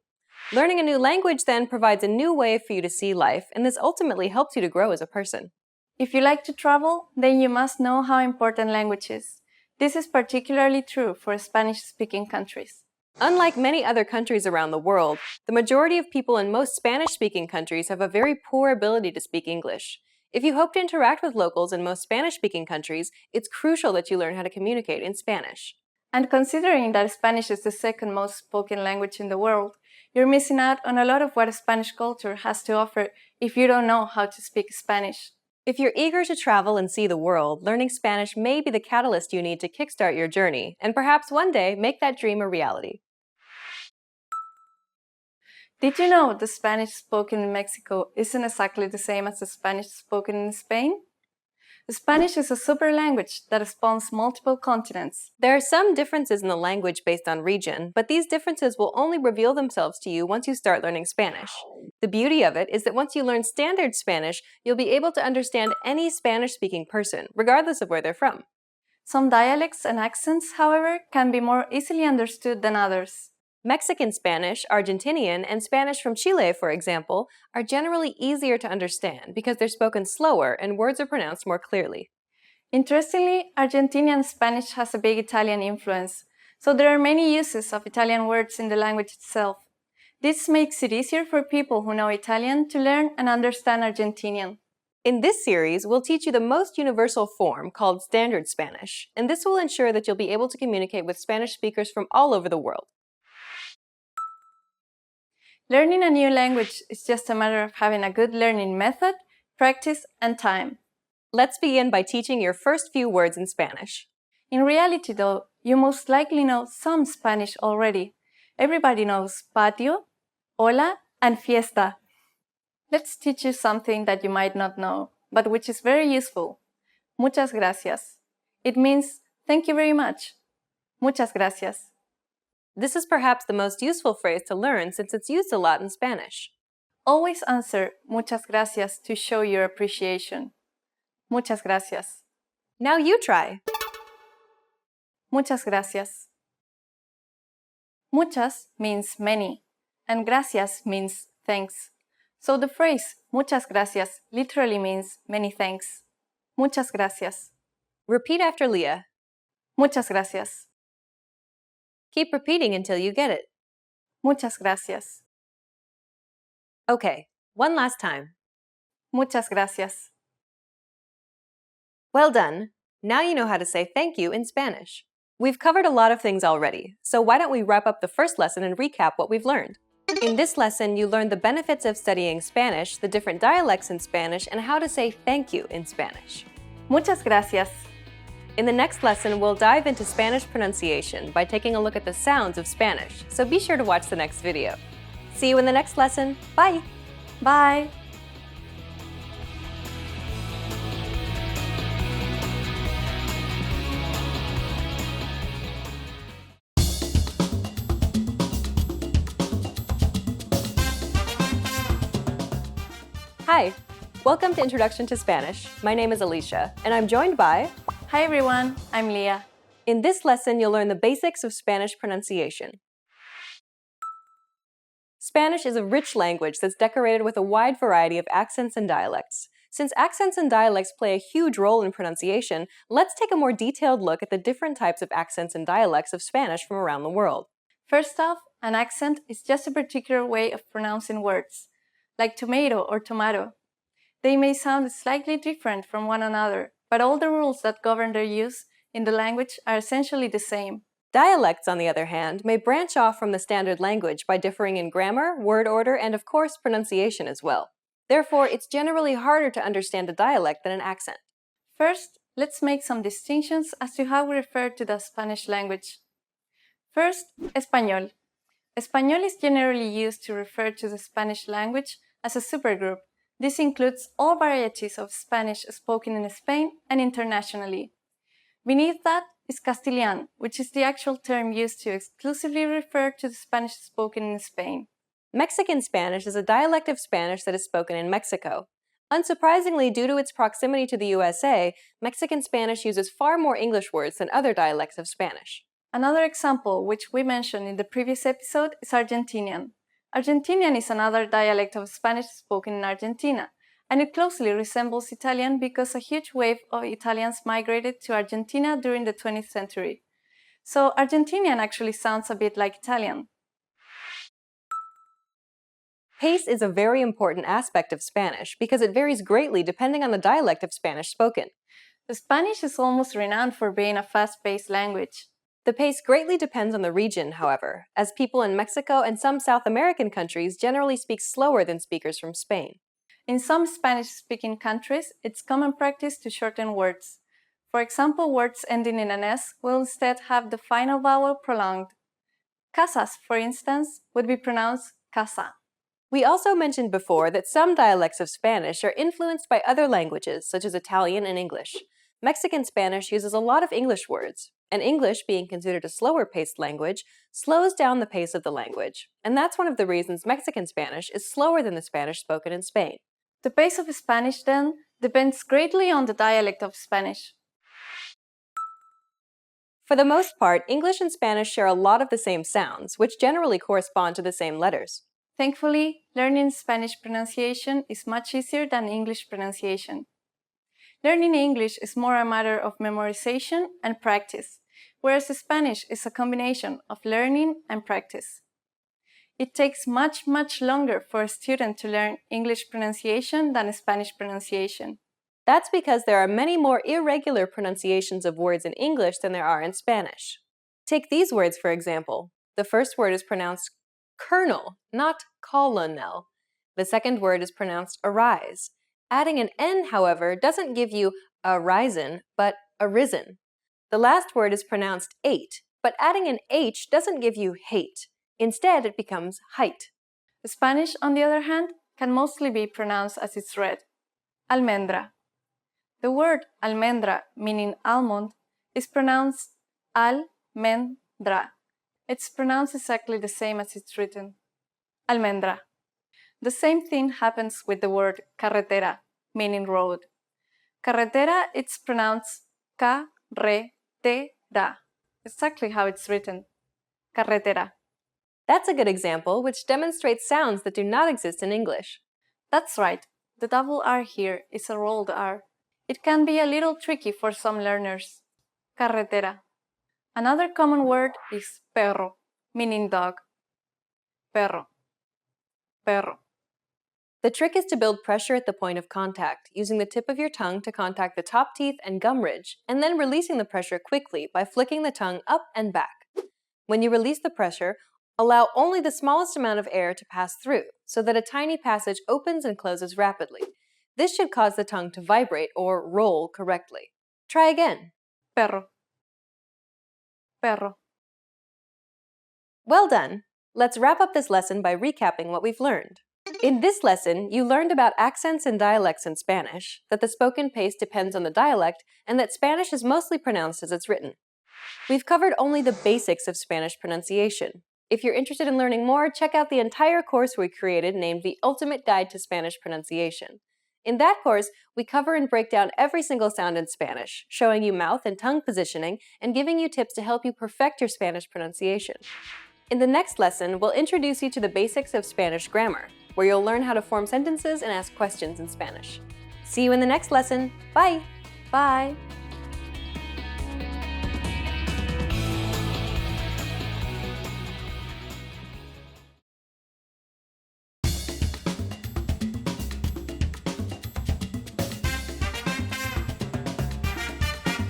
Learning a new language then provides a new way for you to see life, and this ultimately helps you to grow as a person. If you like to travel, then you must know how important language is. This is particularly true for Spanish-speaking countries. Unlike many other countries around the world, the majority of people in most Spanish-speaking countries have a very poor ability to speak English. If you hope to interact with locals in most Spanish-speaking countries, it's crucial that you learn how to communicate in Spanish. And considering that Spanish is the second most spoken language in the world, you're missing out on a lot of what Spanish culture has to offer if you don't know how to speak Spanish. If you're eager to travel and see the world, learning Spanish may be the catalyst you need to kickstart your journey, and perhaps one day make that dream a reality. Did you know the Spanish spoken in Mexico isn't exactly the same as the Spanish spoken in Spain? Spanish is a super language that spans multiple continents. There are some differences in the language based on region, but these differences will only reveal themselves to you once you start learning Spanish. The beauty of it is that once you learn standard Spanish, you'll be able to understand any Spanish-speaking person, regardless of where they're from. Some dialects and accents, however, can be more easily understood than others. Mexican Spanish, Argentinian, and Spanish from Chile, for example, are generally easier to understand because they're spoken slower and words are pronounced more clearly. Interestingly, Argentinian Spanish has a big Italian influence, so there are many uses of Italian words in the language itself. This makes it easier for people who know Italian to learn and understand Argentinian. In this series, we'll teach you the most universal form called Standard Spanish, and this will ensure that you'll be able to communicate with Spanish speakers from all over the world. Learning a new language is just a matter of having a good learning method, practice, and time. Let's begin by teaching your first few words in Spanish. In reality, though, you most likely know some Spanish already. Everybody knows patio, hola, and fiesta. Let's teach you something that you might not know, but which is very useful. Muchas gracias. It means thank you very much. Muchas gracias. This is perhaps the most useful phrase to learn since it's used a lot in Spanish. Always answer muchas gracias to show your appreciation. Muchas gracias. Now you try. Muchas gracias. Muchas means many, and gracias means thanks. So the phrase muchas gracias literally means many thanks. Muchas gracias. Repeat after Leah. Muchas gracias. Keep repeating until you get it. Muchas gracias. Okay, one last time. Muchas gracias. Well done. Now you know how to say thank you in Spanish. We've covered a lot of things already, so why don't we wrap up the first lesson and recap what we've learned? In this lesson, you learned the benefits of studying Spanish, the different dialects in Spanish, and how to say thank you in Spanish. Muchas gracias. In the next lesson, we'll dive into Spanish pronunciation by taking a look at the sounds of Spanish, so be sure to watch the next video. See you in the next lesson. Bye! Bye! Hi! Welcome to Introduction to Spanish. My name is Alicia, and I'm joined by... Hi everyone, I'm Leah. In this lesson, you'll learn the basics of Spanish pronunciation. Spanish is a rich language that's decorated with a wide variety of accents and dialects. Since accents and dialects play a huge role in pronunciation, let's take a more detailed look at the different types of accents and dialects of Spanish from around the world. First off, an accent is just a particular way of pronouncing words, like tomato or tomato. They may sound slightly different from one another, but all the rules that govern their use in the language are essentially the same. Dialects, on the other hand, may branch off from the standard language by differing in grammar, word order, and of course pronunciation as well. Therefore, it's generally harder to understand a dialect than an accent. First, let's make some distinctions as to how we refer to the Spanish language. First, español. Español is generally used to refer to the Spanish language as a supergroup. This includes all varieties of Spanish spoken in Spain and internationally. Beneath that is Castilian, which is the actual term used to exclusively refer to the Spanish spoken in Spain. Mexican Spanish is a dialect of Spanish that is spoken in Mexico. Unsurprisingly, due to its proximity to the USA, Mexican Spanish uses far more English words than other dialects of Spanish. Another example, which we mentioned in the previous episode, is Argentinian. Argentinian is another dialect of Spanish spoken in Argentina, and it closely resembles Italian because a huge wave of Italians migrated to Argentina during the 20th century. So Argentinian actually sounds a bit like Italian. Pace is a very important aspect of Spanish because it varies greatly depending on the dialect of Spanish spoken. The Spanish is almost renowned for being a fast-paced language. The pace greatly depends on the region, however, as people in Mexico and some South American countries generally speak slower than speakers from Spain. In some Spanish-speaking countries, it's common practice to shorten words. For example, words ending in an S will instead have the final vowel prolonged. Casas, for instance, would be pronounced casa. We also mentioned before that some dialects of Spanish are influenced by other languages, such as Italian and English. Mexican Spanish uses a lot of English words, and English, being considered a slower-paced language, slows down the pace of the language. And that's one of the reasons Mexican Spanish is slower than the Spanish spoken in Spain. The pace of Spanish, then, depends greatly on the dialect of Spanish. For the most part, English and Spanish share a lot of the same sounds, which generally correspond to the same letters. Thankfully, learning Spanish pronunciation is much easier than English pronunciation. Learning English is more a matter of memorization and practice, whereas Spanish is a combination of learning and practice. It takes much longer for a student to learn English pronunciation than Spanish pronunciation. That's because there are many more irregular pronunciations of words in English than there are in Spanish. Take these words, for example. The first word is pronounced colonel, not colonel. The second word is pronounced arise. Adding an N, however, doesn't give you arisen, but arisen. The last word is pronounced ate, but adding an H doesn't give you hate. Instead, it becomes height. Spanish, on the other hand, can mostly be pronounced as it's read. Almendra. The word almendra, meaning almond, is pronounced al-men-dra. It's pronounced exactly the same as it's written. Almendra. The same thing happens with the word carretera, meaning road. Carretera, it's pronounced ca-re-te-ra. Exactly how it's written. Carretera. That's a good example, which demonstrates sounds that do not exist in English. That's right. The double R here is a rolled R. It can be a little tricky for some learners. Carretera. Another common word is perro, meaning dog. Perro. Perro. The trick is to build pressure at the point of contact, using the tip of your tongue to contact the top teeth and gum ridge, and then releasing the pressure quickly by flicking the tongue up and back. When you release the pressure, allow only the smallest amount of air to pass through, so that a tiny passage opens and closes rapidly. This should cause the tongue to vibrate or roll correctly. Try again. Perro. Perro. Well done! Let's wrap up this lesson by recapping what we've learned. In this lesson, you learned about accents and dialects in Spanish, that the spoken pace depends on the dialect, and that Spanish is mostly pronounced as it's written. We've covered only the basics of Spanish pronunciation. If you're interested in learning more, check out the entire course we created named The Ultimate Guide to Spanish Pronunciation. In that course, we cover and break down every single sound in Spanish, showing you mouth and tongue positioning and giving you tips to help you perfect your Spanish pronunciation. In the next lesson, we'll introduce you to the basics of Spanish grammar, where you'll learn how to form sentences and ask questions in Spanish. See you in the next lesson. Bye! Bye!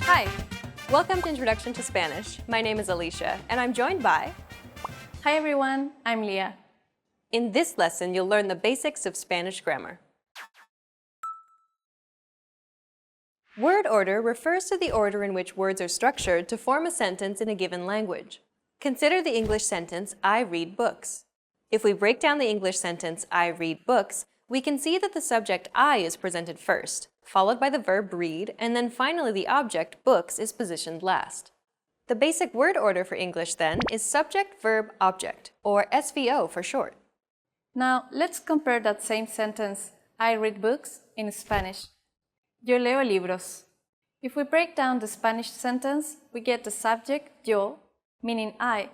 Hi! Welcome to Introduction to Spanish. My name is Alicia, and I'm joined by... Hi everyone, I'm Leah. In this lesson, you'll learn the basics of Spanish grammar. Word order refers to the order in which words are structured to form a sentence in a given language. Consider the English sentence, I read books. If we break down the English sentence, I read books, we can see that the subject I is presented first, followed by the verb read, and then finally the object, books, is positioned last. The basic word order for English, then, is subject, verb, object, or SVO for short. Now, let's compare that same sentence, I read books, in Spanish. Yo leo libros. If we break down the Spanish sentence, we get the subject, yo, meaning I.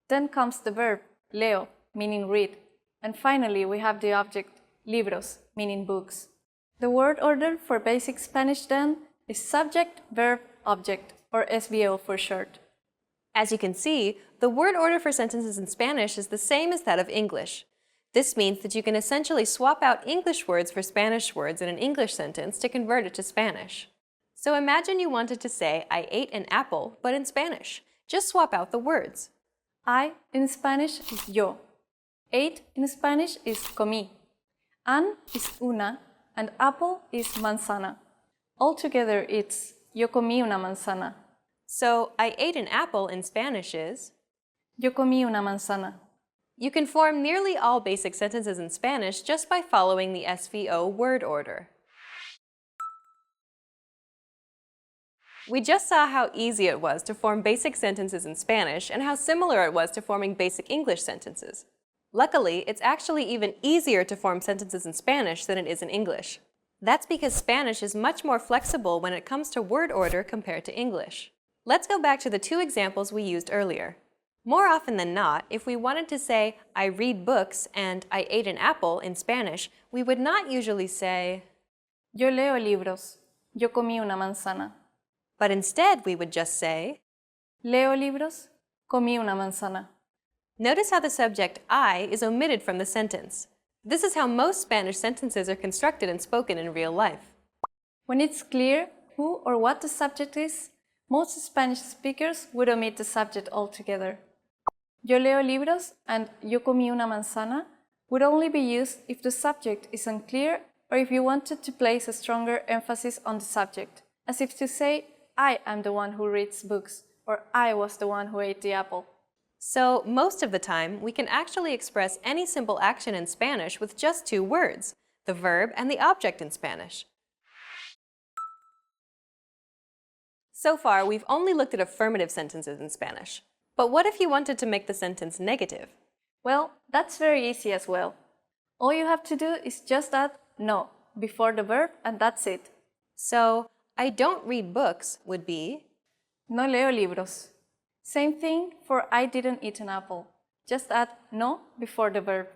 Then comes the verb, leo, meaning read. And finally, we have the object, libros, meaning books. The word order for basic Spanish, then, is subject, verb, object, or SVO for short. As you can see, the word order for sentences in Spanish is the same as that of English. This means that you can essentially swap out English words for Spanish words in an English sentence to convert it to Spanish. So imagine you wanted to say, I ate an apple, but in Spanish. Just swap out the words. I in Spanish is yo. Ate in Spanish is comí. An is una, and apple is manzana. Altogether, it's yo comí una manzana. So, I ate an apple in Spanish is... Yo comí una manzana. You can form nearly all basic sentences in Spanish just by following the SVO word order. We just saw how easy it was to form basic sentences in Spanish and how similar it was to forming basic English sentences. Luckily, it's actually even easier to form sentences in Spanish than it is in English. That's because Spanish is much more flexible when it comes to word order compared to English. Let's go back to the two examples we used earlier. More often than not, if we wanted to say, I read books and I ate an apple in Spanish, we would not usually say, Yo leo libros. Yo comí una manzana. But instead we would just say, Leo libros. Comí una manzana. Notice how the subject I is omitted from the sentence. This is how most Spanish sentences are constructed and spoken in real life. When it's clear who or what the subject is, most Spanish speakers would omit the subject altogether. Yo leo libros and yo comí una manzana would only be used if the subject is unclear or if you wanted to place a stronger emphasis on the subject, as if to say, I am the one who reads books, or I was the one who ate the apple. So, most of the time, we can actually express any simple action in Spanish with just two words, the verb and the object in Spanish. So far, we've only looked at affirmative sentences in Spanish. But what if you wanted to make the sentence negative? Well, that's very easy as well. All you have to do is just add no before the verb and that's it. So, I don't read books would be No leo libros. Same thing for I didn't eat an apple. Just add no before the verb.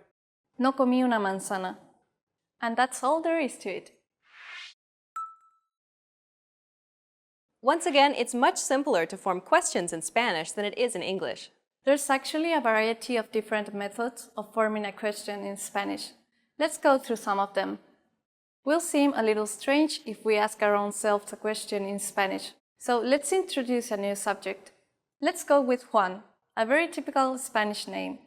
No comí una manzana. And that's all there is to it. Once again, it's much simpler to form questions in Spanish than it is in English. There's actually a variety of different methods of forming a question in Spanish. Let's go through some of them. Will seem a little strange if we ask our own selves a question in Spanish. So let's introduce a new subject. Let's go with Juan, a very typical Spanish name.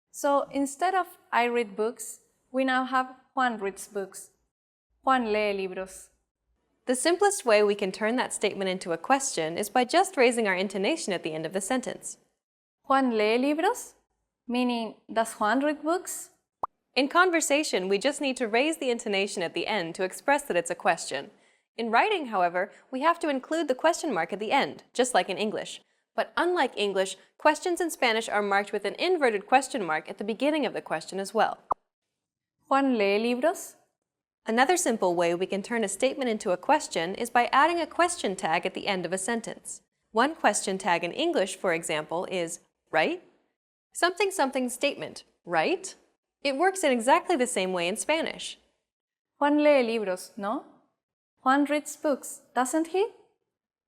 So instead of I read books, we now have Juan reads books. Juan lee libros. The simplest way we can turn that statement into a question is by just raising our intonation at the end of the sentence. Juan lee libros? Meaning, does Juan read books? In conversation, we just need to raise the intonation at the end to express that it's a question. In writing, however, we have to include the question mark at the end, just like in English. But unlike English, questions in Spanish are marked with an inverted question mark at the beginning of the question as well. Juan lee libros? Another simple way we can turn a statement into a question is by adding a question tag at the end of a sentence. One question tag in English, for example, is right? Something something statement, right? It works in exactly the same way in Spanish. Juan lee libros, no? Juan reads books, doesn't he?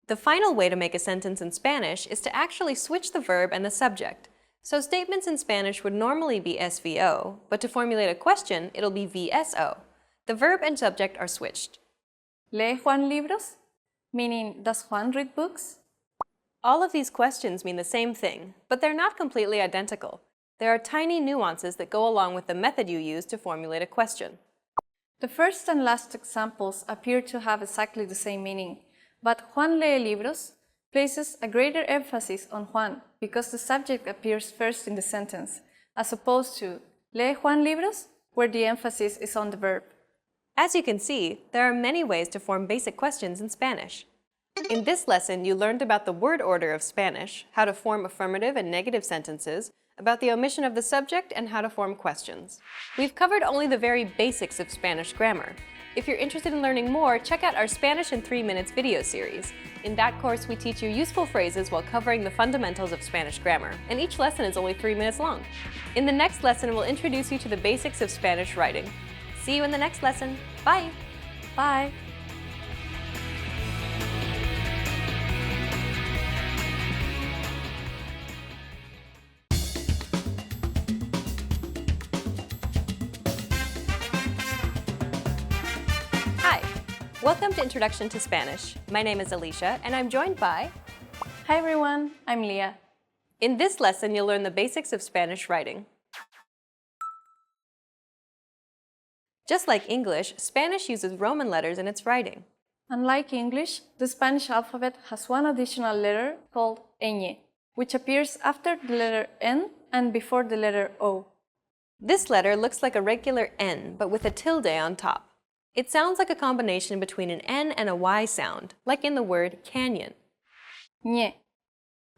The final way to make a sentence in Spanish is to actually switch the verb and the subject. So statements in Spanish would normally be SVO, but to formulate a question, it'll be VSO. The verb and subject are switched. ¿Lee Juan libros? Meaning, does Juan read books? All of these questions mean the same thing, but they're not completely identical. There are tiny nuances that go along with the method you use to formulate a question. The first and last examples appear to have exactly the same meaning, but Juan lee libros places a greater emphasis on Juan because the subject appears first in the sentence, as opposed to lee Juan libros, where the emphasis is on the verb. As you can see, there are many ways to form basic questions in Spanish. In this lesson, you learned about the word order of Spanish, how to form affirmative and negative sentences, about the omission of the subject, and how to form questions. We've covered only the very basics of Spanish grammar. If you're interested in learning more, check out our Spanish in 3 Minutes video series. In that course, we teach you useful phrases while covering the fundamentals of Spanish grammar, and each lesson is only 3 minutes long. In the next lesson, we'll introduce you to the basics of Spanish writing. See you in the next lesson. Bye! Bye! Hi! Welcome to Introduction to Spanish. My name is Alicia, and I'm joined by... Hi everyone, I'm Leah. In this lesson, you'll learn the basics of Spanish writing. Just like English, Spanish uses Roman letters in its writing. Unlike English, the Spanish alphabet has one additional letter called ñ, which appears after the letter N and before the letter O. This letter looks like a regular N, but with a tilde on top. It sounds like a combination between an N and a Y sound, like in the word canyon. Ñe.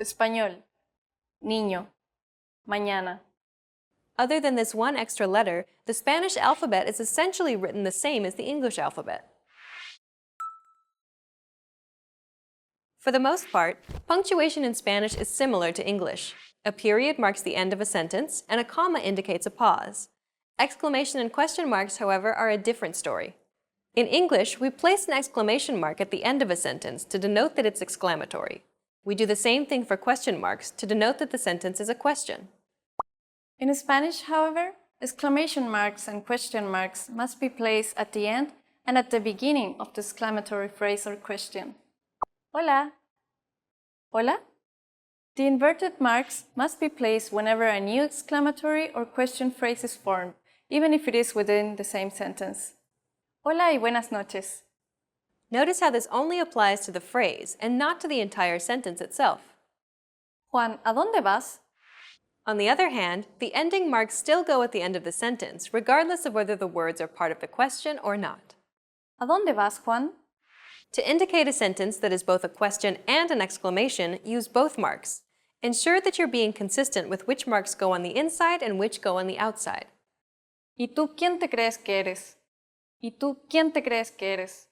Español. Niño. Mañana. Other than this one extra letter, the Spanish alphabet is essentially written the same as the English alphabet. For the most part, punctuation in Spanish is similar to English. A period marks the end of a sentence, and a comma indicates a pause. Exclamation and question marks, however, are a different story. In English, we place an exclamation mark at the end of a sentence to denote that it's exclamatory. We do the same thing for question marks to denote that the sentence is a question. In Spanish, however, exclamation marks and question marks must be placed at the end and at the beginning of the exclamatory phrase or question. Hola. Hola? The inverted marks must be placed whenever a new exclamatory or question phrase is formed, even if it is within the same sentence. Hola y buenas noches. Notice how this only applies to the phrase and not to the entire sentence itself. Juan, ¿a dónde vas? On the other hand, the ending marks still go at the end of the sentence, regardless of whether the words are part of the question or not. ¿A dónde vas, Juan? To indicate a sentence that is both a question and an exclamation, use both marks. Ensure that you're being consistent with which marks go on the inside and which go on the outside. ¿Y tú quién te crees que eres? ¿Y tú quién te crees que eres?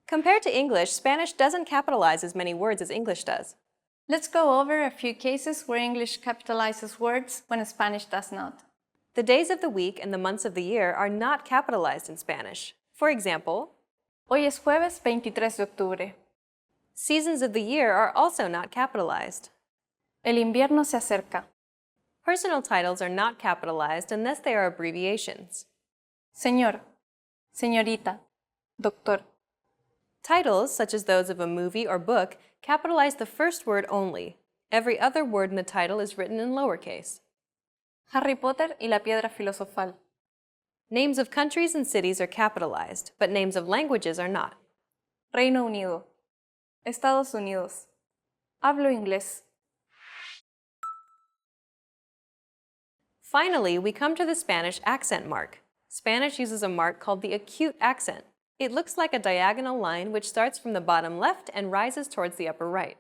Compared to English, Spanish doesn't capitalize as many words as English does. Let's go over a few cases where English capitalizes words when Spanish does not. The days of the week and the months of the year are not capitalized in Spanish. For example, Hoy es jueves 23 de octubre. Seasons of the year are also not capitalized. El invierno se acerca. Personal titles are not capitalized unless they are abbreviations. Señor, señorita, doctor. Titles, such as those of a movie or book, capitalize the first word only. Every other word in the title is written in lowercase. Harry Potter y la piedra filosofal. Names of countries and cities are capitalized, but names of languages are not. Reino Unido. Estados Unidos. Hablo inglés. Finally, we come to the Spanish accent mark. Spanish uses a mark called the acute accent. It looks like a diagonal line which starts from the bottom left and rises towards the upper right.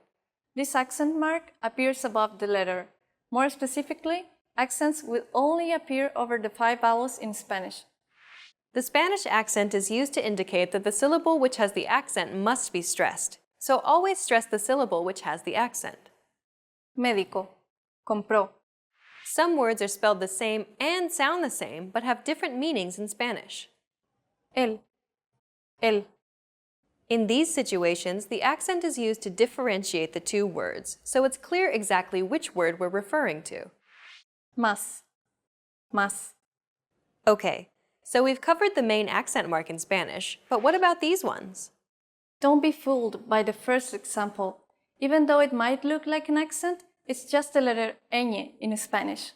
This accent mark appears above the letter. More specifically, accents will only appear over the 5 vowels in Spanish. The Spanish accent is used to indicate that the syllable which has the accent must be stressed. So always stress the syllable which has the accent. Médico. Compró. Some words are spelled the same and sound the same, but have different meanings in Spanish. El. El. In these situations, the accent is used to differentiate the two words, so it's clear exactly which word we're referring to. Más. Más. Okay, so we've covered the main accent mark in Spanish, but what about these ones? Don't be fooled by the first example. Even though it might look like an accent, it's just the letter ñ in Spanish.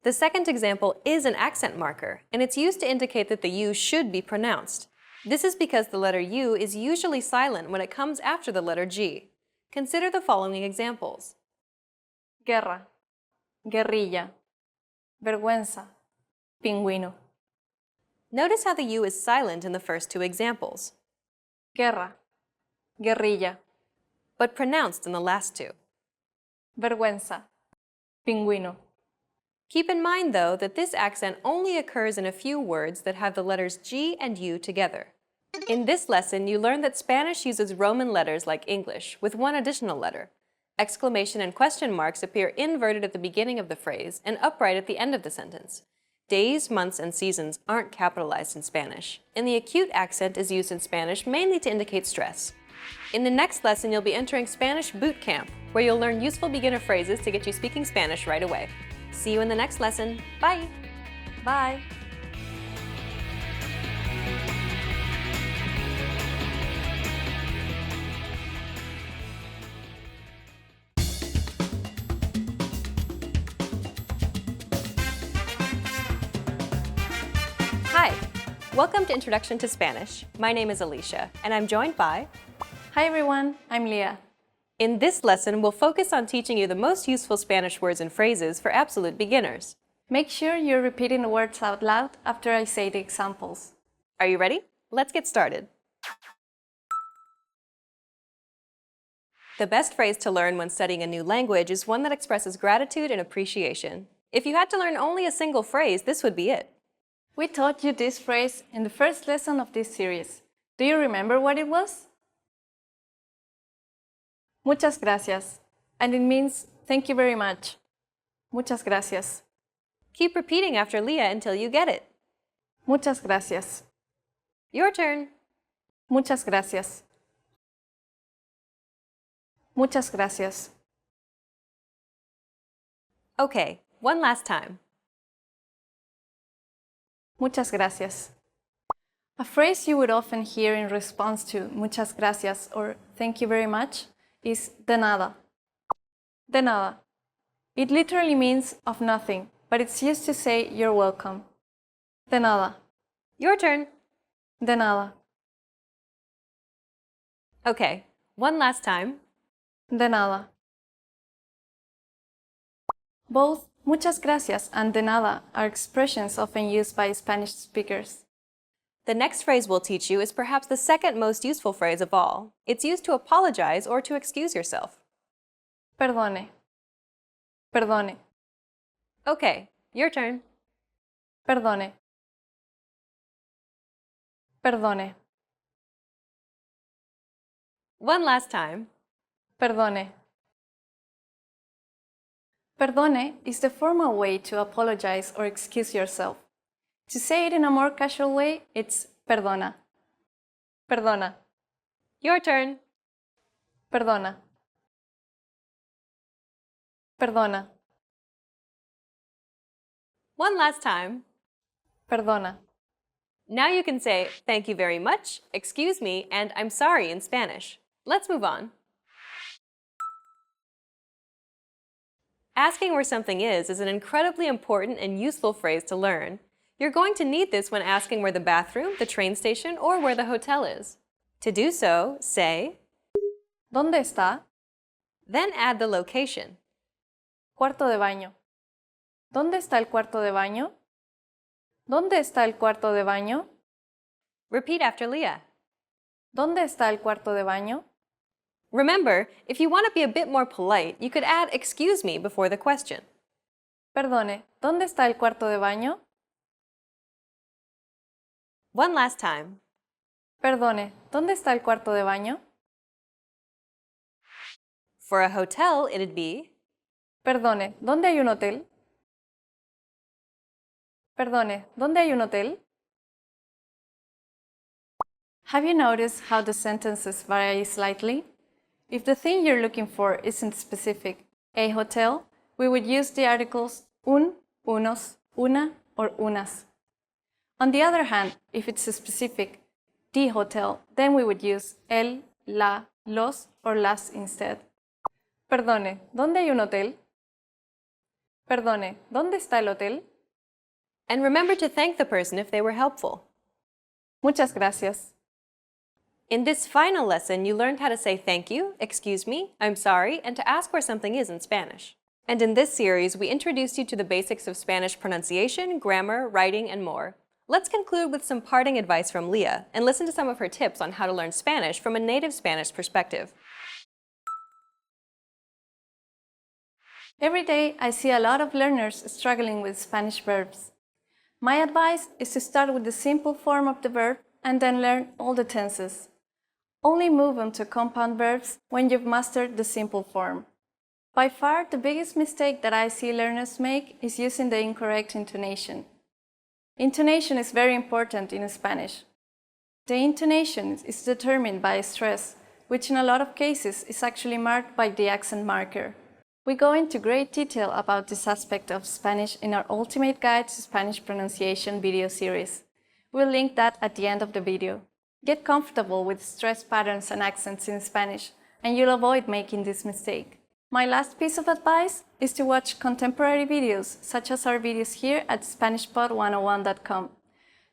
The second example is an accent marker, and it's used to indicate that the U should be pronounced. This is because the letter U is usually silent when it comes after the letter G. Consider the following examples. Guerra. Guerrilla. Vergüenza. Pingüino. Notice how the U is silent in the first two examples. Guerra. Guerrilla. But pronounced in the last two. Vergüenza. Pingüino. Keep in mind, though, that this accent only occurs in a few words that have the letters G and U together. In this lesson, you learned that Spanish uses Roman letters like English, with one additional letter. Exclamation and question marks appear inverted at the beginning of the phrase and upright at the end of the sentence. Days, months, and seasons aren't capitalized in Spanish, and the acute accent is used in Spanish mainly to indicate stress. In the next lesson, you'll be entering Spanish Boot Camp, where you'll learn useful beginner phrases to get you speaking Spanish right away. See you in the next lesson. Bye! Bye! Hi! Welcome to Introduction to Spanish. My name is Alicia, and I'm joined by... Hi everyone, I'm Leah. In this lesson, we'll focus on teaching you the most useful Spanish words and phrases for absolute beginners. Make sure you're repeating the words out loud after I say the examples. Are you ready? Let's get started. The best phrase to learn when studying a new language is one that expresses gratitude and appreciation. If you had to learn only a single phrase, this would be it. We taught you this phrase in the first lesson of this series. Do you remember what it was? Muchas gracias. And it means thank you very much. Muchas gracias. Keep repeating after Leah until you get it. Muchas gracias. Your turn. Muchas gracias. Muchas gracias. Okay, one last time. Muchas gracias. A phrase you would often hear in response to muchas gracias or thank you very much is de nada. De nada. It literally means of nothing, but it's used to say you're welcome. De nada. Your turn. De nada. Okay, one last time. De nada. Both muchas gracias and de nada are expressions often used by Spanish speakers. The next phrase we'll teach you is perhaps the second most useful phrase of all. It's used to apologize or to excuse yourself. Perdone. Perdone. Okay, your turn. Perdone. Perdone. One last time. Perdone. Perdone is the formal way to apologize or excuse yourself. To say it in a more casual way, it's perdona. Perdona. Your turn. Perdona. Perdona. One last time. Perdona. Now you can say thank you very much, excuse me, and I'm sorry in Spanish. Let's move on. Asking where something is an incredibly important and useful phrase to learn. You're going to need this when asking where the bathroom, the train station, or where the hotel is. To do so, say, ¿Dónde está? Then add the location. Cuarto de baño. ¿Dónde está el cuarto de baño? ¿Dónde está el cuarto de baño? Repeat after Leah. ¿Dónde está el cuarto de baño? Remember, if you want to be a bit more polite, you could add excuse me before the question. Perdone, ¿dónde está el cuarto de baño? One last time. Perdone, ¿dónde está el cuarto de baño? For a hotel, it'd be, Perdone, ¿dónde hay un hotel? Perdone, ¿dónde hay un hotel? Have you noticed how the sentences vary slightly? If the thing you're looking for isn't specific, a hotel, we would use the articles un, unos, una, or unas. On the other hand, if it's specific, the hotel, then we would use el, la, los, or las instead. Perdone, ¿dónde hay un hotel? Perdone, ¿dónde está el hotel? And remember to thank the person if they were helpful. Muchas gracias. In this final lesson, you learned how to say thank you, excuse me, I'm sorry, and to ask where something is in Spanish. And in this series, we introduced you to the basics of Spanish pronunciation, grammar, writing, and more. Let's conclude with some parting advice from Leah and listen to some of her tips on how to learn Spanish from a native Spanish perspective. Every day, I see a lot of learners struggling with Spanish verbs. My advice is to start with the simple form of the verb and then learn all the tenses. Only move on to compound verbs when you've mastered the simple form. By far, the biggest mistake that I see learners make is using the incorrect intonation. Intonation is very important in Spanish. The intonation is determined by stress, which in a lot of cases is actually marked by the accent marker. We go into great detail about this aspect of Spanish in our Ultimate Guide to Spanish Pronunciation video series. We'll link that at the end of the video. Get comfortable with stress patterns and accents in Spanish, and you'll avoid making this mistake. My last piece of advice is to watch contemporary videos, such as our videos here at SpanishPod101.com.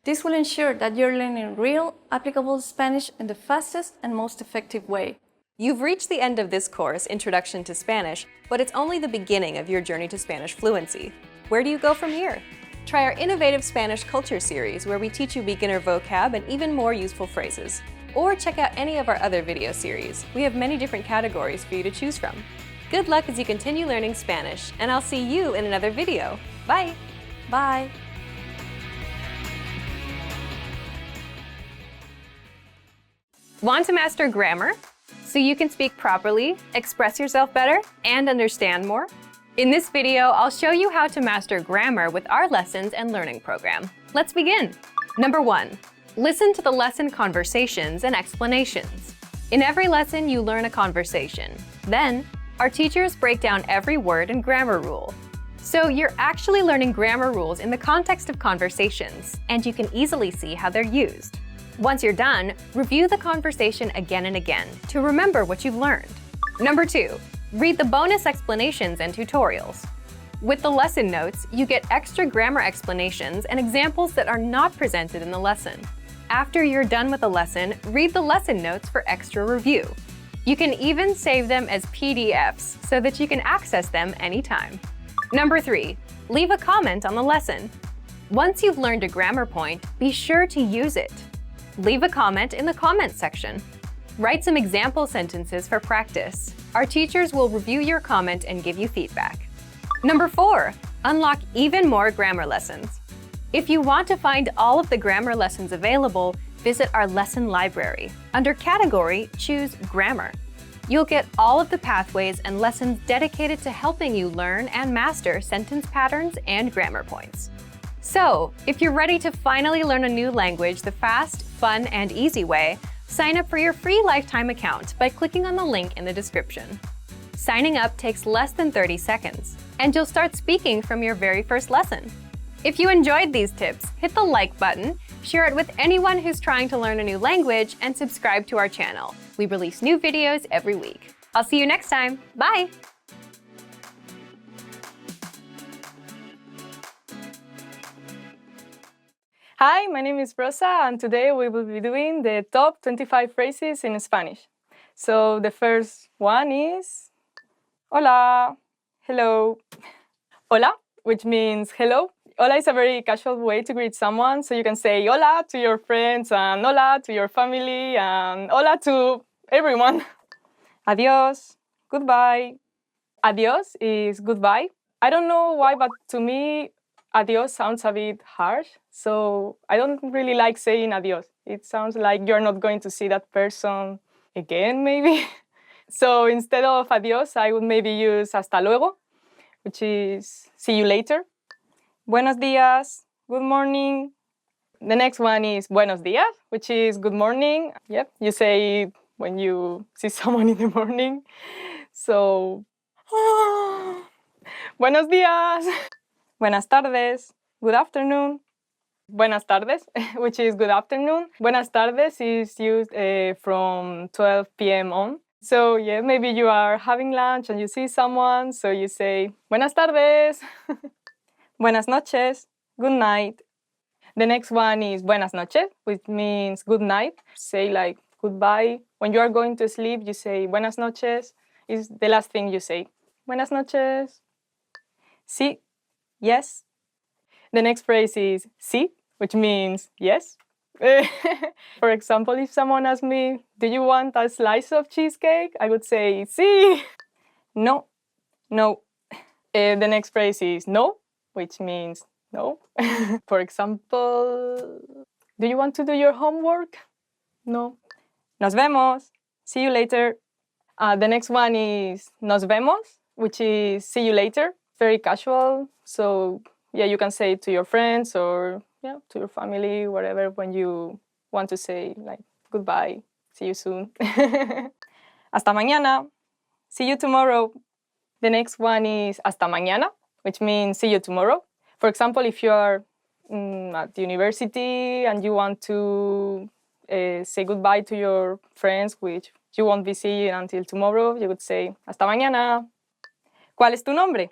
This will ensure that you're learning real, applicable Spanish in the fastest and most effective way. You've reached the end of this course, Introduction to Spanish, but it's only the beginning of your journey to Spanish fluency. Where do you go from here? Try our innovative Spanish culture series where we teach you beginner vocab and even more useful phrases. Or check out any of our other video series. We have many different categories for you to choose from. Good luck as you continue learning Spanish, and I'll see you in another video. Bye! Bye! Want to master grammar so you can speak properly, express yourself better, and understand more? In this video, I'll show you how to master grammar with our lessons and learning program. Let's begin. Number 1. Listen to the lesson conversations and explanations. In every lesson, you learn a conversation. Then, our teachers break down every word and grammar rule. So you're actually learning grammar rules in the context of conversations, and you can easily see how they're used. Once you're done, review the conversation again and again to remember what you've learned. Number 2. Read the bonus explanations and tutorials. With the lesson notes, you get extra grammar explanations and examples that are not presented in the lesson. After you're done with the lesson, read the lesson notes for extra review. You can even save them as PDFs so that you can access them anytime. Number 3. Leave a comment on the lesson. Once you've learned a grammar point, be sure to use it. Leave a comment in the comments section. Write some example sentences for practice. Our teachers will review your comment and give you feedback. Number 4. Unlock even more grammar lessons. If you want to find all of the grammar lessons available, visit our lesson library. Under Category, choose Grammar. You'll get all of the pathways and lessons dedicated to helping you learn and master sentence patterns and grammar points. So, if you're ready to finally learn a new language the fast, fun, and easy way, sign up for your free lifetime account by clicking on the link in the description. Signing up takes less than 30 seconds, and you'll start speaking from your very first lesson. If you enjoyed these tips, hit the like button, share it with anyone who's trying to learn a new language, and subscribe to our channel. We release new videos every week. I'll see you next time. Bye! Hi, my name is Rosa, and today we will be doing the top 25 phrases in Spanish. So the first one is Hola, hello. Hola, which means hello. Hola is a very casual way to greet someone, so you can say hola to your friends, and hola to your family, and hola to everyone. Adios, goodbye. Adios is goodbye. I don't know why, but to me, adios sounds a bit harsh, so I don't really like saying adios. It sounds like you're not going to see that person again, maybe. So instead of adios, I would maybe use hasta luego, which is see you later. Buenos días, good morning. The next one is buenos días, which is good morning. Yep, you say it when you see someone in the morning. So, buenos días. Buenas tardes, good afternoon. Buenas tardes, which is good afternoon. Buenas tardes is used from 12 p.m. on. So yeah, maybe you are having lunch and you see someone, so you say, buenas tardes. Buenas noches, good night. The next one is buenas noches, which means good night. Say like goodbye. When you are going to sleep, you say buenas noches. Is the last thing you say. Buenas noches. Sí. Yes. The next phrase is sí, which means yes. For example, if someone asks me, do you want a slice of cheesecake? I would say sí. No. No. The next phrase is no, which means no. For example, do you want to do your homework? No. Nos vemos. See you later. The next one is nos vemos, which is see you later. Very casual, so yeah, you can say it to your friends or to your family, whatever, when you want to say like goodbye, see you soon. Hasta mañana, see you tomorrow. The next one is hasta mañana, which means see you tomorrow. For example, if you are at the university and you want to say goodbye to your friends, which you won't be seeing until tomorrow, you would say hasta mañana. ¿Cuál es tu nombre?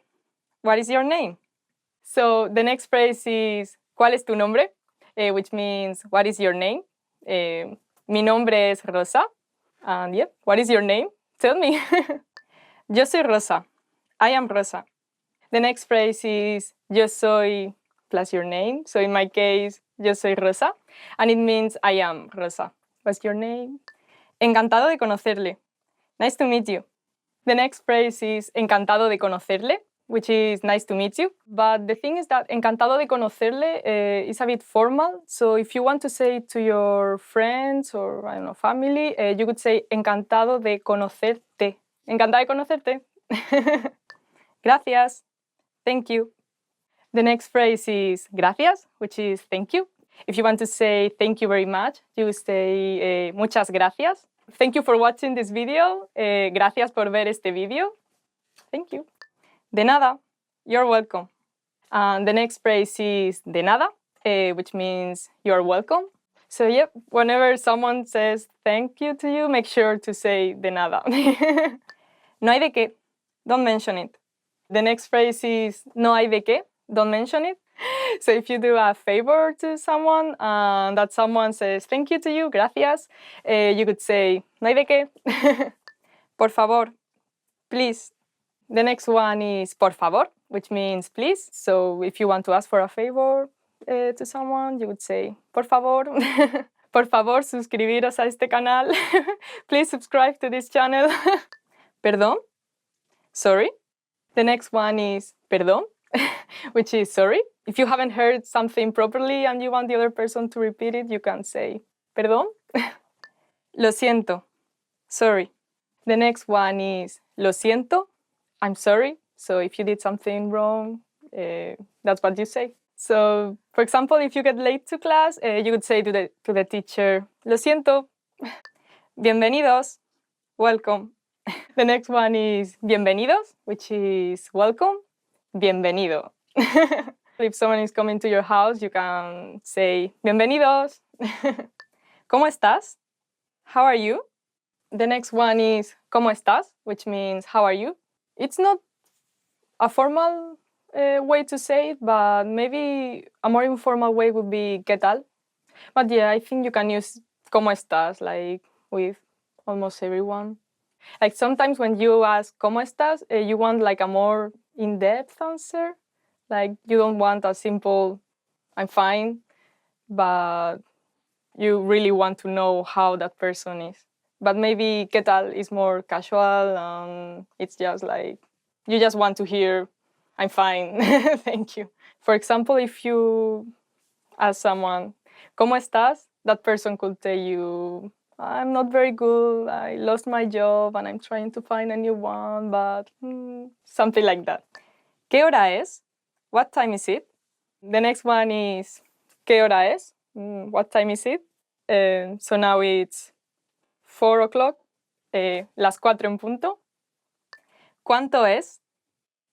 What is your name? So the next phrase is ¿Cuál es tu nombre? Which means what is your name? Mi nombre es Rosa. And yep, what is your name? Tell me. Yo soy Rosa. I am Rosa. The next phrase is yo soy plus your name. So in my case, yo soy Rosa. And it means I am Rosa. What's your name? Encantado de conocerle. Nice to meet you. The next phrase is encantado de conocerle, which is nice to meet you. But the thing is that encantado de conocerle is a bit formal. So if you want to say it to your friends or, I don't know, family, you could say encantado de conocerte. Encantada de conocerte. Gracias. Thank you. The next phrase is gracias, which is thank you. If you want to say thank you very much, you would say muchas gracias. Thank you for watching this video. Gracias por ver este video. Thank you. De nada. You're welcome. And the next phrase is de nada, which means you're welcome. So yep, whenever someone says thank you to you, make sure to say de nada. No hay de qué. Don't mention it. The next phrase is no hay de qué. Don't mention it. So if you do a favor to someone and that someone says thank you to you, gracias, you could say no hay de qué. Por favor, please. The next one is por favor, which means please. So if you want to ask for a favor to someone, you would say por favor. Por favor, suscribiros a este canal. Please subscribe to this channel. Perdón. Sorry. The next one is perdón, which is sorry. If you haven't heard something properly and you want the other person to repeat it, you can say perdón. Lo siento. Sorry. The next one is lo siento. I'm sorry. So if you did something wrong, that's what you say. So, for example, if you get late to class, you could say to the teacher, lo siento. Bienvenidos. Welcome. The next one is bienvenidos, which is welcome. Bienvenido. If someone is coming to your house, you can say bienvenidos. ¿Cómo estás? How are you? The next one is ¿cómo estás?, which means how are you? It's not a formal way to say it, but maybe a more informal way would be ¿qué tal? But yeah, I think you can use ¿cómo estás?, like with almost everyone. Like sometimes when you ask ¿cómo estás?, you want like a more in-depth answer. Like you don't want a simple I'm fine, but you really want to know how that person is. But maybe ¿qué tal? Is more casual and it's just like, you just want to hear I'm fine, thank you. For example, if you ask someone ¿cómo estás?, that person could tell you I'm not very good, I lost my job and I'm trying to find a new one, but something like that. ¿Qué hora es? What time is it? The next one is ¿qué hora es? What time is it? So now it's 4 o'clock, las 4 en punto. ¿Cuánto es?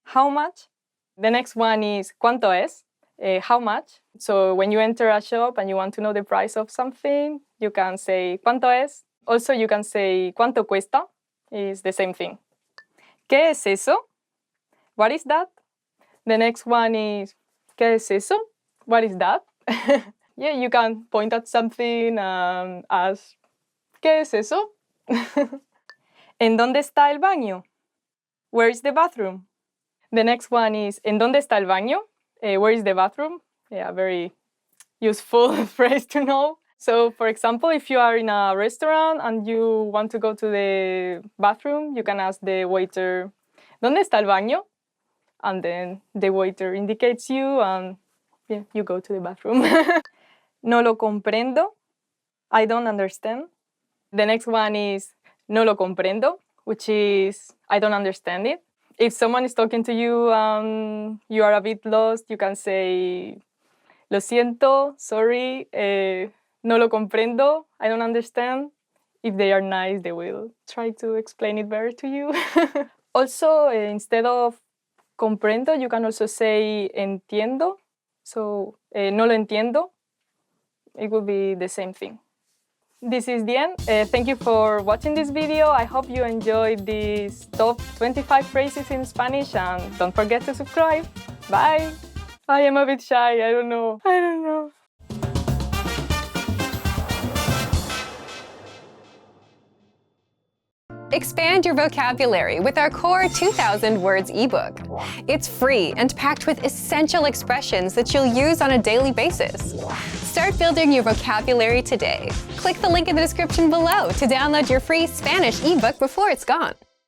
How much? The next one is ¿cuánto es? How much? So when you enter a shop and you want to know the price of something, you can say ¿cuánto es? Also, you can say ¿cuánto cuesta? It's the same thing. ¿Qué es eso? What is that? The next one is ¿qué es eso? What is that? Yeah, you can point at something and ask ¿qué es eso? ¿En dónde está el baño? Where is the bathroom? The next one is ¿en dónde está el baño? Where is the bathroom? Yeah, very useful phrase to know. So, for example, if you are in a restaurant and you want to go to the bathroom, you can ask the waiter, ¿dónde está el baño? And then the waiter indicates you and yeah, you go to the bathroom. No lo comprendo. I don't understand. The next one is no lo comprendo, which is I don't understand it. If someone is talking to you and you are a bit lost, you can say lo siento, sorry, no lo comprendo, I don't understand. If they are nice, they will try to explain it better to you. Also, instead of comprendo, you can also say entiendo. So, no lo entiendo. It will be the same thing. This is the end. Thank you for watching this video. I hope you enjoyed these top 25 phrases in Spanish and don't forget to subscribe. Bye! I am a bit shy, I don't know. Expand your vocabulary with our core 2,000 words ebook. It's free and packed with essential expressions that you'll use on a daily basis. Start building your vocabulary today. Click the link in the description below to download your free Spanish ebook before it's gone.